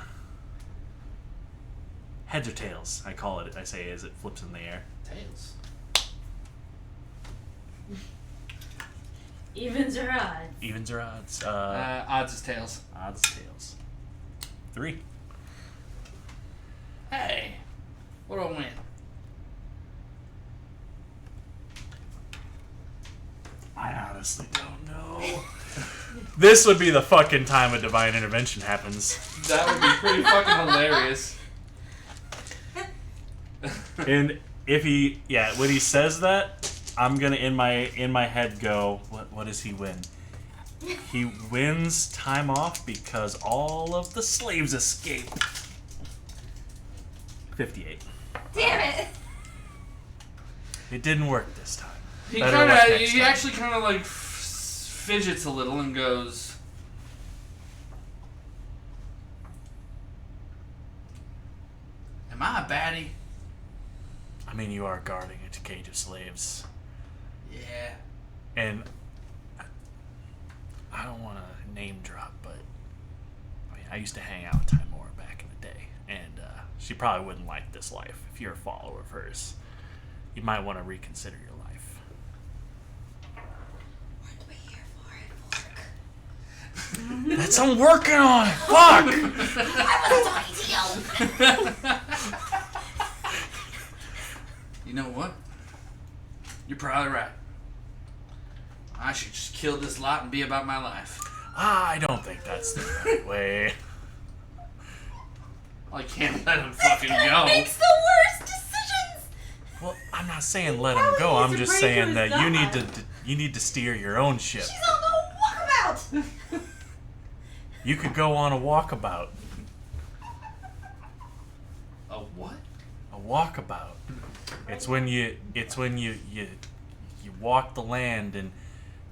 Speaker 1: Heads or tails, I call it. I say as it flips in the air.
Speaker 4: Tails.
Speaker 5: Evens or odds?
Speaker 1: Evens or odds?
Speaker 4: Odds is tails.
Speaker 1: Odds, tails. 3.
Speaker 4: Hey, what do I win?
Speaker 1: I honestly don't know. This would be the fucking time a divine intervention happens.
Speaker 4: That would be pretty fucking hilarious.
Speaker 1: And when he says that, I'm gonna in my head go, what does he win? He wins time off because all of the slaves escape. 58.
Speaker 2: Damn it!
Speaker 1: It didn't work this time.
Speaker 4: He
Speaker 1: Better luck next
Speaker 4: he
Speaker 1: time.
Speaker 4: actually kind of like fidgets a little and goes, "Am I a baddie?"
Speaker 1: I mean, you are guarding a cage of slaves.
Speaker 4: Yeah.
Speaker 1: And I don't want to name drop, but I used to hang out with Timora back in the day, and she probably wouldn't like this life. If you're a follower of hers, you might want to reconsider your life.
Speaker 2: Weren't we here for it, Fork?
Speaker 1: That's I'm working on it. Fuck.
Speaker 2: I wasn't talking to you!
Speaker 4: You know what? You're probably right. I should just kill this lot and be about my life.
Speaker 1: I don't think that's the right way.
Speaker 4: Well, I can't let him fucking go.
Speaker 2: Makes the worst decisions!
Speaker 1: Well, I'm not saying let him
Speaker 5: How
Speaker 1: go.
Speaker 5: is
Speaker 1: I'm
Speaker 5: it
Speaker 1: just
Speaker 5: break
Speaker 1: saying
Speaker 5: his
Speaker 1: that
Speaker 5: God?
Speaker 1: you need to steer your own ship.
Speaker 2: She's on a walkabout!
Speaker 1: You could go on a walkabout.
Speaker 4: A what?
Speaker 1: A walkabout. It's when you walk the land and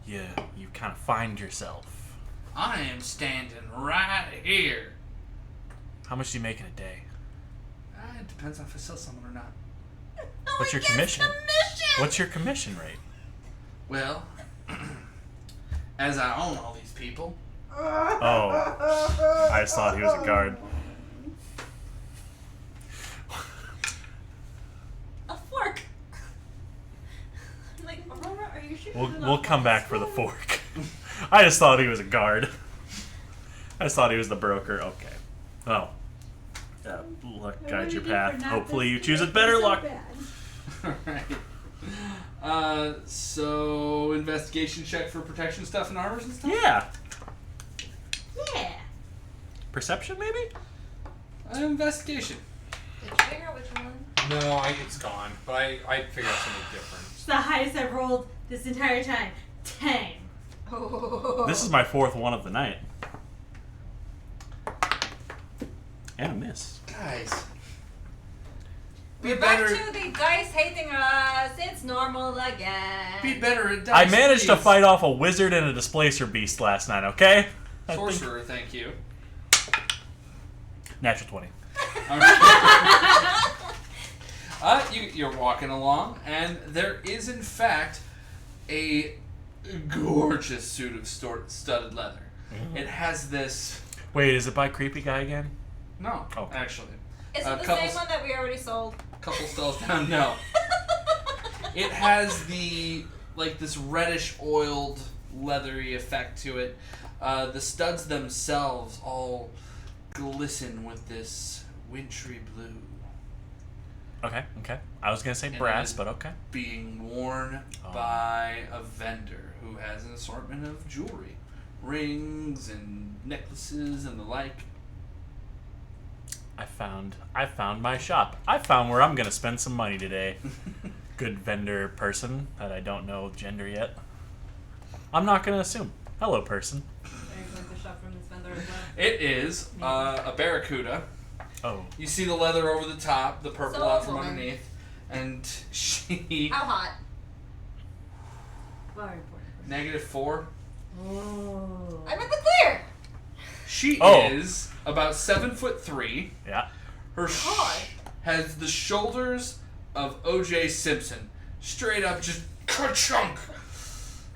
Speaker 1: you kind of find yourself.
Speaker 4: I am standing right here.
Speaker 1: How much do you make in a day?
Speaker 4: It depends on if I sell someone or not.
Speaker 1: What's your commission? What's your commission rate?
Speaker 4: Well, as I own all these people,
Speaker 1: Oh, I just thought he was a guard.
Speaker 2: A fork! I'm like, Aurora, are you sure?
Speaker 1: We'll come back for the fork. I just thought he was a guard. I just thought he was the broker. Okay. Oh. Luck
Speaker 5: What
Speaker 1: guide
Speaker 5: do
Speaker 1: your
Speaker 5: you do for
Speaker 1: path.
Speaker 5: not
Speaker 1: Hopefully you
Speaker 5: this-
Speaker 1: choose it
Speaker 5: this
Speaker 1: better
Speaker 5: so
Speaker 1: luck.
Speaker 5: bad?
Speaker 4: Alright. So investigation check for protection stuff and armors and stuff?
Speaker 1: Yeah.
Speaker 5: Yeah.
Speaker 1: Perception maybe?
Speaker 4: Investigation.
Speaker 2: Did you figure out which one?
Speaker 3: No, it's gone. But I figured out something different.
Speaker 5: It's the highest I've rolled this entire time. 10.
Speaker 2: Oh.
Speaker 1: This is my 4th one of the night. And a miss.
Speaker 4: Guys.
Speaker 2: We're back to the dice hating us. It's normal again.
Speaker 4: Be better at
Speaker 1: I
Speaker 4: dice,
Speaker 1: managed to
Speaker 4: please.
Speaker 1: fight off a wizard and a displacer beast last night, okay? I think-
Speaker 4: Sorcerer, thank you.
Speaker 1: Natural 20.
Speaker 4: You're walking along, and there is, in fact, a gorgeous suit of studded leather. It has this...
Speaker 1: Wait, is it by Creepy Guy again?
Speaker 4: No,
Speaker 1: Oh.
Speaker 4: actually.
Speaker 2: Is it the
Speaker 4: couple-
Speaker 2: same one that we already sold?
Speaker 4: Couple stalls down, no. It has this reddish oiled leathery effect to it. The studs themselves all glisten with this wintry blue.
Speaker 1: Okay. I was gonna say
Speaker 4: And
Speaker 1: brass,
Speaker 4: it is
Speaker 1: but okay.
Speaker 4: being worn by a vendor who has an assortment of jewelry, rings and necklaces and the like.
Speaker 1: I found my shop. I found where I'm gonna spend some money today. Good vendor person that I don't know gender yet. I'm not gonna assume. Hello, person.
Speaker 2: Are you going to shop from this vendor as well?
Speaker 4: It is a Barracuda.
Speaker 1: Oh.
Speaker 4: You see the leather over the top, the purple
Speaker 2: So
Speaker 4: out from
Speaker 2: woman.
Speaker 4: underneath, and she
Speaker 2: How hot?
Speaker 5: Very important.
Speaker 4: -4.
Speaker 5: Oh.
Speaker 2: I'm in the clear!
Speaker 4: She
Speaker 1: Oh.
Speaker 4: is about 7'3".
Speaker 1: Yeah.
Speaker 4: Her
Speaker 2: God.
Speaker 4: has the shoulders of O.J. Simpson, straight up, just ka-chunk.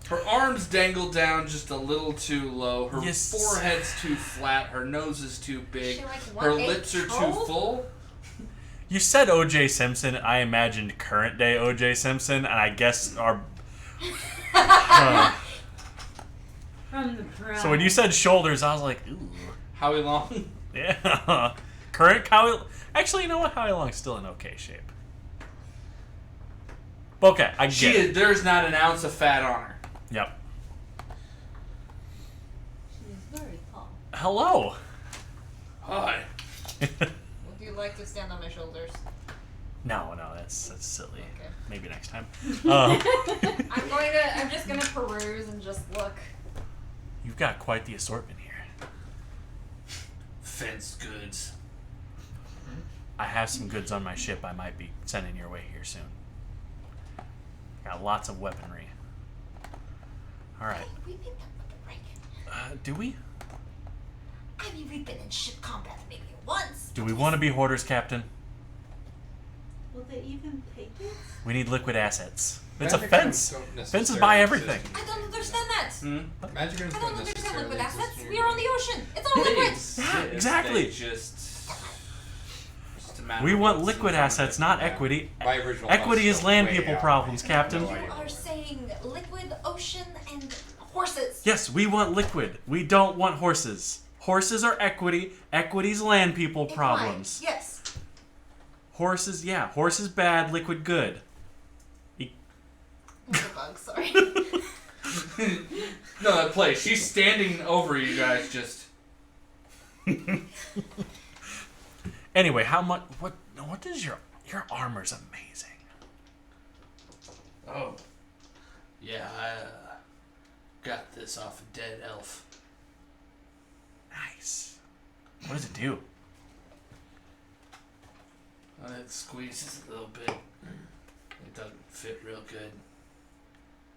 Speaker 4: Her arms dangle down just a little too low. Her
Speaker 1: Yes.
Speaker 4: forehead's too flat. Her nose is too big.
Speaker 2: She like
Speaker 4: Her
Speaker 2: 1/8
Speaker 4: lips are too
Speaker 2: troll?
Speaker 4: full.
Speaker 1: You said O.J. Simpson. I imagined current day O.J. Simpson, and I guess our.
Speaker 5: From the crowd.
Speaker 1: So when you said shoulders, I was like, ooh.
Speaker 4: Howie Long.
Speaker 1: Yeah. Current Howie. Actually, you know what? Howie Long's still in okay shape. But okay, I get it.
Speaker 4: There's not an ounce of fat on her.
Speaker 1: Yep.
Speaker 5: She's very tall.
Speaker 1: Hello.
Speaker 4: Hi.
Speaker 2: Would you like to stand on my shoulders?
Speaker 1: No, that's silly.
Speaker 2: Okay.
Speaker 1: Maybe next time.
Speaker 2: I'm just gonna peruse and just look.
Speaker 1: You've got quite the assortment here.
Speaker 4: Fence goods.
Speaker 1: I have some goods on my ship I might be sending your way here soon. Got lots of weaponry. All right.
Speaker 2: We picked up with the break.
Speaker 1: Do we?
Speaker 2: I mean, we've been in ship combat maybe once.
Speaker 1: Do we want to be hoarders, Captain?
Speaker 5: Will they even take it?
Speaker 1: We need liquid assets. It's a
Speaker 3: Magic
Speaker 1: fence.
Speaker 3: items don't
Speaker 1: Fences
Speaker 3: necessarily
Speaker 1: buy
Speaker 3: exist
Speaker 1: everything.
Speaker 3: in-
Speaker 2: I don't understand that.
Speaker 3: Magic items
Speaker 2: I don't
Speaker 3: don't
Speaker 2: understand
Speaker 3: necessarily
Speaker 2: liquid
Speaker 3: exist
Speaker 2: assets.
Speaker 3: in
Speaker 2: We
Speaker 3: your
Speaker 2: are on the
Speaker 3: game.
Speaker 2: ocean. It's all liquid.
Speaker 1: Yeah, exactly.
Speaker 4: They just a matter
Speaker 1: We
Speaker 4: of
Speaker 1: want
Speaker 4: what's in
Speaker 1: liquid
Speaker 4: front of
Speaker 1: assets,
Speaker 4: it.
Speaker 1: not
Speaker 3: Yeah.
Speaker 1: equity.
Speaker 3: My original
Speaker 1: Equity
Speaker 3: thoughts
Speaker 1: is
Speaker 3: go
Speaker 1: land
Speaker 3: way
Speaker 1: people
Speaker 3: out.
Speaker 1: problems,
Speaker 3: I have no
Speaker 1: Captain.
Speaker 3: idea
Speaker 2: You
Speaker 3: what
Speaker 2: are
Speaker 3: it is.
Speaker 2: saying liquid, ocean, and horses.
Speaker 1: Yes, we want liquid. We don't want horses. Horses are equity. Equity's land people
Speaker 2: It's
Speaker 1: problems.
Speaker 2: fine. Yes.
Speaker 1: Horses, yeah. Horses bad, liquid good.
Speaker 2: It's a bug, sorry.
Speaker 4: No, that place. She's standing over you guys, just.
Speaker 1: Anyway, how much? What does your armor's amazing?
Speaker 4: Oh. Yeah, I got this off a dead elf.
Speaker 1: Nice. What does it do?
Speaker 4: It squeezes a little bit. It doesn't fit real good.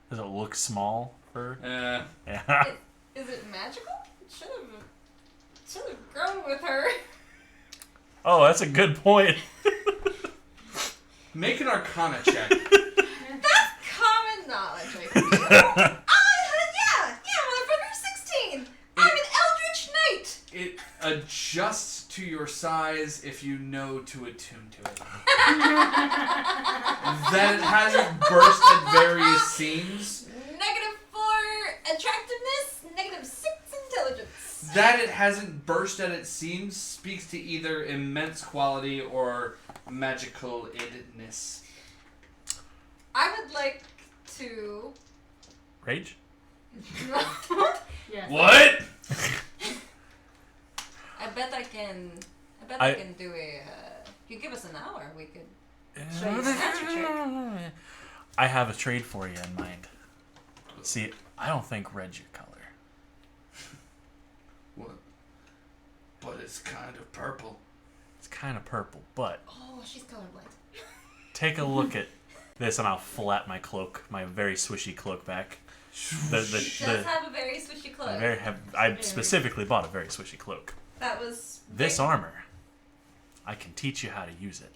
Speaker 1: Does it look small for?
Speaker 4: Yeah.
Speaker 2: Is it magical? It should have grown with her.
Speaker 1: Oh, that's a good point.
Speaker 4: Make an Arcana check.
Speaker 2: That's common knowledge, I feel. Yeah, motherfucker, 16. I'm an Eldritch Knight.
Speaker 4: It adjusts to your size if you know to attune to it. That it hasn't burst at various seams.
Speaker 2: -4 attractiveness, -6 intelligence.
Speaker 4: That it hasn't burst at its seams speaks to either immense quality or magical idness.
Speaker 2: I would like to.
Speaker 1: Rage?
Speaker 5: Yes.
Speaker 4: What?
Speaker 2: I bet I can do a. If you give us an hour, we could. Show you a magic trick.
Speaker 1: I have a trade for you in mind. See, I don't think red's your color.
Speaker 4: What? But it's kind of purple.
Speaker 1: It's kind of purple, but
Speaker 2: Oh, she's colorblind.
Speaker 1: take a look at this, and I'll flap my cloak, my very swishy cloak back.
Speaker 2: She does have a very swishy cloak.
Speaker 1: I specifically bought a very swishy cloak.
Speaker 2: That was.
Speaker 1: This
Speaker 2: big.
Speaker 1: armor, I can teach you how to use it.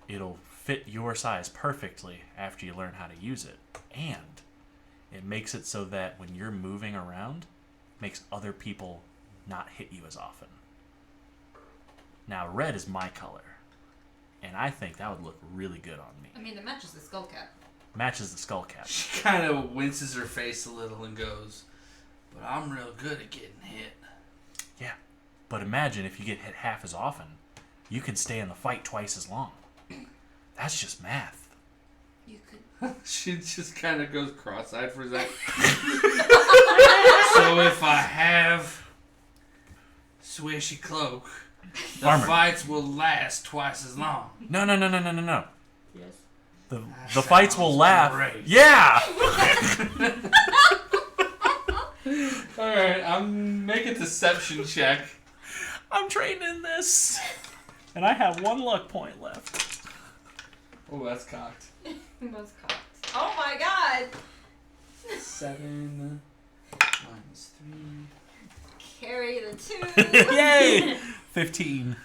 Speaker 1: It'll fit your size perfectly after you learn how to use it. And it makes it so that when you're moving around, makes other people not hit you as often. Now, red is my color, and I think that would look really good on me.
Speaker 2: I mean, it matches the skull cap.
Speaker 1: Matches the skull cap.
Speaker 4: She kind of winces her face a little and goes, "But I'm real good at getting hit."
Speaker 1: Yeah, but imagine if you get hit half as often, you can stay in the fight twice as long. That's just math.
Speaker 2: You could.
Speaker 4: She just kind of goes cross-eyed for a second. So if I have swishy cloak, the
Speaker 1: Farmer.
Speaker 4: fights will last twice as long.
Speaker 1: No.
Speaker 5: Yes.
Speaker 1: The fights will laugh.
Speaker 4: great.
Speaker 1: Yeah.
Speaker 4: All right, I'm making a deception check.
Speaker 1: I'm trained in this, and I have 1 luck point left.
Speaker 4: Oh, that's cocked.
Speaker 2: Most cocked. Oh my god!
Speaker 4: 7 minus 3.
Speaker 2: Carry the 2.
Speaker 1: Yay! 15.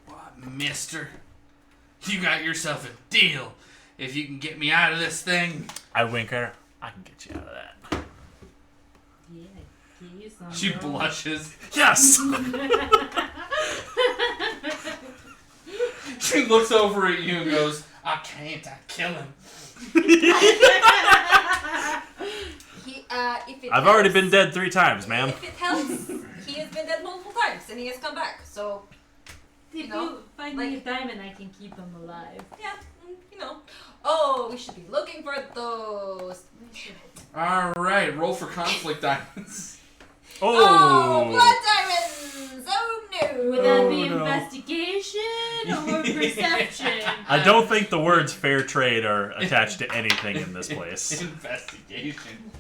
Speaker 4: What, mister? You got yourself a deal. If you can get me out of this thing.
Speaker 1: I wink at her. I can get you out of that.
Speaker 5: Yeah, get you some.
Speaker 4: She
Speaker 5: girl.
Speaker 4: blushes.
Speaker 1: Yes.
Speaker 4: She looks over at you and goes, I can't, I kill him.
Speaker 2: If it
Speaker 1: I've already
Speaker 2: helps-
Speaker 1: been dead 3 times, ma'am.
Speaker 2: If it helps, he has been dead multiple times and he has come back. So,
Speaker 5: If
Speaker 2: know,
Speaker 5: you find me a diamond, I can keep him alive.
Speaker 2: yeah, you know. Oh, we should be looking for those.
Speaker 4: Alright, roll for conflict diamonds.
Speaker 2: Oh, blood diamonds! Oh no!
Speaker 5: Would that be
Speaker 1: no.
Speaker 5: investigation or perception?
Speaker 1: I don't think the words fair trade are attached to anything in this place.
Speaker 4: Investigation.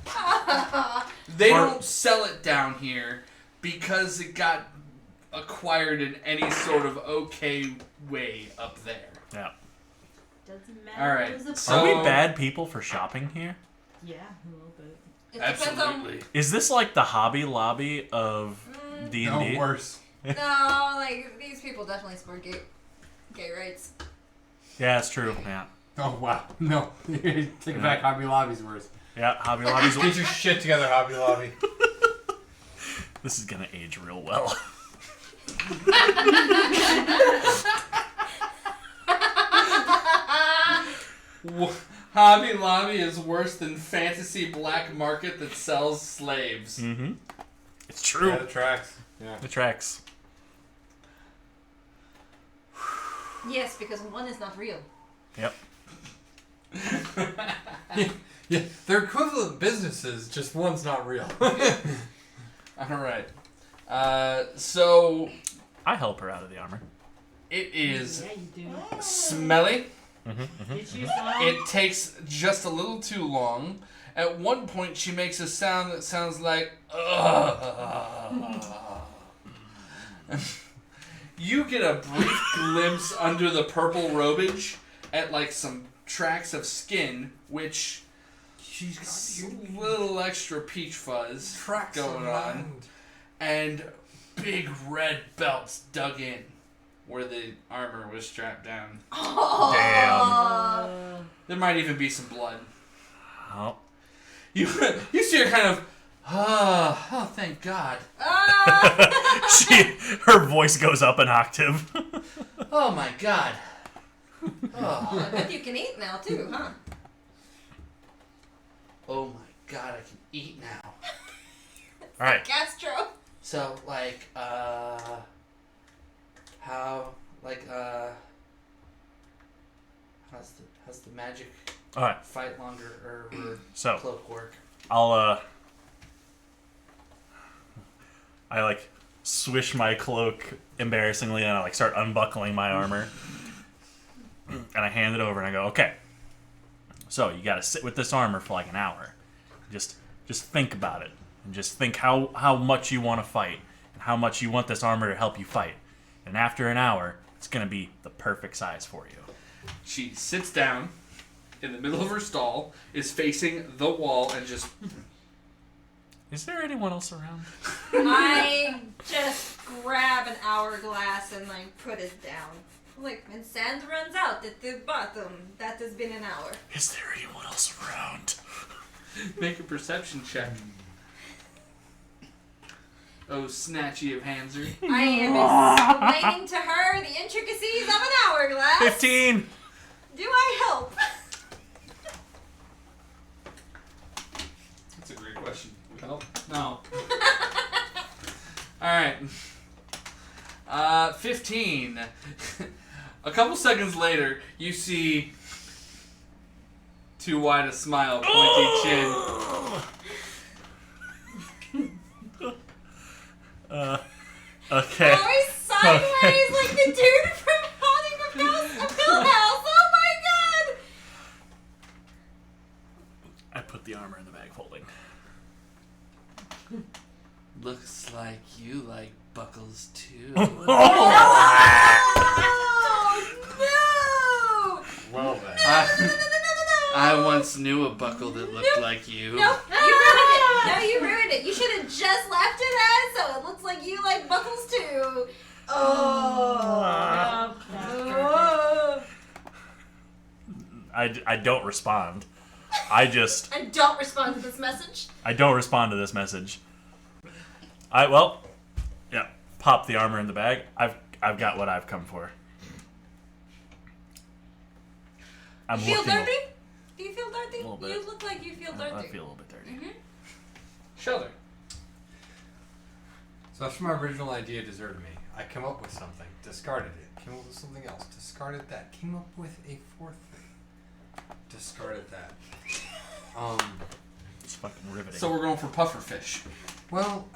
Speaker 4: They don't sell it down here because it got acquired in any sort of okay way up there.
Speaker 1: Yeah.
Speaker 5: Doesn't matter.
Speaker 4: All right,
Speaker 5: It was a
Speaker 4: so-
Speaker 1: Are we bad people for shopping here?
Speaker 5: Yeah, a little bit.
Speaker 2: It depends on.
Speaker 4: Absolutely.
Speaker 1: Is this like the Hobby Lobby of D&D?
Speaker 3: No, worse.
Speaker 2: No, like these people definitely score gay rates.
Speaker 1: Yeah, it's true. Yeah.
Speaker 3: Oh, wow. No. Take it back. Hobby Lobby's worse.
Speaker 1: Yeah, Hobby Lobby's...
Speaker 3: Get your shit together, Hobby Lobby.
Speaker 1: This is gonna age real well.
Speaker 4: Hobby Lobby is worse than fantasy black market that sells slaves.
Speaker 1: Mm-hmm. It's true.
Speaker 3: Yeah, the tracks. Yeah.
Speaker 1: The tracks.
Speaker 2: Yes, because one is not real.
Speaker 1: Yep.
Speaker 3: Yeah, they're equivalent businesses, just one's not real.
Speaker 4: Alright. So
Speaker 1: I help her out of the armor.
Speaker 4: it is
Speaker 5: Yeah, you do.
Speaker 4: smelly.
Speaker 5: Get you some.
Speaker 4: It takes just a little too long. At one point, she makes a sound that sounds like, You get a brief glimpse under the purple robage at like some tracks of skin, which
Speaker 3: She's
Speaker 4: a little extra peach fuzz
Speaker 3: tracks
Speaker 4: going on, and big red belts dug in where the armor was strapped down.
Speaker 1: Damn.
Speaker 4: There might even be some blood.
Speaker 1: Oh.
Speaker 4: You see her kind of, oh, thank God.
Speaker 1: Her voice goes up an octave.
Speaker 4: Oh my God. Oh,
Speaker 2: I bet you can eat now too, huh?
Speaker 4: oh my God, I can eat now.
Speaker 1: All right.
Speaker 2: Gastro.
Speaker 4: So, like, how's the magic
Speaker 1: All right.
Speaker 4: fight longer or
Speaker 1: So
Speaker 4: cloak work?
Speaker 1: I like swish my cloak embarrassingly, and I like start unbuckling my armor, and I hand it over, and I go, okay. So you got to sit with this armor for like an hour. Just think about it, and just think how much you want to fight, and how much you want this armor to help you fight. And after an hour, it's gonna be the perfect size for you.
Speaker 4: She sits down in the middle of her stall, is facing the wall, and just
Speaker 1: Is there anyone else around?
Speaker 2: I just grab an hourglass and like put it down. Like when sand runs out at the bottom, that has been an hour.
Speaker 1: Is there anyone else around?
Speaker 4: make a perception check. Oh, snatchy of Hanser.
Speaker 2: I am explaining to her the intricacies of an hourglass.
Speaker 1: 15.
Speaker 2: Do I help?
Speaker 4: That's a great question. We help? No. Alright. 15. A couple seconds later, you see too wide a smile, pointy chin.
Speaker 1: Okay.
Speaker 2: Going sideways like the dude from Haunting of Hill House. Oh my god!
Speaker 1: I put the armor in the bag folding.
Speaker 4: Looks like you like buckles too.
Speaker 2: Oh no!
Speaker 3: Well then.
Speaker 4: I once knew a buckle that looked like you.
Speaker 2: No, you ruined it. No, you ruined it. You should have just left it as so it looks like you like buckles too. Oh.
Speaker 1: I don't respond. I
Speaker 2: don't respond to this message.
Speaker 1: I don't respond to this message. Yeah. Pop the armor in the bag. I've got what I've come for. I'm
Speaker 2: Feel
Speaker 1: looking.
Speaker 2: dirty? Do you feel dirty?
Speaker 1: A little bit.
Speaker 2: You look like you feel dirty.
Speaker 1: I feel a little bit dirty.
Speaker 2: Mm-hmm.
Speaker 4: Shelter.
Speaker 3: So after my original idea deserted me, I came up with something, discarded it, came up with something else, discarded that, came up with a fourth thing, discarded that.
Speaker 1: It's fucking riveting.
Speaker 4: So we're going for pufferfish.
Speaker 3: Well,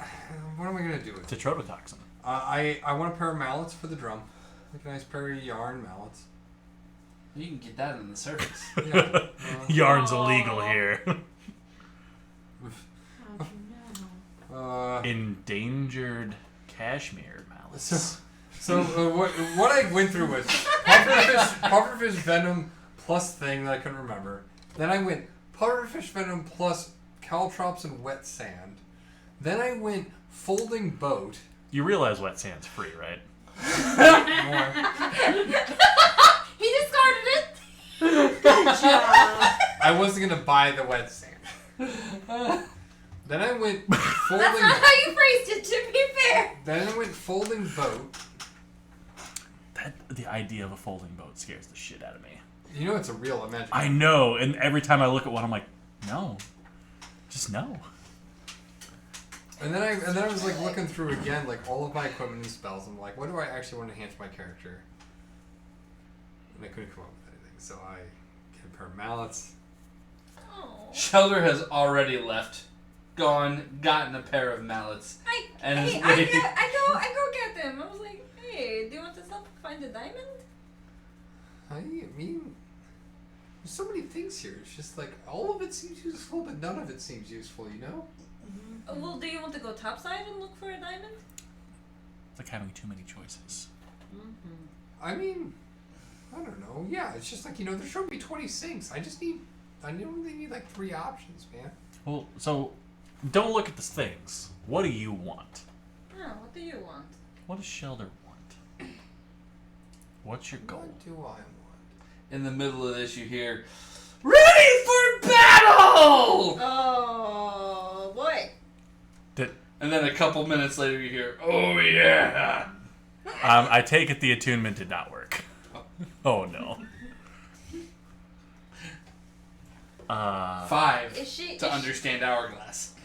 Speaker 3: what am I gonna do with it?
Speaker 1: Tetrodotoxin.
Speaker 3: I want a pair of mallets for the drum, like a nice pair of yarn mallets.
Speaker 4: You can get that in the surface.
Speaker 3: Yeah.
Speaker 1: Yarn's illegal here.
Speaker 5: How'd you know?
Speaker 1: Endangered cashmere mallets.
Speaker 3: So what I went through was pufferfish venom plus thing that I couldn't remember. Then I went pufferfish venom plus caltrops and wet sand. Then I went folding boat.
Speaker 1: You realize wet sand's free, right?
Speaker 3: More.
Speaker 2: He discarded it.
Speaker 3: I wasn't gonna buy the wet sand. Then I went folding.
Speaker 2: That's not how you phrased it, to be fair.
Speaker 3: Then I went folding boat.
Speaker 1: The idea of a folding boat scares the shit out of me.
Speaker 3: You know it's a real imaginary.
Speaker 1: I know, and every time I look at one, I'm like, no, just no.
Speaker 3: And then I was like looking through again, like all of my equipment and spells. I'm like, what do I actually want to enhance my character? And I couldn't come up with anything, so I get a pair of mallets.
Speaker 2: Oh.
Speaker 4: Shelter has already left, gotten a pair of mallets. And is
Speaker 2: I
Speaker 4: waiting.
Speaker 2: go get them. I was like, hey, do you want to help find a diamond?
Speaker 3: I mean, there's so many things here. It's just like all of it seems useful, but none of it seems useful. You know?
Speaker 2: Well, do you want to go topside and look for a diamond?
Speaker 1: It's like having too many choices.
Speaker 3: I mean, I don't know. Yeah, it's just like there should be 20 sinks. I only need like 3 options, man.
Speaker 1: Well, so don't look at the things. What do you want?
Speaker 2: Oh, what do you want?
Speaker 1: What does Shelter want? What's your goal?
Speaker 3: What do I want?
Speaker 4: In the middle of this, you hear, "Ready for battle!"
Speaker 2: Oh boy.
Speaker 4: And then a couple minutes later, you hear, "Oh yeah!"
Speaker 1: I take it the attunement did not work. Oh no.
Speaker 4: 5
Speaker 2: Is she?
Speaker 4: to understand hourglass.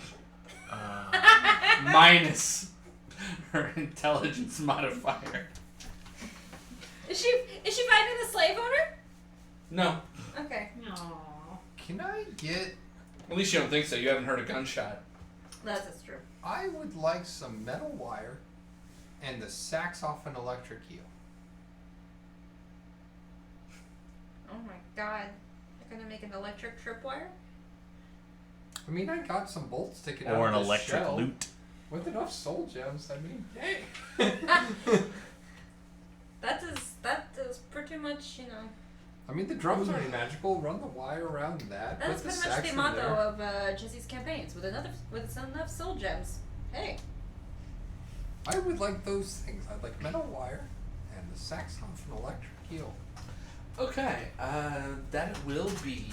Speaker 4: Minus her intelligence modifier.
Speaker 2: Is she finding the slave owner?
Speaker 4: No,
Speaker 2: Okay.
Speaker 5: Aww.
Speaker 3: Can I get?
Speaker 4: at least you don't think so. You haven't heard a gunshot.
Speaker 2: That's true.
Speaker 3: I would like some metal wire, and the sacks off an electric eel.
Speaker 2: Oh my god. You're gonna make an electric tripwire?
Speaker 3: I mean, I got some bolts sticking out
Speaker 1: Or an
Speaker 3: of this
Speaker 1: electric
Speaker 3: shell.
Speaker 1: loot.
Speaker 3: With enough soul gems, I mean, hey.
Speaker 2: That is pretty much,
Speaker 3: I mean, the drums aren't magical. Run the wire around that.
Speaker 2: that's
Speaker 3: Put the
Speaker 2: pretty much
Speaker 3: sacks
Speaker 2: the
Speaker 3: in
Speaker 2: motto
Speaker 3: there.
Speaker 2: of Jesse's campaigns. With enough soul gems. Hey.
Speaker 3: I would like those things. I'd like metal wire and the sacks off an electric eel.
Speaker 4: Okay, that will be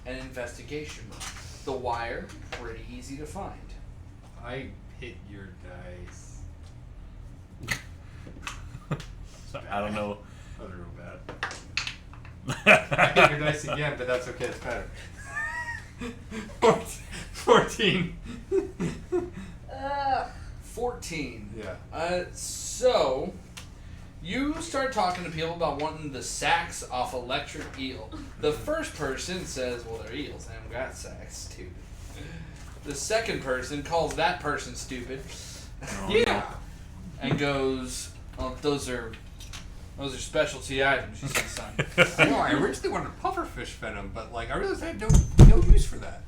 Speaker 4: an investigation. The wire, pretty easy to find.
Speaker 3: I hit your dice.
Speaker 1: I don't know.
Speaker 3: That was real bad. I hit your dice again, but that's okay. It's better. 14.
Speaker 4: 14.
Speaker 3: Yeah.
Speaker 4: So, You start talking to people about wanting the sacks off electric eel. The first person says, well, they're eels. They haven't got sacks. Stupid. The second person calls that person stupid.
Speaker 3: Yeah.
Speaker 4: And goes, oh, those are specialty items, you see, son.
Speaker 3: I know, I originally wanted pufferfish venom, but like I realized I had no use for that.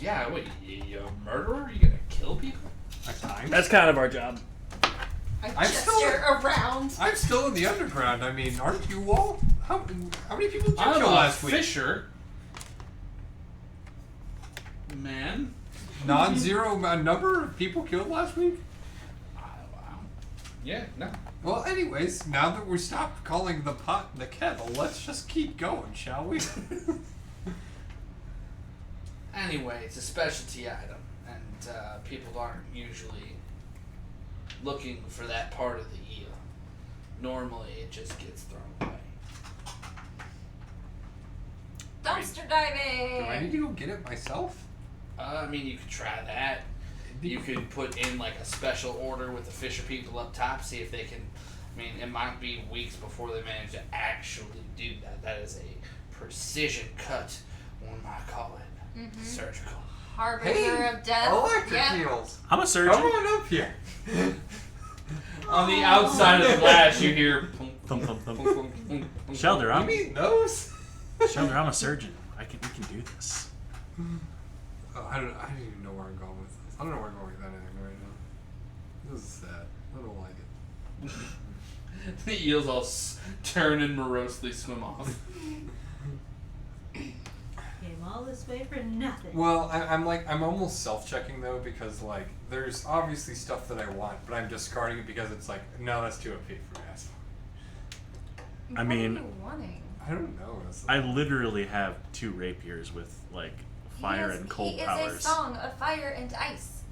Speaker 4: Yeah, what, you a murderer? You gonna kill people?
Speaker 3: At times.
Speaker 1: That's kind of our job.
Speaker 2: I
Speaker 3: I'm
Speaker 2: gesture around.
Speaker 3: I'm still in the underground. I mean, aren't you all? How many people did you
Speaker 4: I'm
Speaker 3: kill
Speaker 4: a
Speaker 3: last week?
Speaker 4: fisher. Man.
Speaker 3: Non-zero number of people killed last week?
Speaker 4: Yeah, no.
Speaker 3: Well, anyways, now that we stopped calling the pot the kettle, let's just keep going, shall we?
Speaker 4: Anyway, it's a specialty item, and people aren't usually looking for that part of the eel. Normally, it just gets thrown away.
Speaker 2: Dumpster diving.
Speaker 3: Do I need to go get it myself?
Speaker 4: I mean, you could try that. You could put in like a special order with the fisher people up top, see if they can. I mean, it might be weeks before they manage to actually do that. That is a precision cut, one might call it. Surgical.
Speaker 2: Harbinger of death.
Speaker 3: Electric
Speaker 2: Yep.
Speaker 3: eels.
Speaker 1: I'm a surgeon.
Speaker 3: Come on up here.
Speaker 4: On the outside of the glass, you hear.
Speaker 1: Thump, thump, thump.
Speaker 4: Thump, thump.
Speaker 1: Shelter,
Speaker 3: You
Speaker 1: I'm
Speaker 3: mean those?
Speaker 1: Shelter, I'm a surgeon. We can do this.
Speaker 3: Oh, I don't even know where I'm going with this. I don't know where I'm going with anything right now. This is sad. I don't like it.
Speaker 4: The eels all turn and morosely swim off.
Speaker 5: Came all this way for nothing.
Speaker 3: Well, I'm almost self-checking though, because like there's obviously stuff that I want, but I'm discarding it because it's like, no, that's too OP for me.
Speaker 1: I mean-
Speaker 2: What are you wanting?
Speaker 3: I don't know. That's
Speaker 1: I literally have 2 rapiers with like fire
Speaker 2: He is-
Speaker 1: and cold
Speaker 2: he
Speaker 1: powers.
Speaker 2: is a song of fire and ice.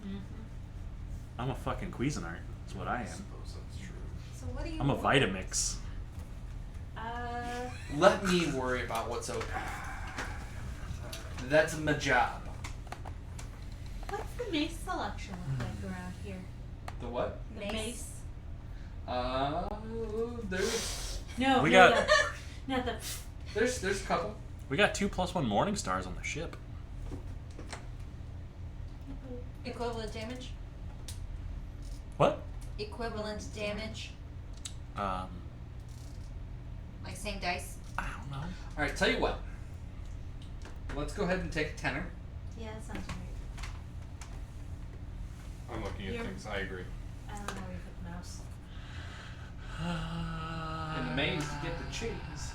Speaker 1: I'm a fucking Cuisinart. That's what I
Speaker 3: I
Speaker 1: am.
Speaker 3: suppose that's true.
Speaker 2: So what do you
Speaker 1: I'm a
Speaker 2: want?
Speaker 1: Vitamix.
Speaker 4: Let me worry about what's open. That's my job.
Speaker 5: What's the mace selection look like around here?
Speaker 4: The what?
Speaker 5: The
Speaker 2: Mace.
Speaker 4: There's
Speaker 5: No,
Speaker 1: We
Speaker 5: no,
Speaker 1: got-
Speaker 5: not the.
Speaker 4: there's a couple.
Speaker 1: We got 2+1 morning stars on the ship.
Speaker 2: Equivalent damage?
Speaker 1: What?
Speaker 2: Equivalent damage? Like same dice?
Speaker 1: I don't know.
Speaker 4: All right, tell you what. Let's go ahead and take a tenor.
Speaker 5: Yeah, that sounds right.
Speaker 3: I'm looking at
Speaker 5: Here.
Speaker 3: things. I agree.
Speaker 5: I don't know where you put the mouse.
Speaker 4: In the maze, you get the cheese.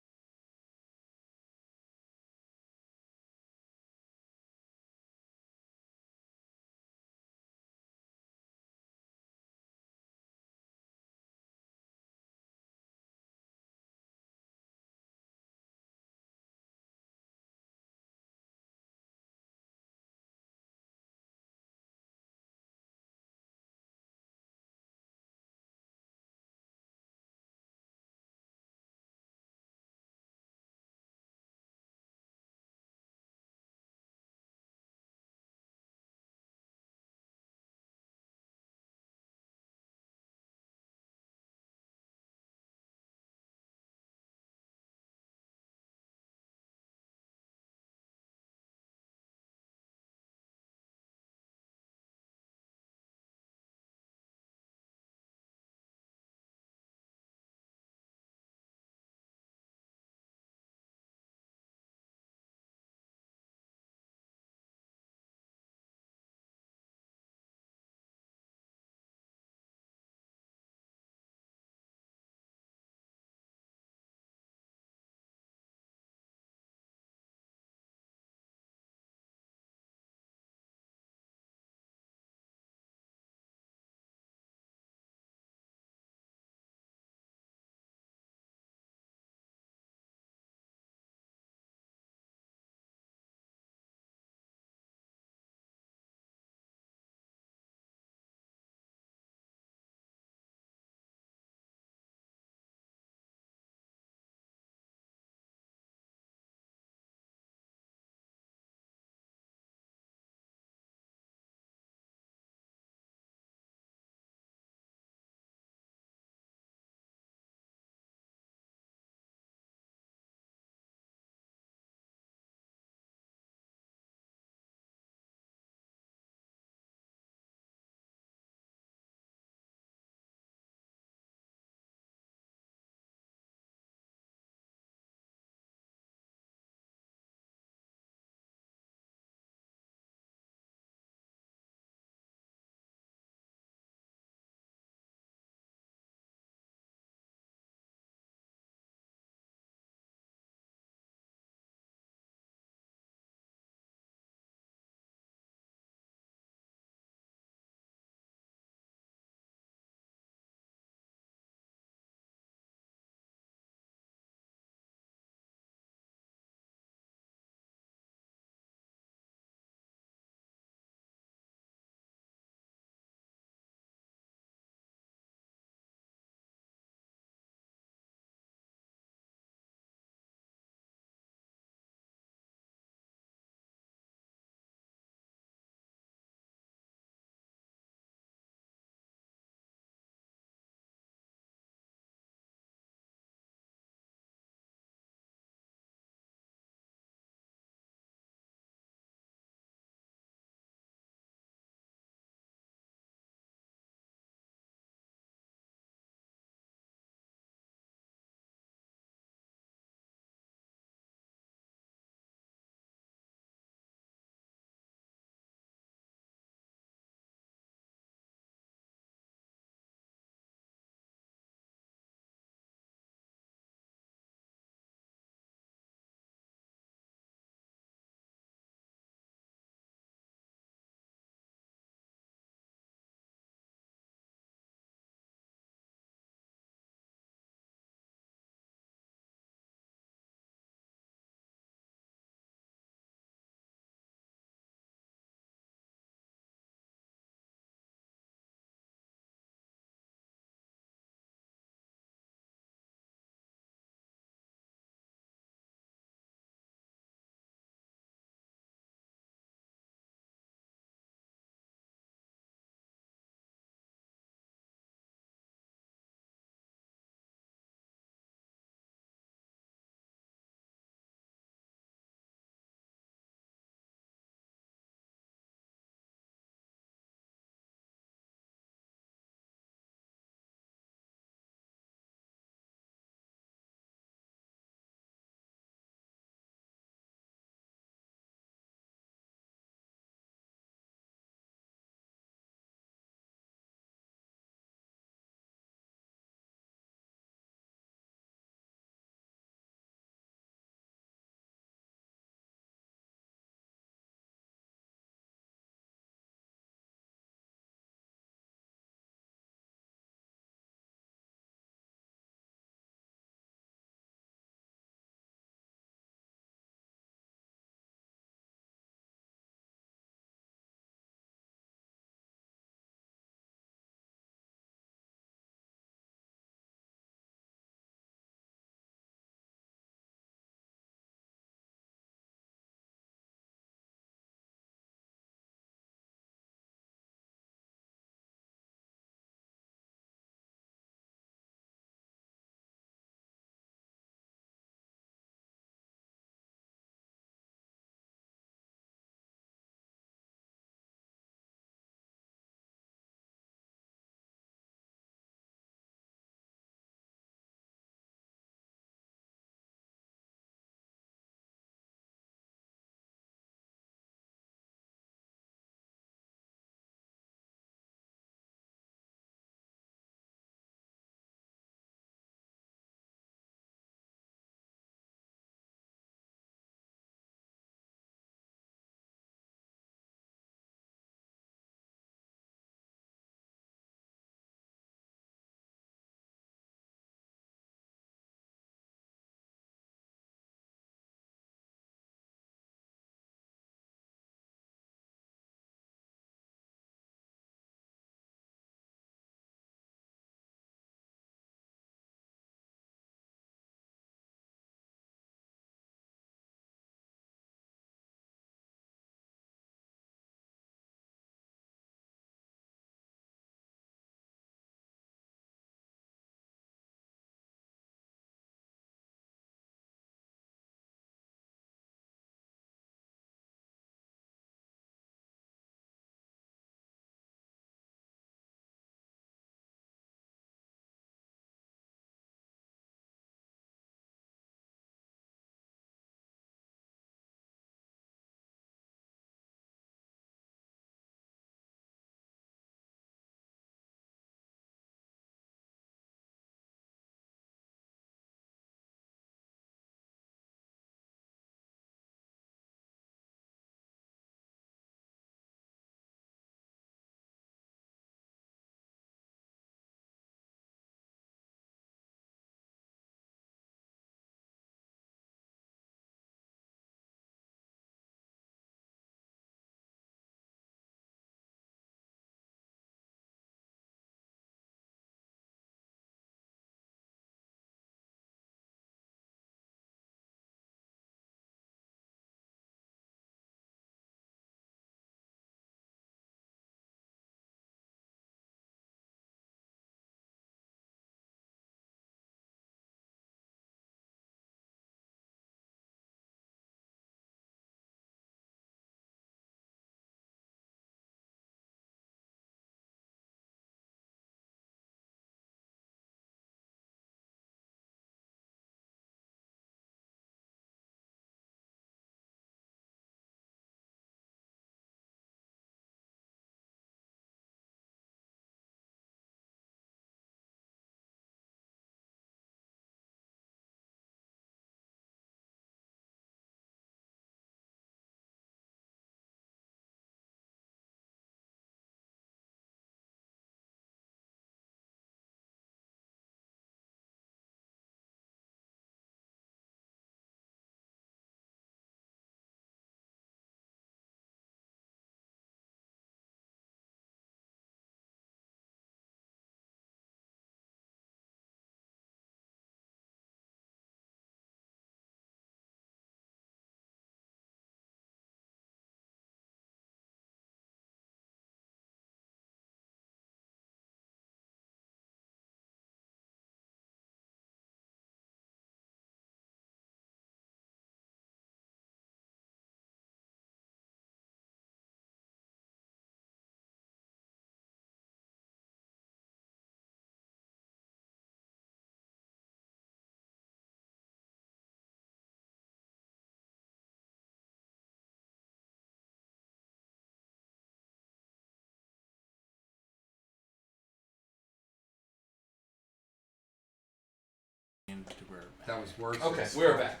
Speaker 1: and we're
Speaker 3: That was worse.
Speaker 4: Okay, we're back.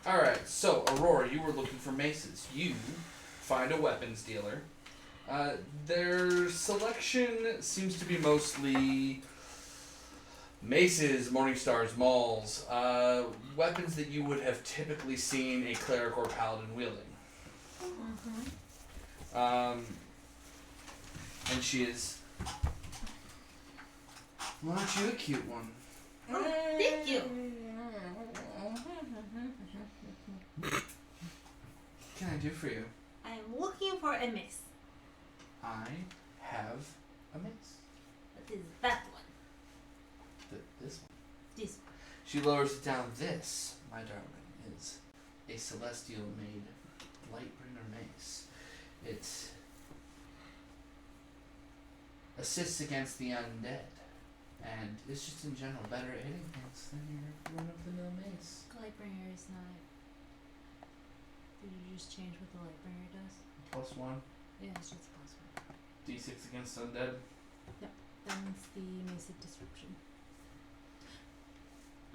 Speaker 4: Alright, so Aurora, you were looking for maces. You find a weapons dealer. Their selection seems to be mostly maces, Morningstars, mauls, weapons that you would have typically seen a cleric or paladin wielding. And she is. Why aren't you a cute one?
Speaker 5: Oh, thank you.
Speaker 4: What can I do for you?
Speaker 5: I am looking for a mace.
Speaker 4: I have a mace.
Speaker 5: What is that one?
Speaker 4: This one.
Speaker 5: This one.
Speaker 4: She lowers it down. This, my darling, is a celestial made Lightbringer mace. It assists against the undead, and it's just in general better at hitting things than your run-of-the-mill mace.
Speaker 5: Lightbringer is not. Did you just change what the Lightbringer does?
Speaker 4: +1,
Speaker 5: Yeah, it's just +1.
Speaker 4: d6 against undead.
Speaker 5: That one's the Mace of Disruption.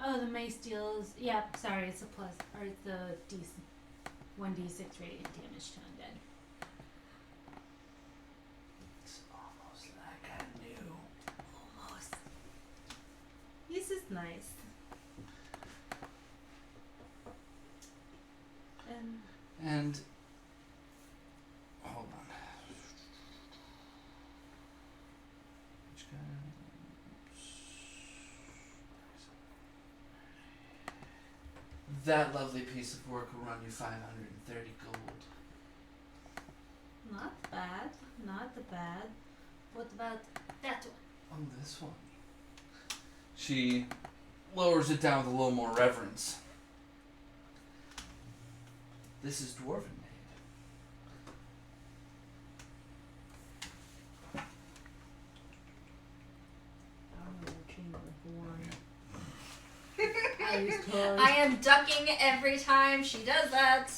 Speaker 5: Oh, the mace deals. Yeah, sorry, it's a plus. Or it's the 1d6 radiant damage to undead.
Speaker 4: It's almost like I knew.
Speaker 5: Almost. This is nice.
Speaker 4: And hold on. Which guy? That lovely piece of work will run you 530 gold.
Speaker 5: Not bad. Not bad. What about that one?
Speaker 4: Oh, this one. She lowers it down with a little more reverence. This is dwarven made.
Speaker 2: I am ducking every time she does that.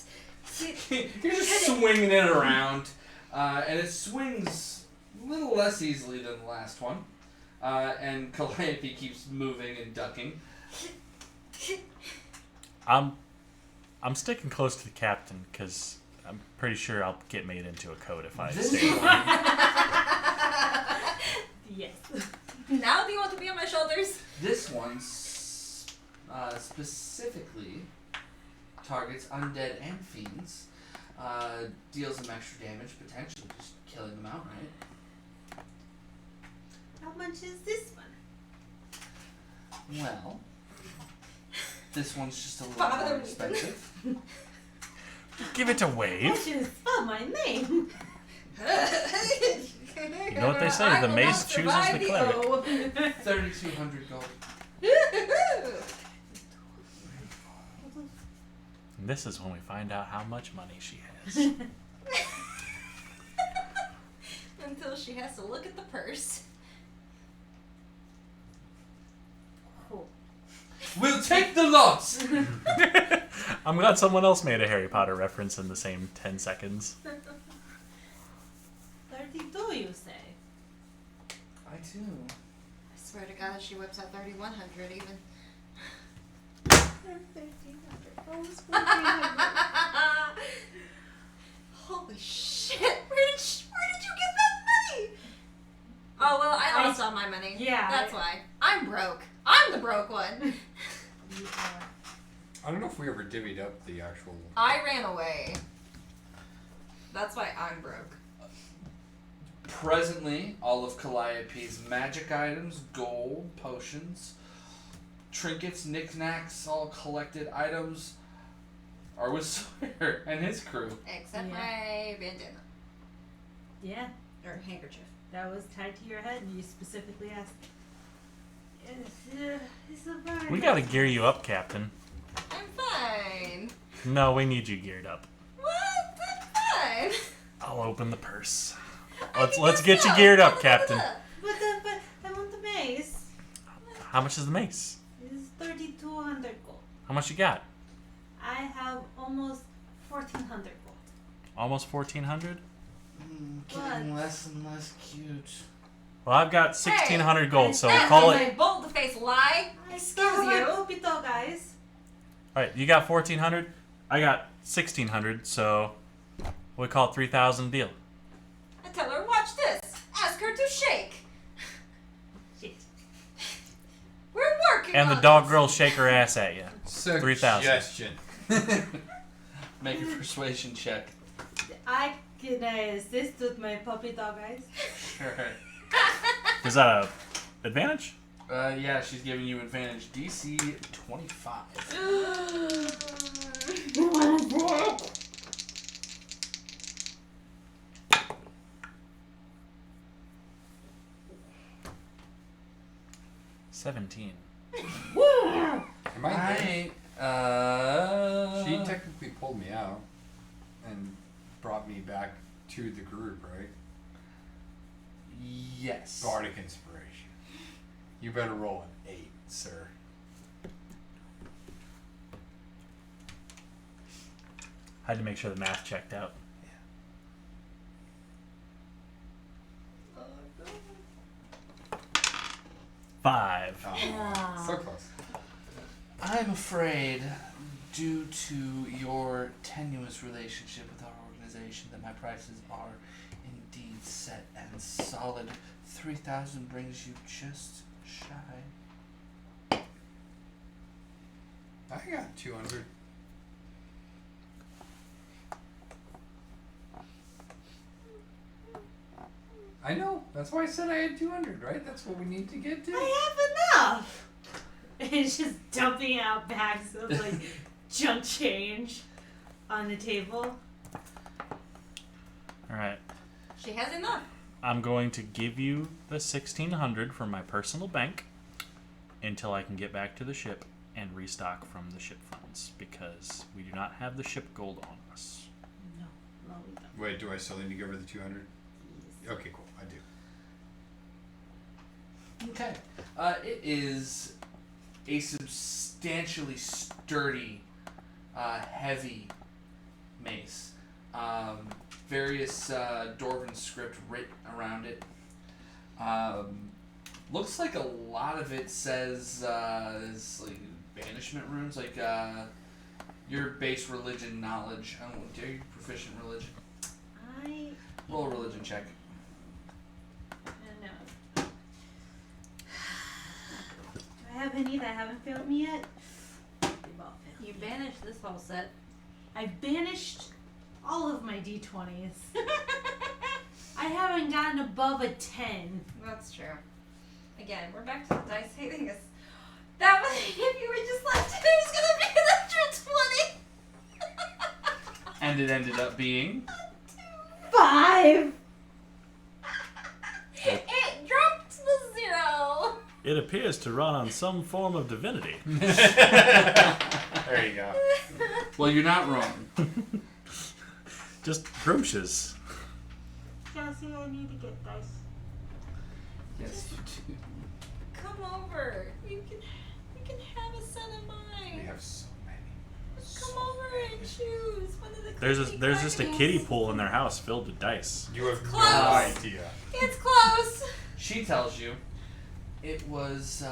Speaker 4: You're just swinging it around, and it swings a little less easily than the last one. And Calliope keeps moving and ducking.
Speaker 1: I'm sticking close to the captain because I'm pretty sure I'll get made into a coat if I
Speaker 4: This
Speaker 1: stay.
Speaker 4: one,
Speaker 5: Yes.
Speaker 2: Now do you want to be on my shoulders?
Speaker 4: this one specifically targets undead and fiends. Deals them extra damage, potentially just killing them outright.
Speaker 5: How much is this one?
Speaker 4: Well, this one's just a little more expensive.
Speaker 1: Give it to
Speaker 5: I
Speaker 1: Wave.
Speaker 5: should spell my name.
Speaker 1: You know what they say, the mace chooses the cleric.
Speaker 4: 3,200 gold.
Speaker 1: And this is when we find out how much money she has.
Speaker 2: Until she has to look at the purse.
Speaker 5: Cool.
Speaker 4: We'll take the loss!
Speaker 1: I'm glad someone else made a Harry Potter reference in the same 10 seconds.
Speaker 5: 32, you say?
Speaker 4: I do.
Speaker 2: I swear to God, she whips out 3,100 even.
Speaker 5: 1,300.
Speaker 2: Holy shit! Where did you get that money? Oh well, I lost all my money.
Speaker 5: Yeah.
Speaker 2: That's why. I'm broke. I'm the broke one.
Speaker 5: You are.
Speaker 3: I don't know if we ever divvied up the actual.
Speaker 2: I ran away. That's why I'm broke.
Speaker 4: Presently, all of Calliope's magic items, gold, potions, trinkets, knickknacks, all collected items are with Sawyer and his crew.
Speaker 2: Except
Speaker 5: Yeah.
Speaker 2: my bandana.
Speaker 5: Yeah,
Speaker 2: Or handkerchief.
Speaker 5: that was tied to your head, and you specifically asked. It's a bird.
Speaker 1: We gotta gear you up, Captain.
Speaker 2: I'm fine.
Speaker 1: No, we need you geared up.
Speaker 2: What? I'm fine.
Speaker 1: I'll open the purse. Let's get you geared up, Captain.
Speaker 5: But I want the mace.
Speaker 1: How much is the mace?
Speaker 5: It's 3,200 gold.
Speaker 1: How much you got?
Speaker 5: I have almost 1,400 gold.
Speaker 1: Almost 1,400?
Speaker 4: Getting less and less cute.
Speaker 1: Well, I've got 1,600 gold, so
Speaker 2: That
Speaker 1: call
Speaker 2: was
Speaker 1: it.
Speaker 2: a bold-faced lie.
Speaker 5: I still have my
Speaker 2: you.
Speaker 5: puppy dog eyes.
Speaker 1: All right, you got 1,400. I got 1,600. So we call it 3,000 deal.
Speaker 2: I tell her, watch this. Ask her to shake.
Speaker 5: Shit.
Speaker 2: We're working
Speaker 1: And
Speaker 2: on
Speaker 1: the dog
Speaker 2: it.
Speaker 1: girl shake her ass at you. 3,000.
Speaker 3: Suggestion.
Speaker 4: Make a persuasion check.
Speaker 5: Can I assist with my puppy dog eyes?
Speaker 4: Sure.
Speaker 1: Is that a advantage?
Speaker 4: Yeah, she's giving you advantage. DC 25.
Speaker 1: 17.
Speaker 3: Am I good?
Speaker 4: I
Speaker 3: She technically pulled me out and brought me back to the group, right?
Speaker 4: yes.
Speaker 3: Bardic inspiration. You better roll an 8, sir.
Speaker 1: I had to make sure the math checked out. 5.
Speaker 3: Oh, so close.
Speaker 4: I'm afraid, due to your tenuous relationship with our organization, that my prices are indeed set and solid. 3,000 brings you just shy.
Speaker 3: I got 200. I know. That's why I said I had 200, right? That's what we need to get to.
Speaker 5: I have enough. It's just dumping out bags of like junk change on the table.
Speaker 1: All right.
Speaker 2: She has enough.
Speaker 1: I'm going to give you the 1,600 from my personal bank until I can get back to the ship and restock from the ship funds because we do not have the ship gold on us.
Speaker 5: No, we don't.
Speaker 3: Wait, do I still need to give her the 200? Okay, cool. I do.
Speaker 4: Okay. It is a substantially sturdy, heavy mace. Various Dwarven script written around it. Looks like a lot of it says is like banishment runes, like your base religion knowledge. I don't know, are you proficient in religion? Roll a religion check.
Speaker 5: No. Do I have any that haven't failed me yet? They've all failed.
Speaker 2: You banished this whole set.
Speaker 5: I've banished all of my d20s. I haven't gotten above a 10.
Speaker 2: That's true. Again, we're back to the dice hating us. That was if you were just left, it was gonna be an extra 20.
Speaker 4: And it ended up being
Speaker 5: 5!
Speaker 2: It dropped to 0.
Speaker 1: It appears to run on some form of divinity.
Speaker 3: There you go.
Speaker 4: well, you're not wrong.
Speaker 1: Just groocious.
Speaker 5: Jesse, I need to get dice.
Speaker 4: Yes, you do.
Speaker 2: Come over. We can have a set of mine.
Speaker 3: We have so many.
Speaker 2: Come over and choose one of the.
Speaker 1: There's just a
Speaker 2: cookie
Speaker 1: kiddie
Speaker 2: crackers.
Speaker 1: pool in their house filled with dice.
Speaker 3: You have
Speaker 2: Close.
Speaker 3: no idea.
Speaker 2: It's close.
Speaker 4: She tells you it was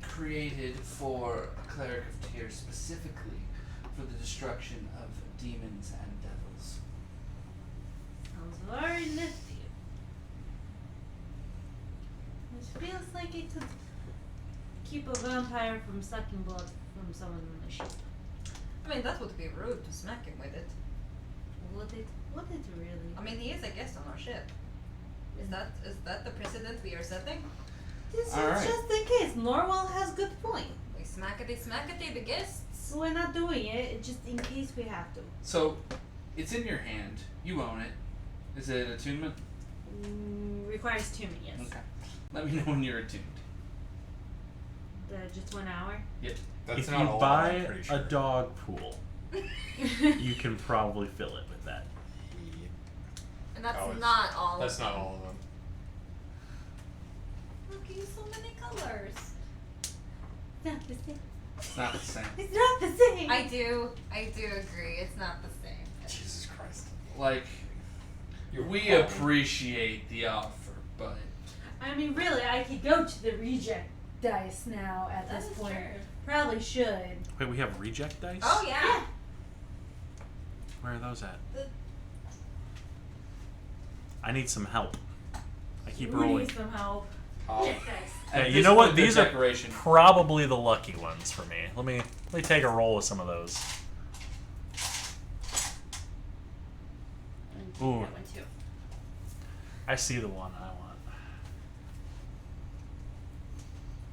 Speaker 4: created for a cleric of Tyr specifically for the destruction of demons and devils.
Speaker 5: Sounds very nifty. It feels like it could keep a vampire from sucking blood from someone on the ship.
Speaker 2: I mean, that would be rude to smack him with it.
Speaker 5: Would it really?
Speaker 2: I mean, he is a guest on our ship. Is that the precedent we are setting?
Speaker 5: This
Speaker 4: All
Speaker 5: is
Speaker 4: right.
Speaker 5: just in case. Norwell has good point.
Speaker 2: We smackety the guests.
Speaker 5: We're not doing it, just in case we have to.
Speaker 4: So, it's in your hand. You own it. Is it attunement?
Speaker 5: Requires tuning, yes.
Speaker 4: Okay. Let me know when you're attuned.
Speaker 5: Just 1 hour?
Speaker 3: That's
Speaker 1: If
Speaker 3: not
Speaker 1: you
Speaker 3: all, I'm
Speaker 1: buy
Speaker 3: pretty sure.
Speaker 1: a dog pool, you can probably fill it with that.
Speaker 2: And that's
Speaker 3: Oh, it's-
Speaker 2: not all
Speaker 3: That's
Speaker 2: of
Speaker 3: not
Speaker 2: them.
Speaker 3: all of them.
Speaker 2: Look, you have so many colors.
Speaker 5: It's not the same.
Speaker 4: It's not the same.
Speaker 5: It's not the same.
Speaker 2: I do agree. It's not the same.
Speaker 3: Jesus Christ.
Speaker 4: Like,
Speaker 3: You're
Speaker 4: we
Speaker 3: horrible.
Speaker 4: appreciate the offer, but
Speaker 5: I mean, really, I could go to the dice now at
Speaker 6: That
Speaker 5: this
Speaker 6: is
Speaker 5: point.
Speaker 6: true.
Speaker 5: Probably should.
Speaker 1: Wait, we have reject dice?
Speaker 2: Oh yeah.
Speaker 1: Where are those at?
Speaker 2: The-
Speaker 1: I need some help. I keep
Speaker 5: We
Speaker 1: rolling.
Speaker 5: need some help.
Speaker 3: Oh,
Speaker 5: Dice.
Speaker 1: Yeah,
Speaker 4: At
Speaker 1: you
Speaker 4: this
Speaker 1: know what?
Speaker 4: point, they're
Speaker 1: These are
Speaker 4: decoration.
Speaker 1: probably the lucky ones for me. Let me take a roll with some of those. Ooh.
Speaker 6: That one too.
Speaker 1: I see the one I want.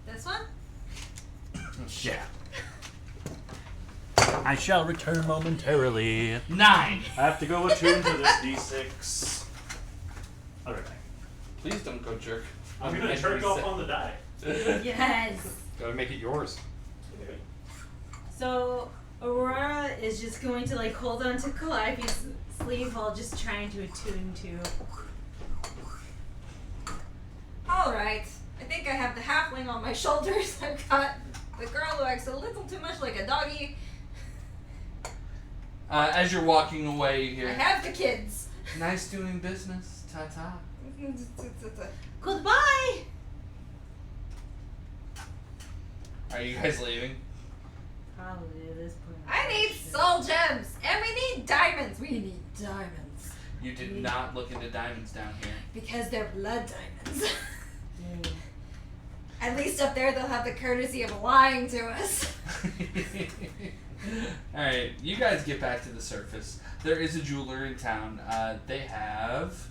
Speaker 2: This one?
Speaker 1: Yeah. I shall return momentarily.
Speaker 4: 9.
Speaker 1: I have to go attune to this d6. I'll be back.
Speaker 4: Please don't go jerk.
Speaker 1: I'm gonna jerk off on the die.
Speaker 5: Yes.
Speaker 3: gotta make it yours.
Speaker 5: So Aurora is just going to like hold on to Calliope's sleeve while just trying to attune to.
Speaker 2: Alright. I think I have the halfling on my shoulders. I've got the girl who acts a little too much like a doggy.
Speaker 4: As you're walking away, you
Speaker 2: I
Speaker 4: hear,
Speaker 2: have the kids.
Speaker 4: nice doing business. Ta-ta.
Speaker 5: Goodbye.
Speaker 4: Are you guys leaving?
Speaker 5: Probably at this point.
Speaker 2: I need soul gems. And we need diamonds. We need diamonds.
Speaker 4: You did not look into diamonds down here.
Speaker 2: Because they're blood diamonds.
Speaker 5: Yeah.
Speaker 2: At least up there they'll have the courtesy of lying to us.
Speaker 4: Alright, you guys get back to the surface. There is a jeweler in town. They have,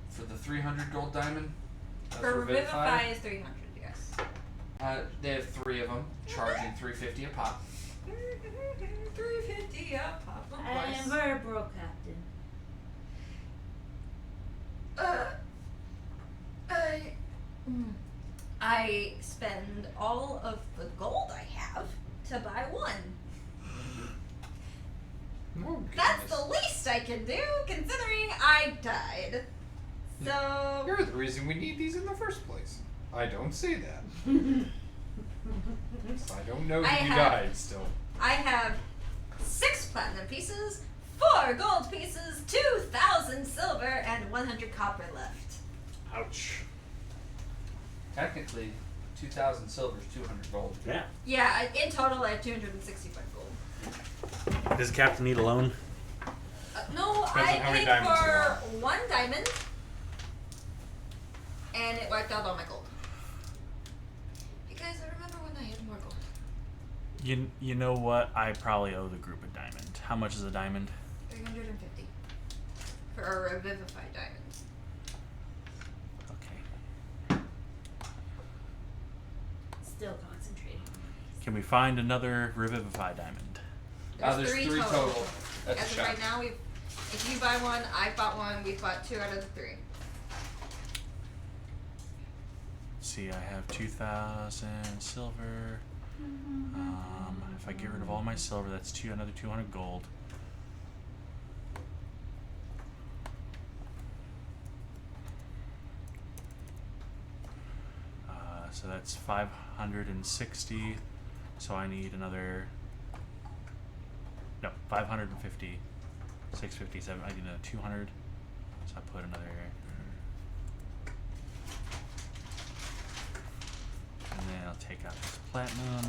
Speaker 4: for the 300 gold diamond, that's
Speaker 2: For
Speaker 4: Revivify,
Speaker 2: Revivify is 300, yes.
Speaker 4: they have 3 of them, charging 350 a pop.
Speaker 2: 350 up, pop of
Speaker 5: I am
Speaker 2: course.
Speaker 5: very broke, Captain.
Speaker 2: I spend all of the gold I have to buy one.
Speaker 3: Oh,
Speaker 2: That's
Speaker 3: goodness.
Speaker 2: the least I can do, considering I died. So
Speaker 3: You're the reason we need these in the first place. I don't say that. I don't know that
Speaker 2: I
Speaker 3: you
Speaker 2: have-
Speaker 3: died still.
Speaker 2: I have 6 platinum pieces, 4 gold pieces, 2,000 silver, and 100 copper left.
Speaker 1: Ouch.
Speaker 4: Technically, 2,000 silver is 200 gold.
Speaker 1: Yeah.
Speaker 2: Yeah, in total I have 265 gold.
Speaker 1: Does the captain need a loan?
Speaker 2: No,
Speaker 3: Depends on
Speaker 2: I
Speaker 3: how many
Speaker 2: paid
Speaker 3: diamonds you
Speaker 2: for 1 diamond, and it wiped out all my gold. Because I remember when I had more gold.
Speaker 1: You know what? I probably owe the group a diamond. How much is a diamond?
Speaker 2: 350 for a Revivify diamond.
Speaker 1: Okay.
Speaker 5: Still concentrating.
Speaker 1: Can we find another Revivify diamond?
Speaker 4: There's 3 total. That's
Speaker 2: As
Speaker 4: a
Speaker 2: of
Speaker 4: shot.
Speaker 2: right now, if you buy one, I bought one. We bought 2 out of the 3.
Speaker 1: See, I have 2,000 silver. If I get rid of all my silver, that's another 200 gold. So that's 560. So I need another. No, 550. 657. I need another 200. So I put another. And then I'll take out this platinum.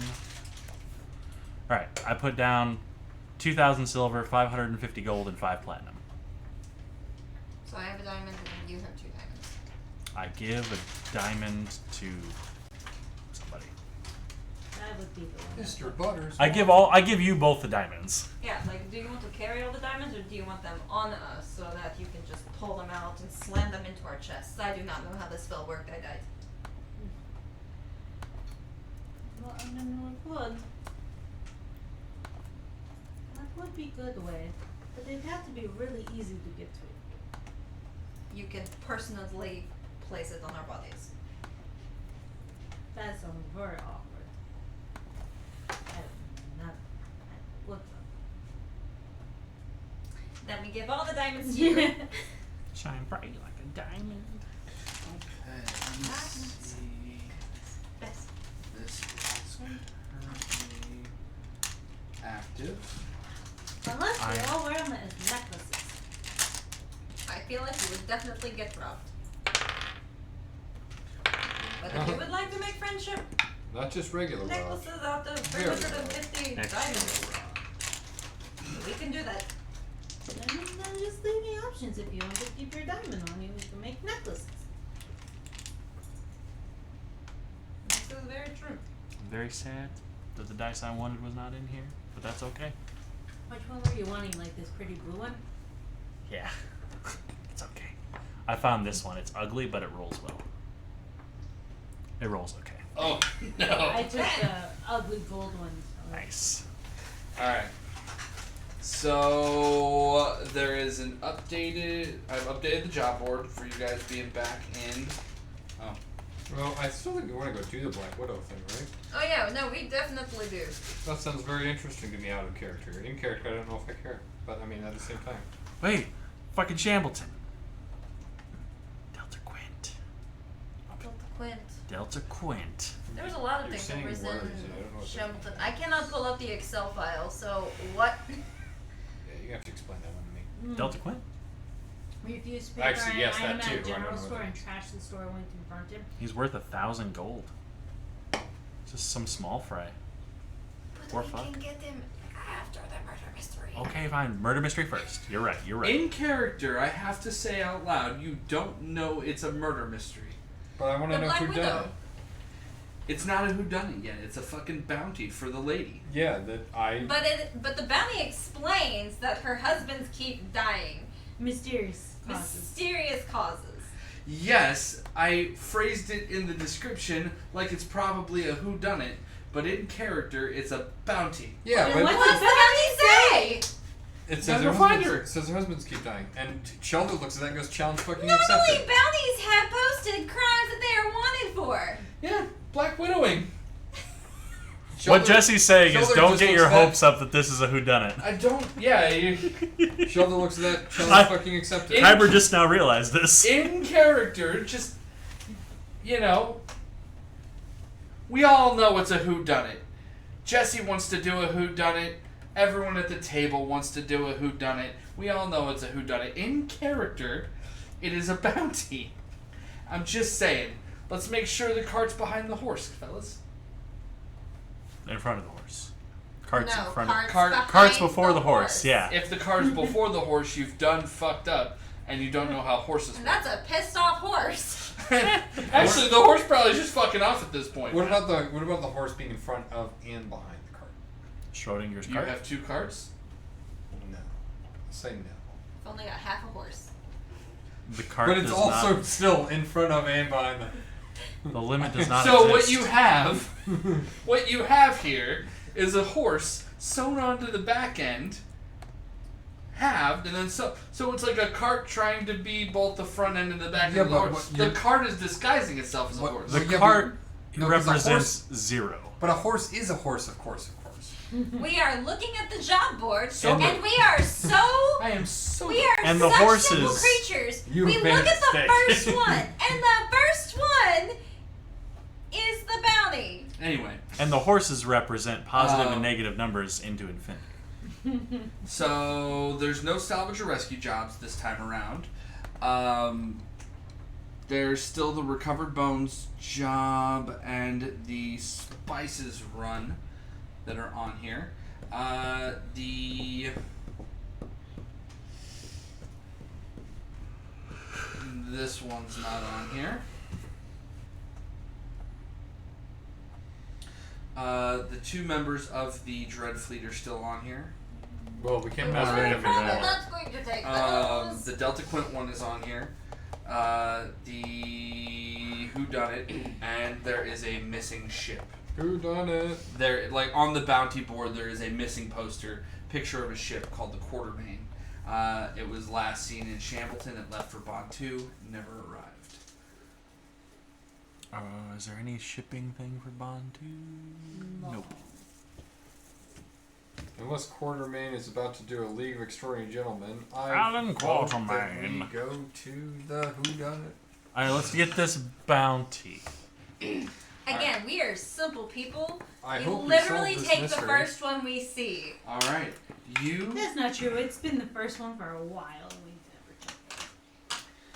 Speaker 1: Alright, I put down 2,000 silver, 550 gold, and 5 platinum.
Speaker 2: So I have a diamond, and you have 2 diamonds.
Speaker 1: I give a diamond to somebody.
Speaker 5: That would be the one.
Speaker 3: Mr. Butters.
Speaker 1: I give you both the diamonds.
Speaker 2: Yeah, like, do you want to carry all the diamonds, or do you want them on us so that you can just pull them out and slam them into our chests? I do not know how this spell worked. I died.
Speaker 5: Well, I don't know it would. That would be a good way. But they'd have to be really easy to get to.
Speaker 2: You can personally place it on our bodies.
Speaker 5: That sounds very awkward. I don't know.
Speaker 2: Let me give all the diamonds to you.
Speaker 1: Shine bright like a diamond.
Speaker 4: Okay, let me see.
Speaker 2: Best.
Speaker 4: This is currently active.
Speaker 5: Unless we all wear them as necklaces.
Speaker 2: I feel like you would definitely get robbed. But if you would like to make friendship,
Speaker 3: Not just regular rocks.
Speaker 2: Necklaces out of
Speaker 3: Very
Speaker 2: 350 diamonds. We can do that.
Speaker 5: And then just leave me options. If you want to keep your diamond on you, we can make necklaces.
Speaker 2: This is very true.
Speaker 1: I'm very sad that the dice I wanted was not in here, but that's okay.
Speaker 5: Which one were you wanting? Like this pretty blue one?
Speaker 1: Yeah, it's okay. I found this one. It's ugly, but it rolls well. It rolls okay.
Speaker 4: Oh no!
Speaker 5: I took the ugly gold one. So.
Speaker 1: Nice.
Speaker 4: All right. So there is an updated. I've updated the job board for you guys being back in. Oh.
Speaker 3: Well, I still think we want to go do the Black Widow thing, right?
Speaker 2: Oh yeah, no, we definitely do.
Speaker 3: That sounds very interesting to me out of character. In character, I don't know if I care. But, I mean, at the same time.
Speaker 1: Wait, fucking Shambleton. Delta Quint.
Speaker 2: Quint.
Speaker 1: Delta Quint.
Speaker 2: There was a lot of
Speaker 3: You're
Speaker 2: things that
Speaker 3: saying
Speaker 2: was
Speaker 3: words,
Speaker 2: in
Speaker 3: and I don't know what they
Speaker 2: Shambleton. I cannot pull up the Excel file, so what?
Speaker 3: Yeah, you have to explain that one to me.
Speaker 1: Delta Quint?
Speaker 5: Refuse paper
Speaker 3: Actually, yes,
Speaker 5: and
Speaker 3: that
Speaker 5: item
Speaker 3: too.
Speaker 5: at
Speaker 3: I
Speaker 5: a
Speaker 3: don't
Speaker 5: general
Speaker 3: know
Speaker 5: store
Speaker 3: that.
Speaker 5: and trash the store when confronted.
Speaker 1: He's worth 1,000 gold. Just some small fry.
Speaker 2: But
Speaker 1: Or
Speaker 2: we
Speaker 1: fuck.
Speaker 2: can get them after the murder mystery.
Speaker 1: Okay, fine. Murder mystery first. You're right. You're right.
Speaker 4: In character, I have to say out loud, you don't know it's a murder mystery.
Speaker 3: But I want to
Speaker 2: The
Speaker 3: know
Speaker 2: Black
Speaker 3: who done
Speaker 2: Widow.
Speaker 3: it.
Speaker 4: It's not a whodunit yet. It's a fucking bounty for the lady.
Speaker 3: Yeah, that I...
Speaker 2: But the bounty explains that her husbands keep dying.
Speaker 5: Mysterious causes.
Speaker 2: Mysterious causes.
Speaker 4: Yes, I phrased it in the description like it's probably a whodunit, but in character, it's a bounty.
Speaker 3: Yeah,
Speaker 5: Then
Speaker 3: but...
Speaker 5: what-
Speaker 2: What does the bounty say?
Speaker 3: It says
Speaker 4: Never
Speaker 3: her
Speaker 4: find
Speaker 3: husbands,
Speaker 4: her.
Speaker 3: it says her husbands keep dying. And Sheldon looks at that and goes, challenge fucking
Speaker 2: Normally,
Speaker 3: accepted.
Speaker 2: bounties have posted crimes that they are wanted for.
Speaker 4: Yeah, Black Widowing.
Speaker 1: What
Speaker 3: Sheldon-
Speaker 1: Jesse's saying is
Speaker 3: Sheldon
Speaker 1: don't
Speaker 3: just
Speaker 1: get
Speaker 3: looks
Speaker 1: your
Speaker 3: at that-
Speaker 1: hopes up that this is a whodunit.
Speaker 4: I don't. Yeah,
Speaker 3: Sheldon looks at that, challenge
Speaker 1: I-
Speaker 3: fucking accepted.
Speaker 4: In-
Speaker 1: Kyber just now realized this.
Speaker 4: in character, just you know, we all know it's a whodunit. Jesse wants to do a whodunit. Everyone at the table wants to do a whodunit. We all know it's a whodunit. In character, it is a bounty. I'm just saying. Let's make sure the cart's behind the horse, fellas.
Speaker 1: In front of the horse. Carts
Speaker 2: No,
Speaker 1: in front
Speaker 2: carts
Speaker 1: of
Speaker 2: behind
Speaker 1: carts before the
Speaker 2: the
Speaker 1: horse.
Speaker 2: horse.
Speaker 1: Yeah.
Speaker 4: If the car's before the horse, you've done fucked up, and you don't know how horses
Speaker 2: And
Speaker 4: work.
Speaker 2: that's a pissed off horse.
Speaker 4: Actually, the horse probably is just fucking off at this point.
Speaker 3: What about the horse being in front of and behind the cart?
Speaker 1: Schrodinger's
Speaker 4: You
Speaker 1: cart.
Speaker 4: have two carts?
Speaker 3: No. Say no.
Speaker 2: I've only got half a horse.
Speaker 1: The cart
Speaker 3: But it's
Speaker 1: does
Speaker 3: also
Speaker 1: not.
Speaker 3: still in front of and behind the...
Speaker 1: The limit does not
Speaker 4: So
Speaker 1: exist.
Speaker 4: what you have here is a horse sewn onto the back end, halved, and then so it's like a cart trying to be both the front end and the back
Speaker 3: Yeah,
Speaker 4: end of the
Speaker 3: but
Speaker 4: horse.
Speaker 3: what
Speaker 4: The
Speaker 3: you-
Speaker 4: cart is disguising itself as a
Speaker 3: What-
Speaker 4: horse.
Speaker 1: The
Speaker 3: Yeah, but-
Speaker 1: cart
Speaker 3: no, 'cause a
Speaker 1: represents zero.
Speaker 3: But a horse is a horse, of course.
Speaker 2: We are looking at the job board,
Speaker 4: So-
Speaker 2: and we are so
Speaker 4: I am so.
Speaker 2: we are
Speaker 1: And the
Speaker 2: such simple
Speaker 1: horses-
Speaker 2: creatures.
Speaker 3: You
Speaker 2: We
Speaker 3: have made
Speaker 2: look
Speaker 3: a
Speaker 2: at the
Speaker 3: mistake.
Speaker 2: first one, and the first one is the bounty.
Speaker 4: Anyway,
Speaker 1: And the horses represent positive and
Speaker 4: Um,
Speaker 1: negative numbers into infinity.
Speaker 4: so there's no salvage or rescue jobs this time around. There's still the recovered bones job and the spices run that are on here. This one's not on here. The two members of the Dread Fleet are still on here.
Speaker 3: Well, we can't
Speaker 2: I'm
Speaker 3: mess with them
Speaker 2: probably
Speaker 3: anymore.
Speaker 2: not going to take those.
Speaker 4: The Delta Quint one is on here. The Whodunit, and there is a missing ship.
Speaker 3: Who done it?
Speaker 4: There, like on the bounty board, there is a missing poster, picture of a ship called the Quartermain. It was last seen in Shambleton. It left for Bond 2, never arrived.
Speaker 1: Is there any shipping thing for Bond 2? Nope.
Speaker 3: Unless Quartermain is about to do a League of Extraordinary Gentlemen,
Speaker 1: Alan
Speaker 3: vote that
Speaker 1: Quartermain.
Speaker 3: we go to the Who Done It.
Speaker 1: Alright, let's get this bounty.
Speaker 2: Again, we are simple people.
Speaker 3: I
Speaker 2: we
Speaker 3: hope
Speaker 2: literally
Speaker 3: we solve this
Speaker 2: take
Speaker 3: mystery.
Speaker 2: the first one we see.
Speaker 4: All right, you.
Speaker 5: That's not true. It's been the first one for a while. And we've never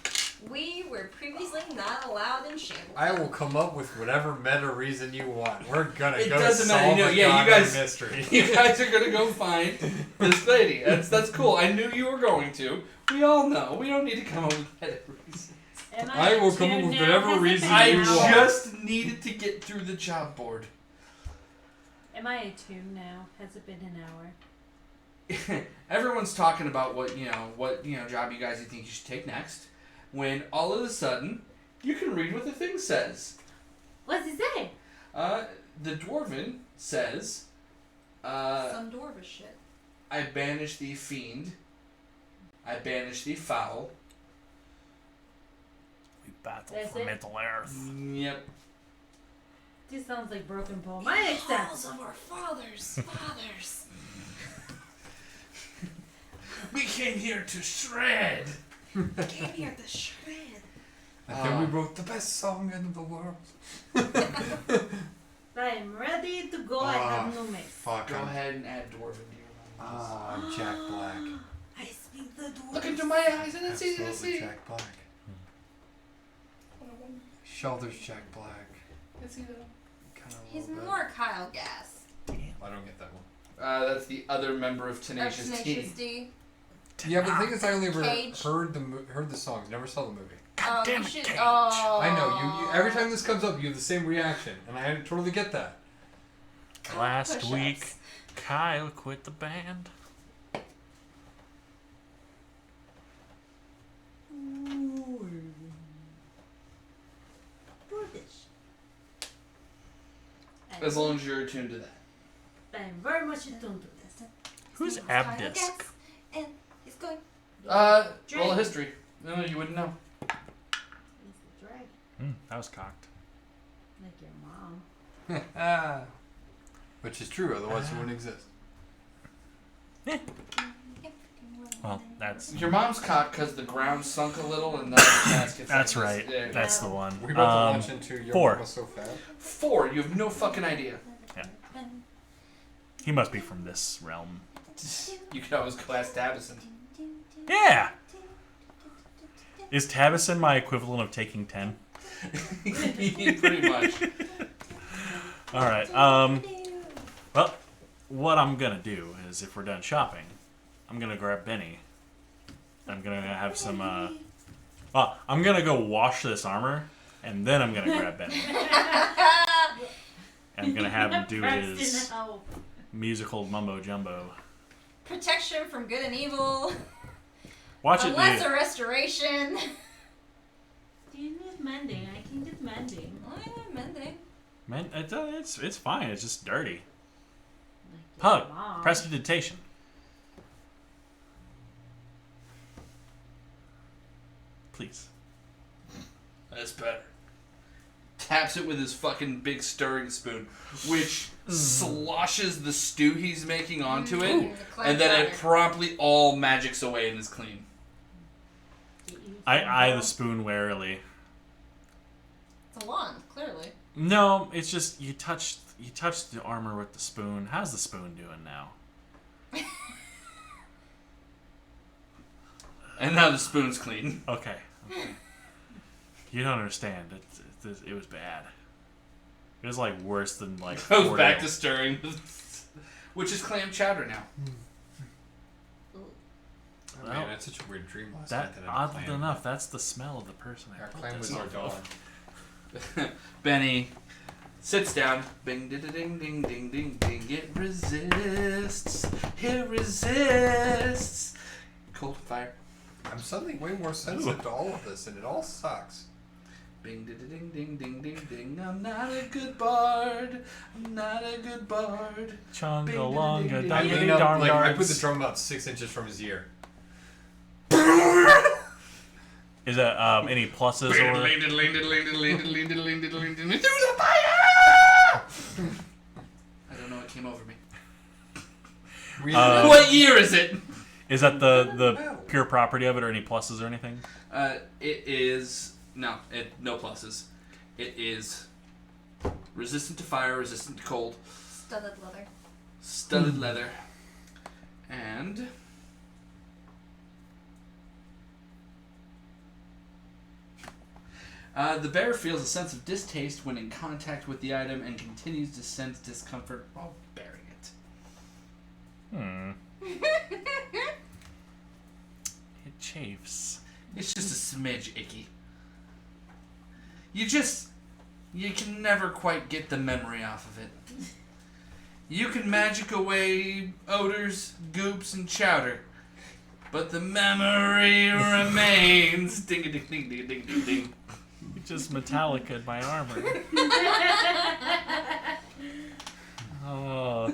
Speaker 5: checked it.
Speaker 2: We were previously not allowed in Shambleton.
Speaker 3: I will come up with whatever meta reason you want. We're gonna
Speaker 4: It
Speaker 3: go
Speaker 4: doesn't
Speaker 3: solve
Speaker 4: matter. You know,
Speaker 3: a
Speaker 4: yeah, you
Speaker 3: goddamn
Speaker 4: guys-
Speaker 3: mystery.
Speaker 4: You guys are gonna go find this lady. That's cool. I knew you were going to. We all know. We don't need to come up with that reason.
Speaker 5: Am
Speaker 3: I will
Speaker 5: at
Speaker 3: come
Speaker 5: two
Speaker 3: up with
Speaker 5: now?
Speaker 3: whatever
Speaker 5: Has it
Speaker 3: reason
Speaker 5: been
Speaker 4: I
Speaker 5: an hour?
Speaker 4: just needed to get through the job board.
Speaker 5: Am I at 2 now? Has it been an hour?
Speaker 4: Everyone's talking about what job you guys think you should take next. When all of a sudden, you can read what the thing says.
Speaker 5: What's it say?
Speaker 4: The dwarven says,
Speaker 2: Some dwarvish shit.
Speaker 4: I banish thee fiend. I banish thee foul.
Speaker 1: We battle
Speaker 5: That's
Speaker 1: for
Speaker 5: it?
Speaker 1: Middle Earth.
Speaker 4: Yep.
Speaker 5: This sounds like broken poem. I accept.
Speaker 2: Halls of our fathers. Fathers.
Speaker 4: We came here to shred.
Speaker 2: Came here to shred.
Speaker 3: And then we wrote the best song in the world.
Speaker 5: I'm ready to go. I
Speaker 3: Ah,
Speaker 5: have no mix.
Speaker 3: Fuck.
Speaker 4: Go
Speaker 3: I'm-
Speaker 4: ahead and add dwarven to your numbers.
Speaker 3: I'm Jack Black.
Speaker 2: I speak the dwarf.
Speaker 4: Look into my eyes and it's easy to
Speaker 3: Absolutely
Speaker 4: see.
Speaker 3: Jack Black. Shelter's Jack Black. Kinda a
Speaker 2: He's
Speaker 3: little bit.
Speaker 2: more Kyle Gass.
Speaker 3: I don't get that one.
Speaker 4: That's the other member of Tenacious
Speaker 2: Tenacious
Speaker 4: D.
Speaker 2: D.
Speaker 3: Yeah, but the thing is, I only ever
Speaker 2: Cage.
Speaker 3: heard the songs, never saw the movie.
Speaker 1: Damn
Speaker 2: You
Speaker 1: it,
Speaker 2: should.
Speaker 1: Cage.
Speaker 2: Oh.
Speaker 3: I know you. Every time this comes up, you have the same reaction, and I totally get that.
Speaker 1: Last
Speaker 2: Push-ups.
Speaker 1: week, Kyle quit the band.
Speaker 4: As long as you're attuned to that.
Speaker 5: I'm very much attuned to this.
Speaker 1: Who's
Speaker 2: His name is Kyle
Speaker 1: Abdisk?
Speaker 2: Gass, and he's going.
Speaker 4: Roll a history. No, you wouldn't know.
Speaker 5: He's the dragon,
Speaker 1: That was cocked.
Speaker 5: like your mom.
Speaker 3: Which is true, otherwise it wouldn't exist.
Speaker 1: Well, that's
Speaker 4: Your mom's cocked because the ground sunk a little and now the casket's
Speaker 1: that's
Speaker 4: like
Speaker 1: right.
Speaker 4: this. There.
Speaker 1: That's the one.
Speaker 3: We're about to launch into Your
Speaker 1: 4.
Speaker 3: Mama So Fat.
Speaker 4: 4. You have no fucking idea.
Speaker 1: He must be from this realm.
Speaker 4: You could always go ask Tabison.
Speaker 1: Yeah. Is Tabison my equivalent of taking 10?
Speaker 4: Pretty much.
Speaker 1: All right. Well, what I'm gonna do is, if we're done shopping, I'm gonna grab Benny. I'm gonna have some. I'm gonna go wash this armor, and then I'm gonna grab Benny. I'm gonna have him do
Speaker 5: Preston,
Speaker 1: his
Speaker 5: help.
Speaker 1: musical mumbo jumbo.
Speaker 2: Protection from good and evil.
Speaker 1: Watch it
Speaker 2: Unless
Speaker 1: do.
Speaker 2: a restoration.
Speaker 5: Do you need mending? I can get mending.
Speaker 2: Oh, yeah, mending.
Speaker 1: Man, it's fine. It's just dirty.
Speaker 5: Like your
Speaker 1: Hug.
Speaker 5: mom.
Speaker 1: Prestidigitation. Please.
Speaker 4: That's better. Taps it with his fucking big stirring spoon, which sloshes the stew he's making onto it,
Speaker 2: Ooh, the
Speaker 4: and then it
Speaker 2: powder.
Speaker 4: promptly all magics away and is clean.
Speaker 5: Get you
Speaker 1: I
Speaker 5: some
Speaker 1: eye the
Speaker 5: help.
Speaker 1: spoon warily.
Speaker 2: It's a wand, clearly.
Speaker 1: No, it's just you touched the armor with the spoon. How's the spoon doing now?
Speaker 4: And now the spoon's clean.
Speaker 1: Okay. You don't understand. It was bad. It was like worse than like.
Speaker 4: Goes back
Speaker 1: Oreo.
Speaker 4: to stirring, which is clam chowder now.
Speaker 3: Oh,
Speaker 1: Well,
Speaker 3: man, that's such a weird dream last
Speaker 1: that.
Speaker 3: night. I had a
Speaker 1: Oddly
Speaker 3: plan.
Speaker 1: enough, that's the smell of the person. I
Speaker 3: Our
Speaker 1: put
Speaker 3: clan
Speaker 1: this
Speaker 3: was our
Speaker 1: on.
Speaker 3: dog.
Speaker 4: Benny sits down. Bing, ding, ding, ding, ding, ding, ding. It resists. It resists. Cold fire.
Speaker 3: I'm suddenly way more sensitive to all of this, and it all sucks.
Speaker 4: Bing, ding, ding, ding, ding, ding, ding. I'm not a good bard. I'm not a good bard.
Speaker 1: Chungalonga,
Speaker 4: Bing,
Speaker 3: I
Speaker 4: ding,
Speaker 1: ding,
Speaker 3: lean up,
Speaker 1: darn
Speaker 3: like, I put
Speaker 1: darts.
Speaker 3: the drum about 6 inches from his ear.
Speaker 1: Is that any pluses or?
Speaker 4: Through the fire! I don't know what came over me. What year is it?
Speaker 1: Is that the pure property of it, or any pluses or anything?
Speaker 4: It is no pluses. It is resistant to fire, resistant to cold,
Speaker 2: Studded leather.
Speaker 4: studded leather, and The bear feels a sense of distaste when in contact with the item and continues to sense discomfort while bearing it.
Speaker 1: It chafes.
Speaker 4: It's just a smidge icky. You can never quite get the memory off of it. You can magic away odors, goops, and chowder, but the memory remains. Ding ding ding ding ding ding ding.
Speaker 1: You just Metallica'd my armor. Oh,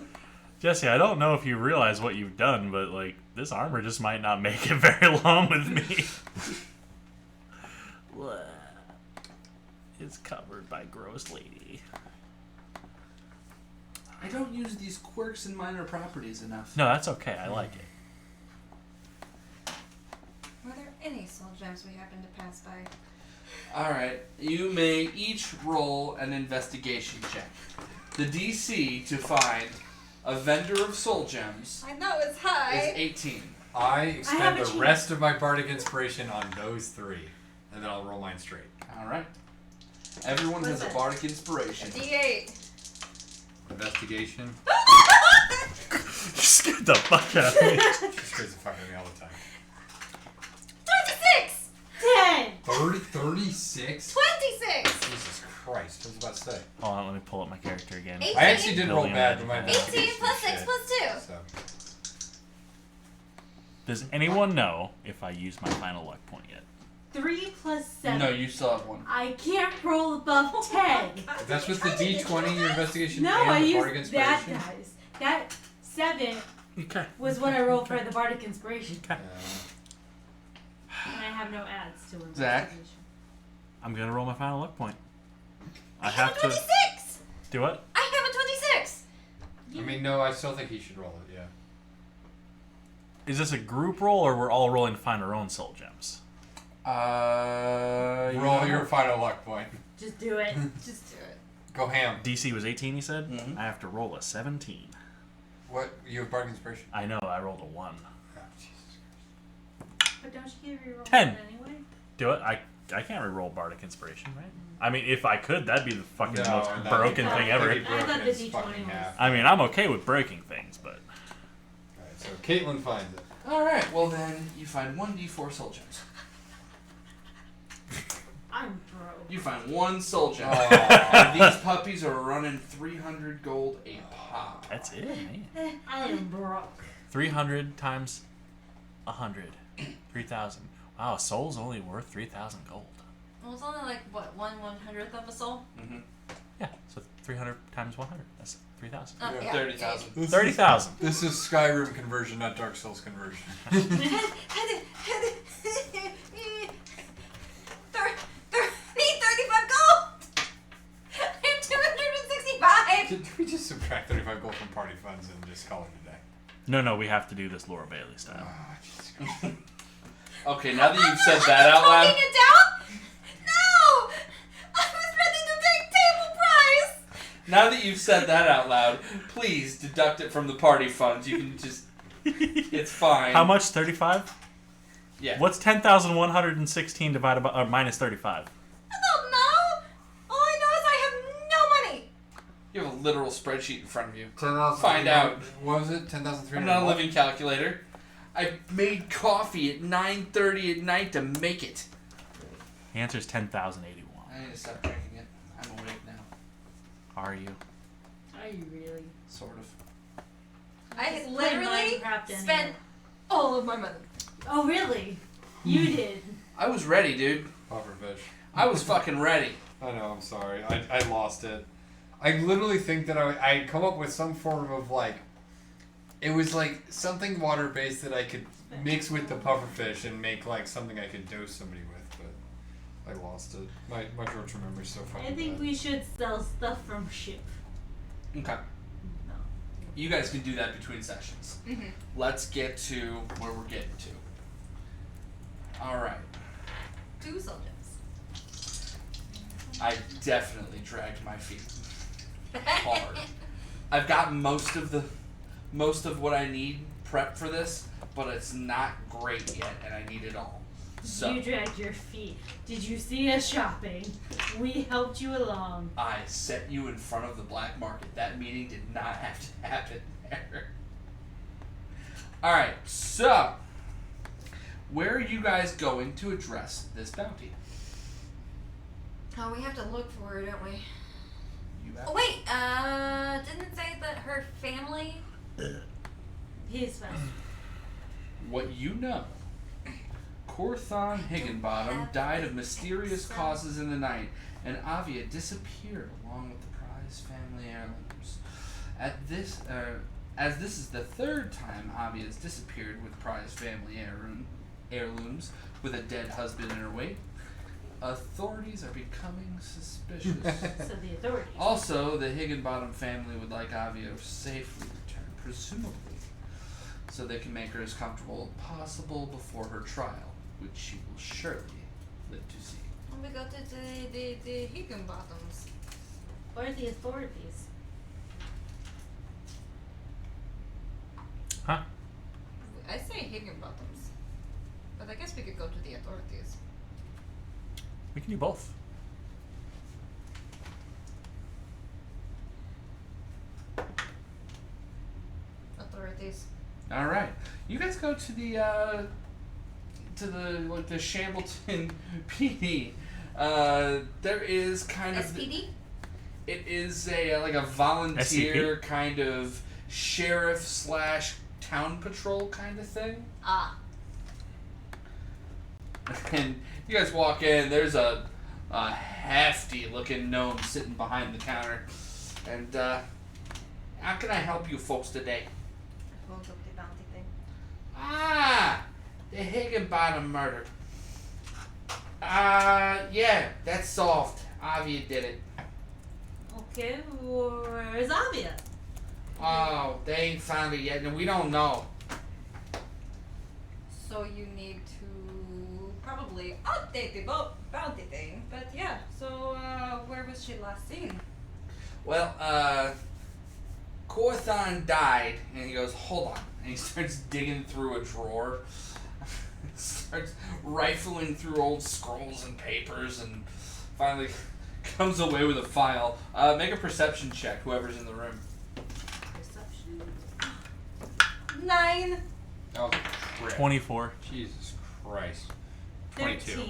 Speaker 1: Jesse, I don't know if you realize what you've done, but like this armor just might not make it very long with me. It's covered by gross lady.
Speaker 4: I don't use these quirks and minor properties enough.
Speaker 1: No, that's okay. I like it.
Speaker 2: Were there any soul gems we happened to pass by?
Speaker 4: Alright, you may each roll an investigation check. The DC to find a vendor of soul gems
Speaker 2: I know it's
Speaker 4: is
Speaker 2: high.
Speaker 4: 18.
Speaker 3: I
Speaker 5: have
Speaker 3: expend
Speaker 5: a
Speaker 3: the
Speaker 5: cheat.
Speaker 3: rest of my bardic inspiration on those 3, and then I'll roll mine straight.
Speaker 4: Alright. Everyone
Speaker 5: What's
Speaker 4: has a
Speaker 5: that?
Speaker 4: bardic inspiration.
Speaker 2: D8.
Speaker 3: Investigation.
Speaker 1: You scared the fuck out of me.
Speaker 3: She scares the fuck out of me all the time.
Speaker 2: 26!
Speaker 5: 10!
Speaker 3: 36?
Speaker 2: 26!
Speaker 3: Jesus Christ, I was about to say.
Speaker 1: Hold on, let me pull up my character again.
Speaker 2: 18.
Speaker 3: I actually did roll
Speaker 1: Building
Speaker 3: bad,
Speaker 1: an
Speaker 3: but my
Speaker 1: imagination.
Speaker 2: 18
Speaker 3: investigation
Speaker 2: plus
Speaker 3: is
Speaker 2: 6
Speaker 3: shit,
Speaker 2: plus 2.
Speaker 3: So.
Speaker 1: Does anyone know if I used my final luck point yet?
Speaker 5: 3 plus 7.
Speaker 4: No, you still have one.
Speaker 5: I can't roll above 10.
Speaker 3: If that's with the D20, your investigation
Speaker 5: No,
Speaker 3: and
Speaker 5: I
Speaker 3: the bardic
Speaker 5: used that,
Speaker 3: inspiration?
Speaker 5: guys. That 7
Speaker 1: Okay.
Speaker 5: was what I rolled for the Bardic Inspiration.
Speaker 1: Okay.
Speaker 5: And I have no adds to investigation.
Speaker 4: Zach?
Speaker 1: I'm gonna roll my final luck point.
Speaker 2: I have a 26!
Speaker 1: Do what?
Speaker 2: I have a 26!
Speaker 3: I mean, no, I still think he should roll it, yeah.
Speaker 1: Is this a group roll or we're all rolling to find our own soul gems?
Speaker 3: Roll your final luck point.
Speaker 5: Just do it.
Speaker 2: Just do it.
Speaker 3: Go ham.
Speaker 1: DC was 18, he said?
Speaker 4: Mhm.
Speaker 1: I have to roll a 17.
Speaker 3: What? You have bardic inspiration?
Speaker 1: I know, I rolled a 1.
Speaker 3: Oh, Jesus.
Speaker 5: But don't you get reroll
Speaker 1: 10.
Speaker 5: it anyway?
Speaker 1: Do it? I can't re-roll Bardic Inspiration, right? I mean, if I could, that'd be the fucking
Speaker 3: No,
Speaker 1: most
Speaker 3: that'd be
Speaker 1: broken
Speaker 5: fine.
Speaker 1: thing ever.
Speaker 3: That'd be
Speaker 5: I thought
Speaker 3: broken
Speaker 5: the
Speaker 3: as
Speaker 5: D20
Speaker 3: fucking
Speaker 5: was-
Speaker 3: half.
Speaker 1: I mean, I'm okay with breaking things, but...
Speaker 3: Alright, so Caitlin finds it.
Speaker 4: Alright, well then, you find 1d4 soul gems.
Speaker 5: I'm broke.
Speaker 4: You find 1 soul gem.
Speaker 3: Aw.
Speaker 4: And these puppies are running 300 gold a pop.
Speaker 1: That's it, man.
Speaker 5: I am broke.
Speaker 1: 300 times 100. 3,000. Wow, a soul's only worth 3,000 gold.
Speaker 2: Well, it's only like, what, 1/100th of a soul?
Speaker 4: Mm-hmm.
Speaker 1: Yeah, so 300 times 100. That's 3,000.
Speaker 2: Oh,
Speaker 3: Yeah.
Speaker 4: 30,000.
Speaker 1: 30,000.
Speaker 3: This is Skyrim conversion, not Dark Souls conversion.
Speaker 2: Need 35 gold! I'm 265!
Speaker 3: Did we just subtract 35 gold from party funds and just call it a day?
Speaker 1: No, we have to do this Laura Bailey style.
Speaker 3: Oh, Jesus Christ.
Speaker 4: Okay, now that you've said that out loud,
Speaker 2: Holding it down? No! I was ready to take table price!
Speaker 4: now that you've said that out loud, please deduct it from the party funds. You can just, it's fine.
Speaker 1: How much? 35?
Speaker 4: Yeah.
Speaker 1: What's 10,116 divided by minus 35?
Speaker 2: I don't know! All I know is I have no money!
Speaker 4: You have a literal spreadsheet in front of you.
Speaker 3: 10,000.
Speaker 4: Find out.
Speaker 3: What was it? 10,300.
Speaker 4: I'm not a living calculator. I made coffee at 9:30 at night to make it.
Speaker 1: The answer is 10,081.
Speaker 4: I need to stop drinking it. I'm awake now.
Speaker 1: Are you?
Speaker 5: Are you really?
Speaker 4: Sort of.
Speaker 2: I
Speaker 5: Just play
Speaker 2: literally
Speaker 5: Minecraft
Speaker 2: spent
Speaker 5: anyway.
Speaker 2: all of my money.
Speaker 5: Oh, really? You did.
Speaker 4: I was ready, dude.
Speaker 3: Pufferfish.
Speaker 4: I was fucking ready.
Speaker 3: I know, I'm sorry. I lost it. I literally think that I'd come up with some form of like, it was like something water based that I could mix with the pufferfish and make like something I could dose somebody with, but I lost it. My short-term memory's so fucking
Speaker 5: I think
Speaker 3: bad.
Speaker 5: we should sell stuff from ship.
Speaker 4: Okay.
Speaker 5: No.
Speaker 4: You guys can do that between sessions.
Speaker 2: Mm-hmm.
Speaker 4: Let's get to where we're getting to. Alright.
Speaker 2: 2 soul gems.
Speaker 4: I definitely dragged my feet hard. I've got most of what I need prepped for this, but it's not great yet, and I need it all. So
Speaker 5: You dragged your feet. Did you see us shopping? We helped you along.
Speaker 4: I set you in front of the black market. That meeting did not have to happen there. Alright, so where are you guys going to address this bounty?
Speaker 2: Oh, we have to look for her, don't we?
Speaker 4: You have
Speaker 2: Oh, wait, didn't it say that her family...
Speaker 5: He's fine.
Speaker 4: what you know. Corthon Higginbottom died of mysterious causes in the night, and Avia disappeared along with the prize family heirlooms. As this is the third time Avia has disappeared with prize family heirlooms with a dead husband in her wake, authorities are becoming suspicious.
Speaker 5: So the authorities.
Speaker 4: Also, the Higginbottom family would like Avia safely returned, presumably, so they can make her as comfortable as possible before her trial, which she will surely live to see.
Speaker 2: We go to the Higginbottoms.
Speaker 5: Or the authorities.
Speaker 1: Huh?
Speaker 2: I say Higginbottoms. But I guess we could go to the authorities.
Speaker 1: We can do both.
Speaker 2: Authorities.
Speaker 4: All right, you guys go to the Shambleton PD. There is kind of
Speaker 2: SPD?
Speaker 4: it is a volunteer kind of sheriff / town patrol kind of thing.
Speaker 2: Ah.
Speaker 4: And you guys walk in. There's a hefty looking gnome sitting behind the counter. And how can I help you folks today?
Speaker 2: Hold up the bounty thing.
Speaker 4: Ah, the Higginbottom murder. Yeah, that's solved. Avia did it.
Speaker 5: Okay, where's Avia?
Speaker 4: Oh, they ain't found it yet, and we don't know.
Speaker 2: So you need to probably update the bounty thing. But yeah, so where was she last seen?
Speaker 4: Well, Corthon died, and he goes, hold on. And he starts digging through a drawer. Starts rifling through old scrolls and papers, and finally comes away with a file. Make a perception check, whoever's in the room.
Speaker 5: Perception.
Speaker 2: 9.
Speaker 3: That was a crit.
Speaker 1: 24.
Speaker 3: Jesus Christ. 22.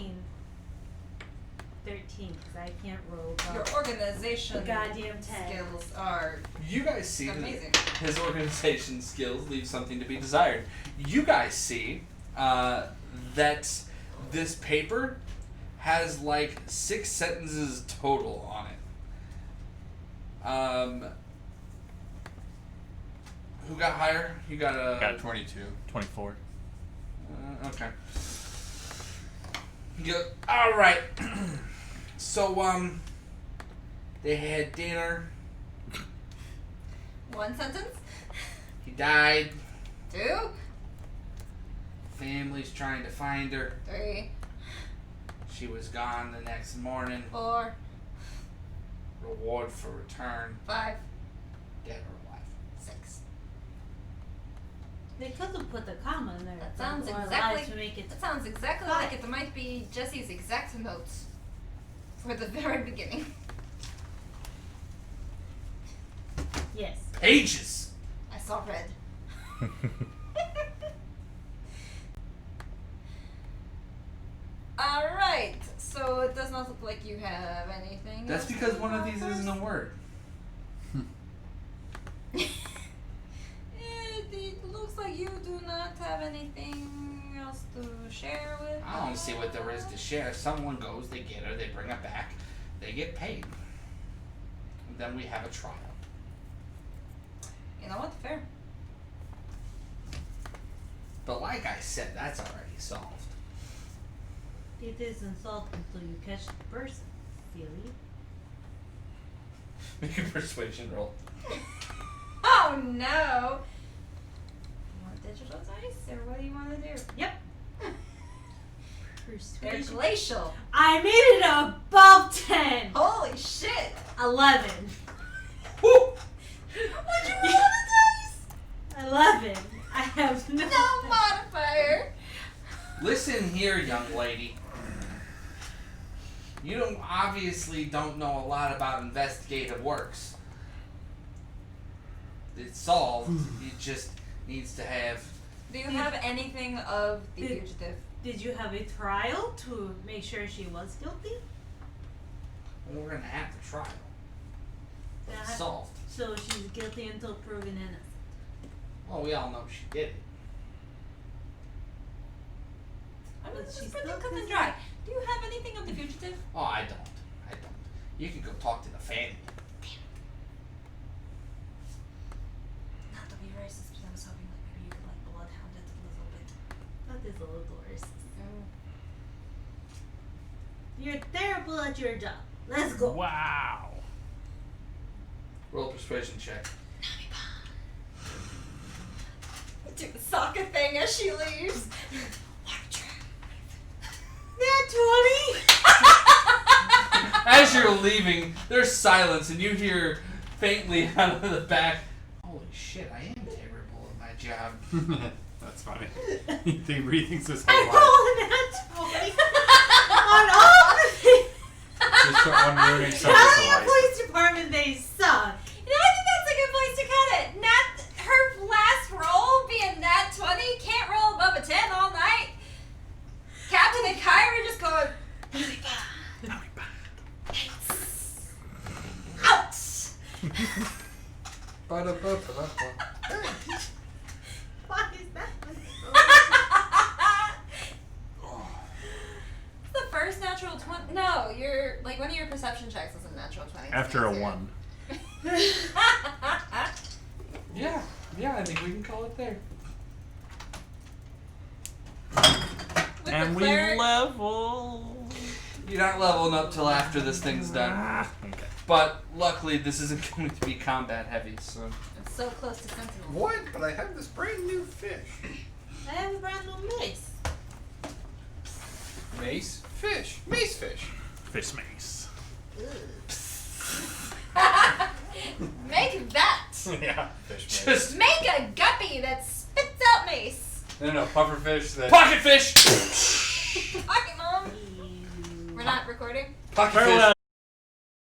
Speaker 5: 13, because I can't roll.
Speaker 2: Your organization
Speaker 5: Goddamn 10.
Speaker 2: skills are
Speaker 4: You guys see that
Speaker 2: amazing.
Speaker 4: his organization skills leave something to be desired. You guys see that this paper has like 6 sentences total on it. Who got higher? You got a...
Speaker 1: Got
Speaker 3: 22.
Speaker 1: 24.
Speaker 4: Okay. You go, all right. So, they had dinner.
Speaker 2: 1 sentence.
Speaker 4: He died.
Speaker 2: 2.
Speaker 4: Family's trying to find her.
Speaker 2: 3.
Speaker 4: She was gone the next morning.
Speaker 2: 4.
Speaker 4: Reward for return.
Speaker 2: 5.
Speaker 4: Dead or alive.
Speaker 2: 6.
Speaker 5: They could have put the comma in there.
Speaker 2: That sounds
Speaker 5: or
Speaker 2: exactly.
Speaker 5: lied to make it.
Speaker 2: That sounds exactly
Speaker 5: 5.
Speaker 2: like it might be Jesse's exact notes for the very beginning.
Speaker 5: Yes.
Speaker 4: Pages!
Speaker 2: I saw red. Alright, so it does not look like you have anything.
Speaker 4: That's
Speaker 2: else
Speaker 4: because
Speaker 2: to
Speaker 4: one of these
Speaker 2: offer?
Speaker 4: isn't a word.
Speaker 2: It looks like you do not have anything else to share with
Speaker 4: I don't see what there is to share. Someone goes, they get her, they bring her back, they get paid. And then we have a trial.
Speaker 2: You know what? Fair.
Speaker 4: But like I said, that's already solved.
Speaker 5: It isn't solved until you catch the person, silly.
Speaker 4: Make a persuasion roll.
Speaker 2: Oh no! You want digital dice, or what do you want to do?
Speaker 5: Yep.
Speaker 2: They're
Speaker 5: Persuasion.
Speaker 2: glacial.
Speaker 5: I made it above 10.
Speaker 2: Holy shit!
Speaker 5: 11.
Speaker 4: Woo!
Speaker 2: What'd you roll on the dice?
Speaker 5: 11. I have no.
Speaker 2: No modifier.
Speaker 4: Listen here, young lady. You obviously don't know a lot about investigative works. It's solved. It just needs to have...
Speaker 2: Do you have anything of the fugitive?
Speaker 5: Did you have a trial to make sure she was guilty?
Speaker 4: Well, we're going to have the trial. But it's
Speaker 5: That-
Speaker 4: solved.
Speaker 5: So she's guilty until proven innocent.
Speaker 4: Well, we all know she did it.
Speaker 2: I mean,
Speaker 5: But
Speaker 2: this
Speaker 5: she's
Speaker 2: is pretty
Speaker 5: still
Speaker 2: cut and
Speaker 5: innocent.
Speaker 2: dry. Do you have anything of the fugitive?
Speaker 4: Oh, I don't. You can go talk to the family.
Speaker 2: Not to be racist, but I was hoping like maybe you could like bloodhound it a little bit.
Speaker 5: That is a little racist. You're terrible at your job. Let's go.
Speaker 1: Wow.
Speaker 4: Roll a persuasion check.
Speaker 2: Do the soccer thing as she leaves.
Speaker 5: Nat 20!
Speaker 4: As you're leaving, there's silence, and you hear faintly out of the back, holy shit, I am terrible at my job.
Speaker 3: That's funny. He rethinks his
Speaker 5: I
Speaker 3: whole life.
Speaker 5: rolled a nat 20 on all the things.
Speaker 3: Just for unruining
Speaker 5: Tell
Speaker 3: someone's
Speaker 5: your
Speaker 3: life.
Speaker 5: police department they suck.
Speaker 2: You know, I think that's a good place to cut it. Her last roll being nat 20 can't roll above a 10 all night. Captain and Kyrie just going, out.
Speaker 5: Why is that?
Speaker 2: The first natural 20. No, you're like one of your perception checks is a natural 20.
Speaker 1: After a
Speaker 2: Easier.
Speaker 1: 1.
Speaker 4: Yeah, I think we can call it there.
Speaker 2: With
Speaker 1: And
Speaker 2: the
Speaker 1: we
Speaker 2: cleric-
Speaker 1: level.
Speaker 4: You're not leveling up till after this thing's done.
Speaker 1: Okay.
Speaker 4: But luckily, this isn't going to be combat heavy, so.
Speaker 2: It's so close to Sentinel.
Speaker 3: What? But I have this brand new fish.
Speaker 5: I have a brand new mace.
Speaker 3: Mace? Fish. Mace fish.
Speaker 1: Fish mace.
Speaker 2: Make that.
Speaker 3: Yeah. Fish mace.
Speaker 4: Just
Speaker 2: Make a guppy that spits out mace.
Speaker 3: No, pufferfish that...
Speaker 4: pocket fish!
Speaker 2: Fucking mom. We're not recording.
Speaker 4: Pocket
Speaker 1: Farewell.
Speaker 4: fish.